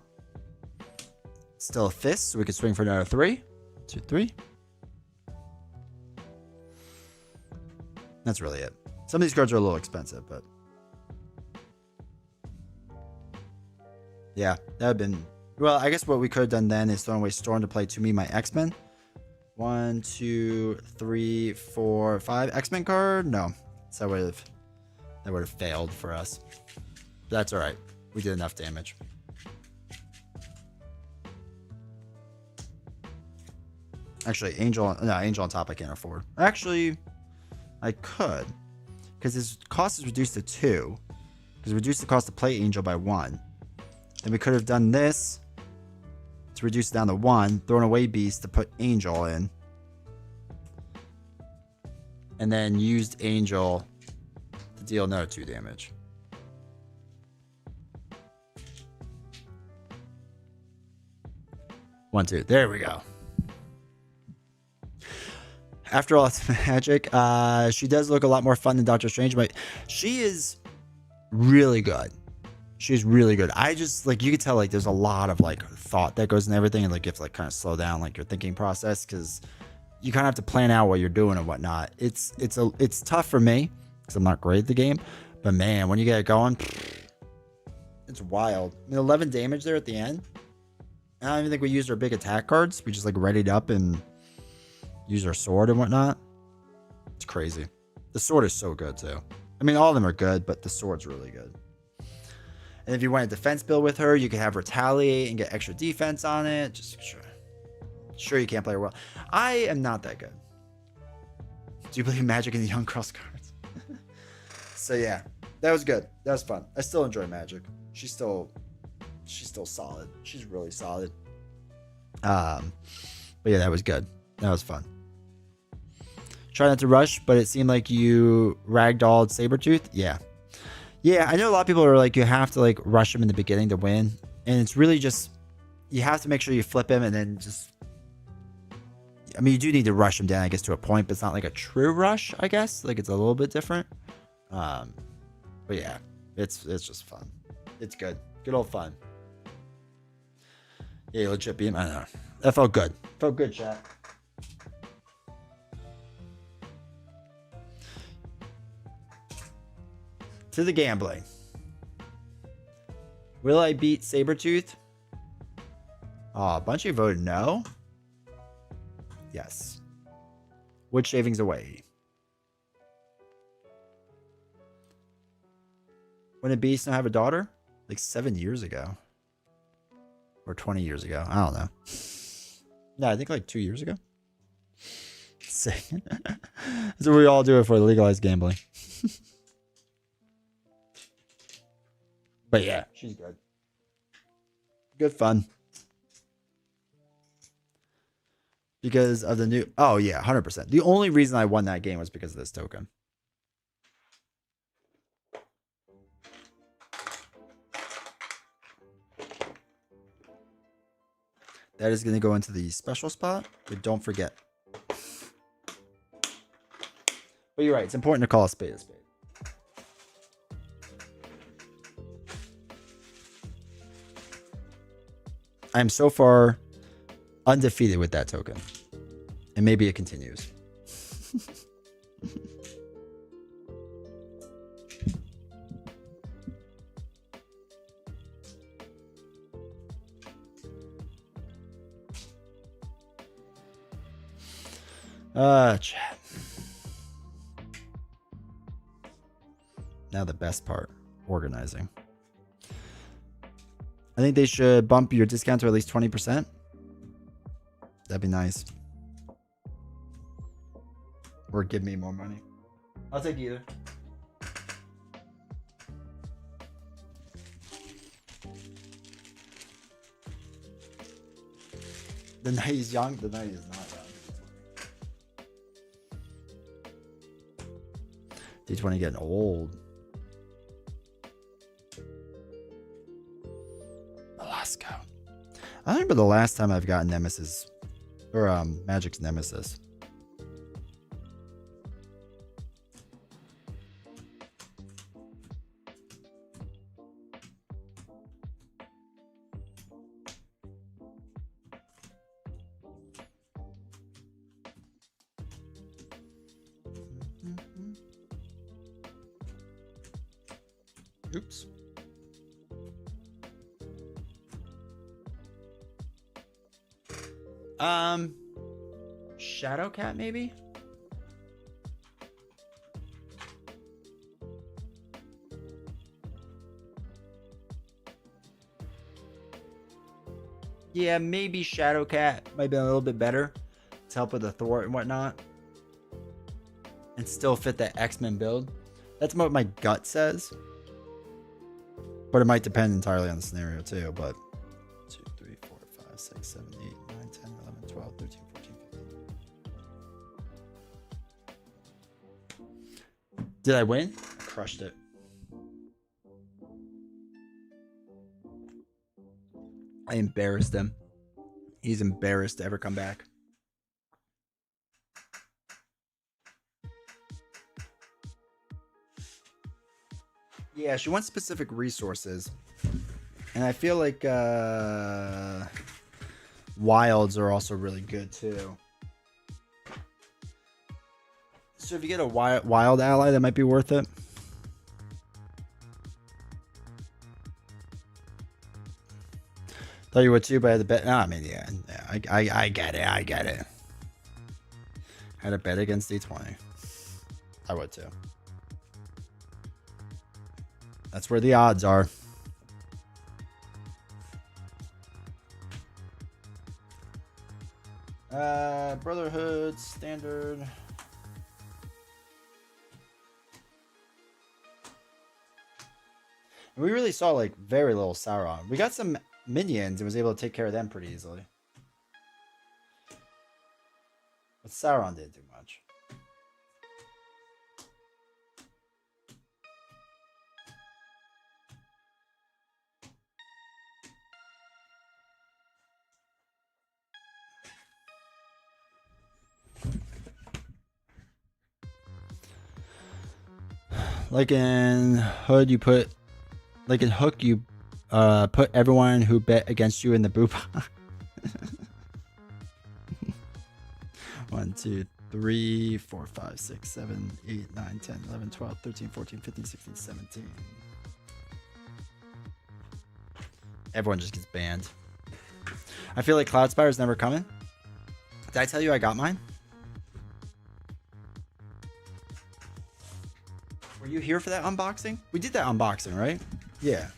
Still a fist, so we can swing for another 3. 2, 3. That's really it. Some of these cards are a little expensive, but yeah, that would have been. Well, I guess what we could have done then is thrown away Storm to play to me my X-Men. 1, 2, 3, 4, 5 X-Men card. No, so that would have failed for us. But that's all right. We did enough damage. Actually, Angel on top I can't afford. Actually, I could. because his cost is reduced to 2. Because reduce the cost to play Angel by 1. Then we could have done this to reduce it down to 1, thrown away Beast to put Angel in. And then used Angel to deal another 2 damage. One, 2. There we go. After all, it's Magik. She does look a lot more fun than Doctor Strange, but she is really good. She's really good. I just, like, you could tell, like, there's a lot of, like, thought that goes in everything, and, like, you have to, like, kind of slow down, like, your thinking process, because you kind of have to plan out what you're doing and whatnot. It's tough for me, because I'm not great at the game, but, man, when you get it going, it's wild. I mean, 11 damage there at the end. I don't even think we used our big attack cards. We just, like, readied up and used our sword and whatnot. It's crazy. The sword is so good, too. I mean, all of them are good, but the sword's really good. And if you want a defense build with her, you can have Retaliate and get extra defense on it. Just sure you can't play her well. I am not that good. Do you believe Magik in the Young Cross cards? So yeah, that was good. That was fun. I still enjoy Magik. She's still solid. She's really solid. But yeah, that was good. That was fun. Try not to rush, but it seemed like you ragdolled Sabretooth. Yeah. Yeah, I know a lot of people are like, you have to like rush him in the beginning to win. And it's really just, you have to make sure you flip him and then just, I mean, you do need to rush him down, I guess, to a point, but it's not like a true rush, I guess. Like, it's a little bit different. But yeah, it's just fun. It's good. Good old fun. Yeah, you legit beat him. I don't know. That felt good. Felt good, chat. To the gambling. Will I beat Sabretooth? Oh, a bunch of you voted no. Yes. Which savings away? When did Beast not have a daughter? Like 7 years ago. Or 20 years ago. I don't know. No, I think like 2 years ago. Sick. That's what we all do it for, legalized gambling. But yeah, she's good. Good fun. Because of the new... Oh, yeah, 100%. The only reason I won that game was because of this token. That is going to go into the special spot, but don't forget. But you're right. It's important to call a spade a spade. I am so far undefeated with that token. And maybe it continues. Chat. Now the best part, organizing. I think they should bump your discount to at least 20%. That'd be nice. Or give me more money. I'll take either. The night is young. The night is not young. D20 getting old. Alaska. I don't remember the last time I've gotten Nemesis. Or Magik's Nemesis. Oops. Shadowcat maybe? Yeah, maybe Shadowcat might be a little bit better to help with the thwart and whatnot. And still fit that X-Men build. That's what my gut says. But it might depend entirely on the scenario too. But 2, 3, 4, 5, 6, 7, 8, 9, 10, 11, 12, 13, 14, 15. Did I win? I crushed it. I embarrassed him. He's embarrassed to ever come back. Yeah, she wants specific resources. And I feel like wilds are also really good too. So if you get a wild ally, that might be worth it. Thought you would too, but I had to bet. No, I mean, yeah, I get it. I get it. Had a bet against D20. I would too. That's where the odds are. Brotherhood, standard. And we really saw like very little Sauron. We got some minions and was able to take care of them pretty easily. But Sauron didn't do much. Like in Hood, you put... Like in Hook, you put everyone who bet against you in the boop. 1, 2, 3, 4, 5, 6, 7, 8, 9, 10, 11, 12, 13, 14, 15, 16, 17. Everyone just gets banned. I feel like Cloud Spire's never coming. Did I tell you I got mine? Were you here for that unboxing? We did that unboxing, right? Yeah.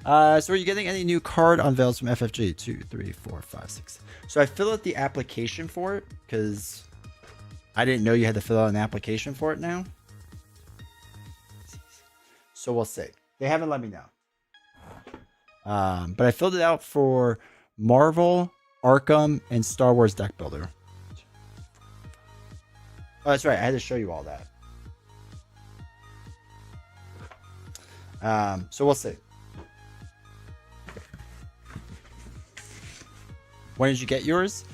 So are you getting any new card unveils from FFG? 2, 3, 4, 5, 6. So I filled out the application for it because I didn't know you had to fill out an application for it now. So we'll see. They haven't let me know. But I filled it out for Marvel, Arkham, and Star Wars Deck Builder. Oh, that's right. I had to show you all that. So we'll see. When did you get yours?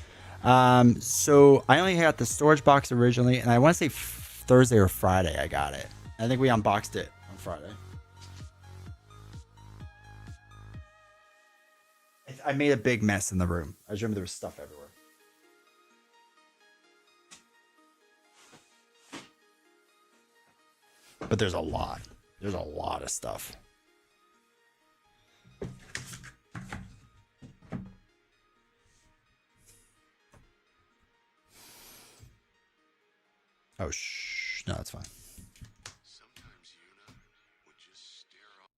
So I only got the storage box originally, and I want to say Thursday or Friday I got it. I think we unboxed it on Friday. I made a big mess in the room. I just remember there was stuff everywhere. But there's a lot. There's a lot of stuff. Oh, shh. No, that's fine. Sometimes Yuna would just stare off.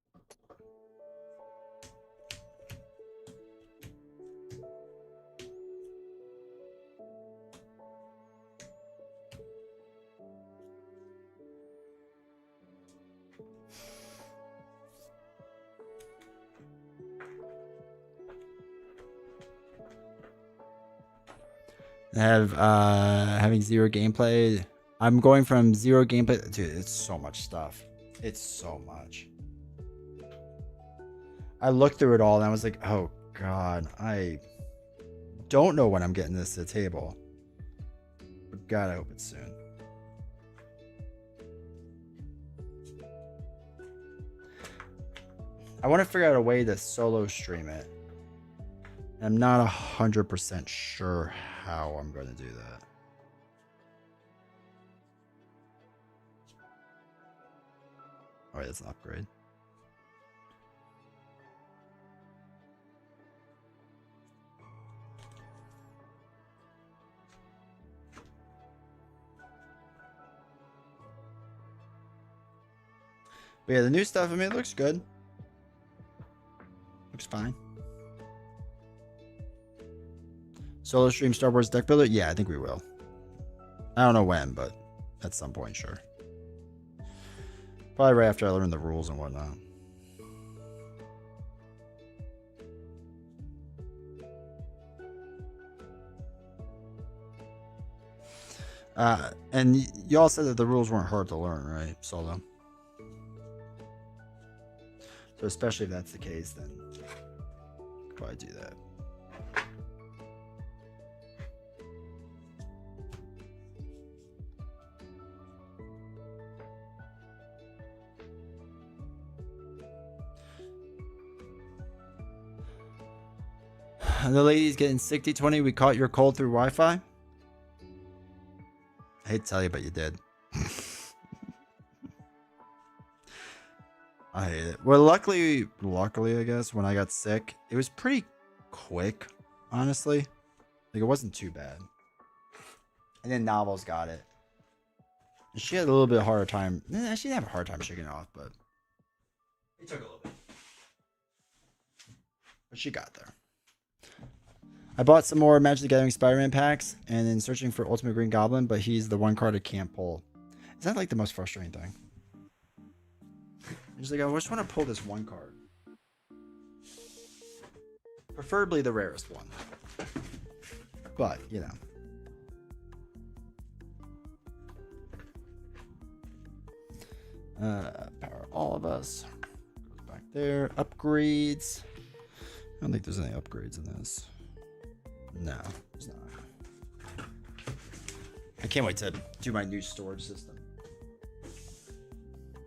Having zero gameplay. I'm going from zero gameplay. Dude, it's so much stuff. It's so much. I looked through it all and I was like, oh God, I don't know when I'm getting this to the table. But God, I hope it's soon. I want to figure out a way to solo stream it. And I'm not 100% sure how I'm going to do that. All right, that's an upgrade. But yeah, the new stuff, I mean, it looks good. Looks fine. Solo stream Star Wars Deck Builder? Yeah, I think we will. I don't know when, but at some point, sure. Probably right after I learn the rules and whatnot. And y'all said that the rules weren't hard to learn, right, Solo? So especially if that's the case, then probably do that. The lady's getting 60-20. We caught your cold through Wi-Fi. I hate to tell you, but you did. I hate it. Well, luckily, I guess, when I got sick, it was pretty quick, honestly. Like, it wasn't too bad. And then Novels got it. And she had a little bit harder time. She didn't have a hard time shaking it off, but it took a little bit. But she got there. I bought some more Magic the Gathering Spider-Man packs and then searching for Ultimate Green Goblin, but he's the one card I can't pull. Is that like the most frustrating thing? I'm just like, I just want to pull this one card. Preferably the rarest one. But, you know. Power all of us. Goes back there. Upgrades. I don't think there's any upgrades in this. No, it's not. I can't wait to do my new storage system.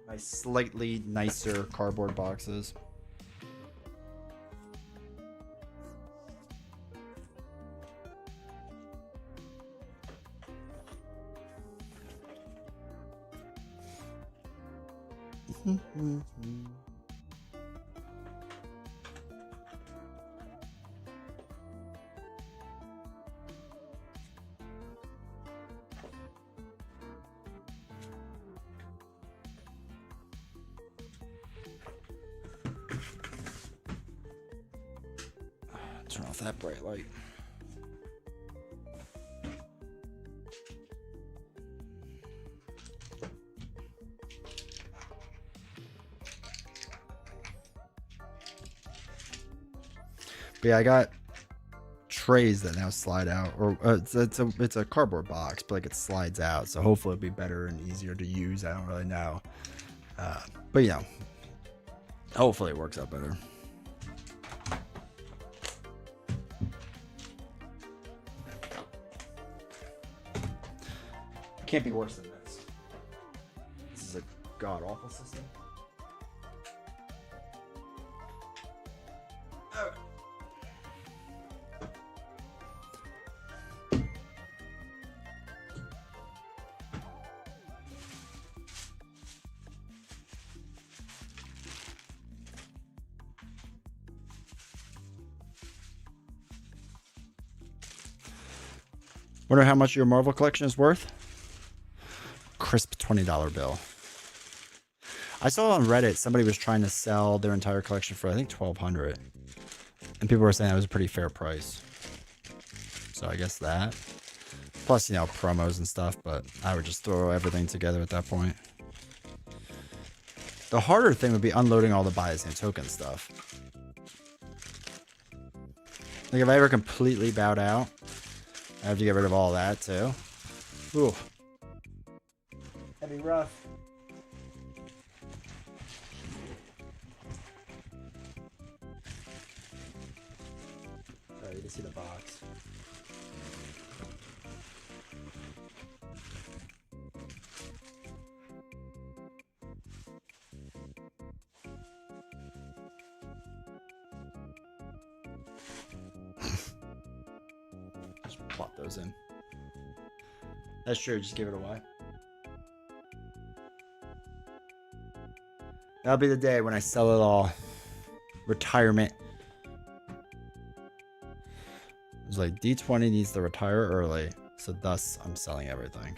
My slightly nicer cardboard boxes. Turn off that bright light. But yeah, I got trays that now slide out, or it's a cardboard box, but like it slides out. So hopefully it'll be better and easier to use. I don't really know, but you know, hopefully it works out better. Can't be worse than this. This is a god awful system. Wonder how much your Marvel collection is worth? Crisp $20 bill. I saw on Reddit somebody was trying to sell their entire collection for I think $1,200, and people were saying that was a pretty fair price. So I guess that. Plus, you know, promos and stuff, but I would just throw everything together at that point. The harder thing would be unloading all the buy the same token stuff. Like if I ever completely bowed out, I have to get rid of all that too. Ooh. That'd be rough. Sorry, you can see the box. Just plop those in. That's true, just give it away. That'll be the day when I sell it all. Retirement. It's like D20 needs to retire early, so thus I'm selling everything.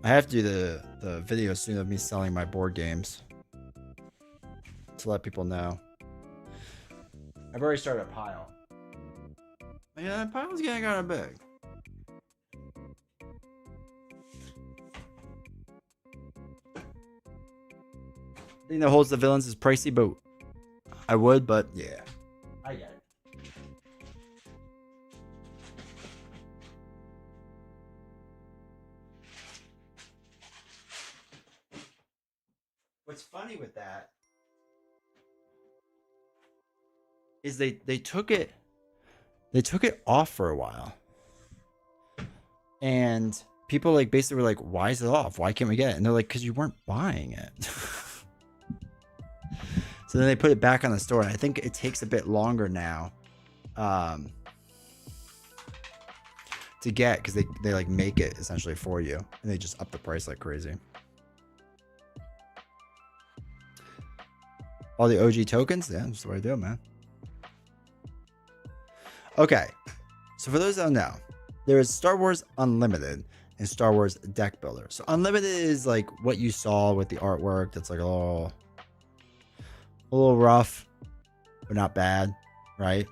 I have to do the video soon of me selling my board games to let people know. I've already started a pile. Yeah, that pile's getting kind of big. thing that holds the villains is pricey, but I would, but yeah. I get it. What's funny with that is they took it off for a while. And people like basically were like, why is it off? Why can't we get it? And they're like, because you weren't buying it. So then they put it back on the store. And I think it takes a bit longer now to get, because they like make it essentially for you. And they just up the price like crazy. All the OG tokens? Yeah, that's what I do, man. Okay. So for those that don't know, there is Star Wars Unlimited and Star Wars Deck Builder. So Unlimited is like what you saw with the artwork. That's like a little rough, but not bad, right?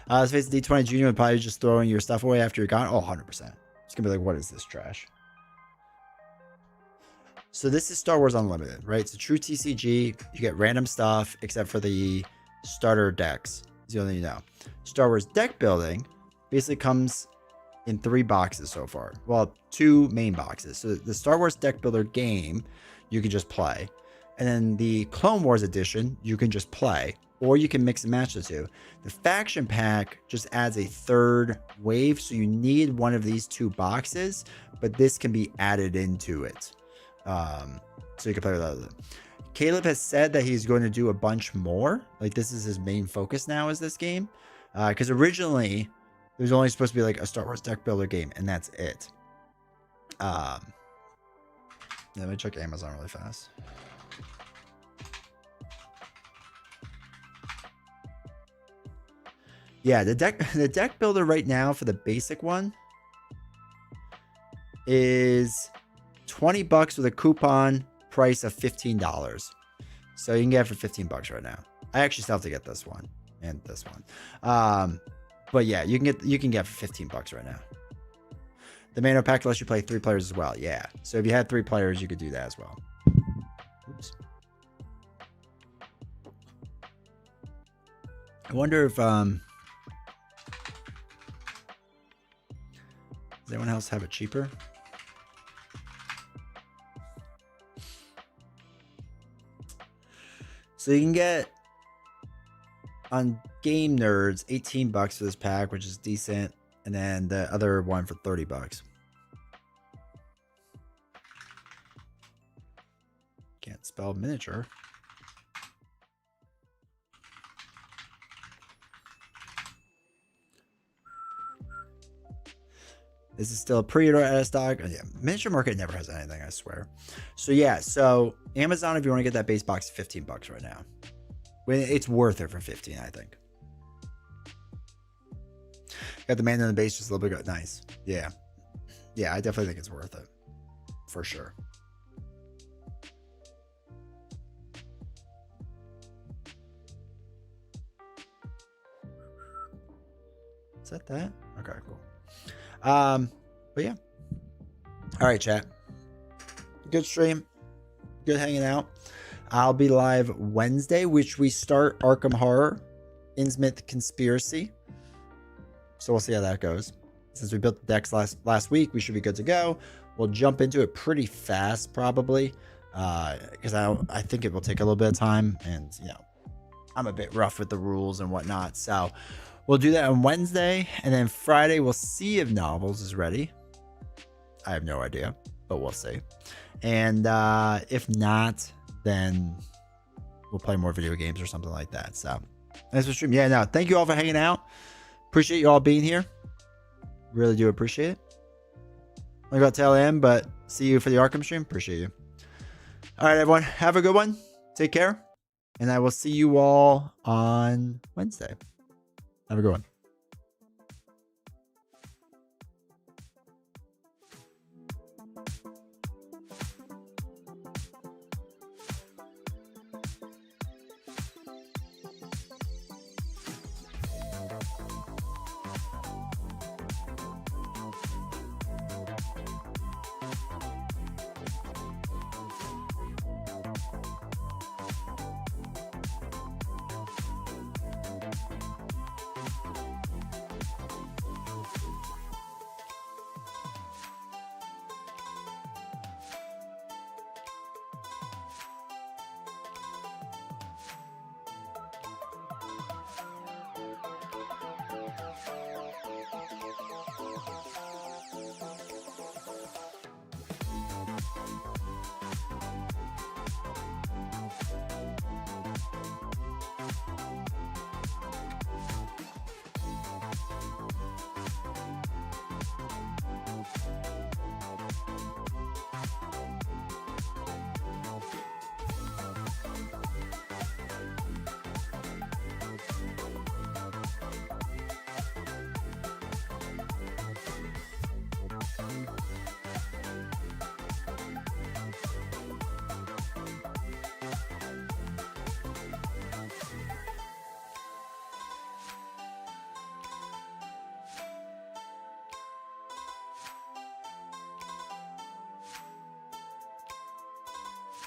Let's face it, D20 Junior would probably just throwing your stuff away after you're gone. Oh, 100%. It's going to be like, what is this trash? So this is Star Wars Unlimited, right? It's a true TCG. You get random stuff except for the starter decks. It's the only thing you know. Star Wars Deck Building basically comes in 3 boxes so far. Well, 2 main boxes. So the Star Wars Deck Builder game, you can just play. And then the Clone Wars edition, you can just play. Or you can mix and match the two. The faction pack just adds a 3rd wave. So you need one of these 2 boxes. But this can be added into it. So you can play with other. Caleb has said that he's going to do a bunch more. Like this is his main focus now is this game. Because originally... there's only supposed to be like a Star Wars Deck Builder game, and that's it. Let me check Amazon really fast. Yeah, the deck builder right now for the basic one is $20 with a coupon price of $15. So you can get it for $15 right now. I actually still have to get this one and this one. But yeah, you can get for $15 right now. The Mano pack lets you play 3 players as well. Yeah. So if you had 3 players, you could do that as well. Oops. I wonder if does anyone else have it cheaper? So you can get on Game Nerds, $18 for this pack, which is decent, and then the other one for $30. Can't spell miniature. This is still a pre-order out of stock. Yeah, Miniature Market never has anything, I swear. So yeah, so Amazon, if you want to get that base box, $15 right now. It's worth it for 15, I think. Got the man in the base just a little bit good. Nice. Yeah. Yeah, I definitely think it's worth it. For sure. Is that that? Okay, cool. But yeah. All right, chat. Good stream. Good hanging out. I'll be live Wednesday, which we start Arkham Horror, Innsmouth Conspiracy. So we'll see how that goes. Since we built the decks last week, we should be good to go. We'll jump into it pretty fast, probably, because I think it will take a little bit of time, and you know, I'm a bit rough with the rules and whatnot. So we'll do that on Wednesday, and then Friday we'll see if Novels is ready. I have no idea, but we'll see. And if not, then we'll play more video games or something like that. So thanks for streaming. Yeah, no, thank you all for hanging out. Appreciate you all being here. Really do appreciate it. I got to LM, but see you for the Arkham stream. Appreciate you. All right, everyone. Have a good one. Take care. And I will see you all on Wednesday. Have a good one.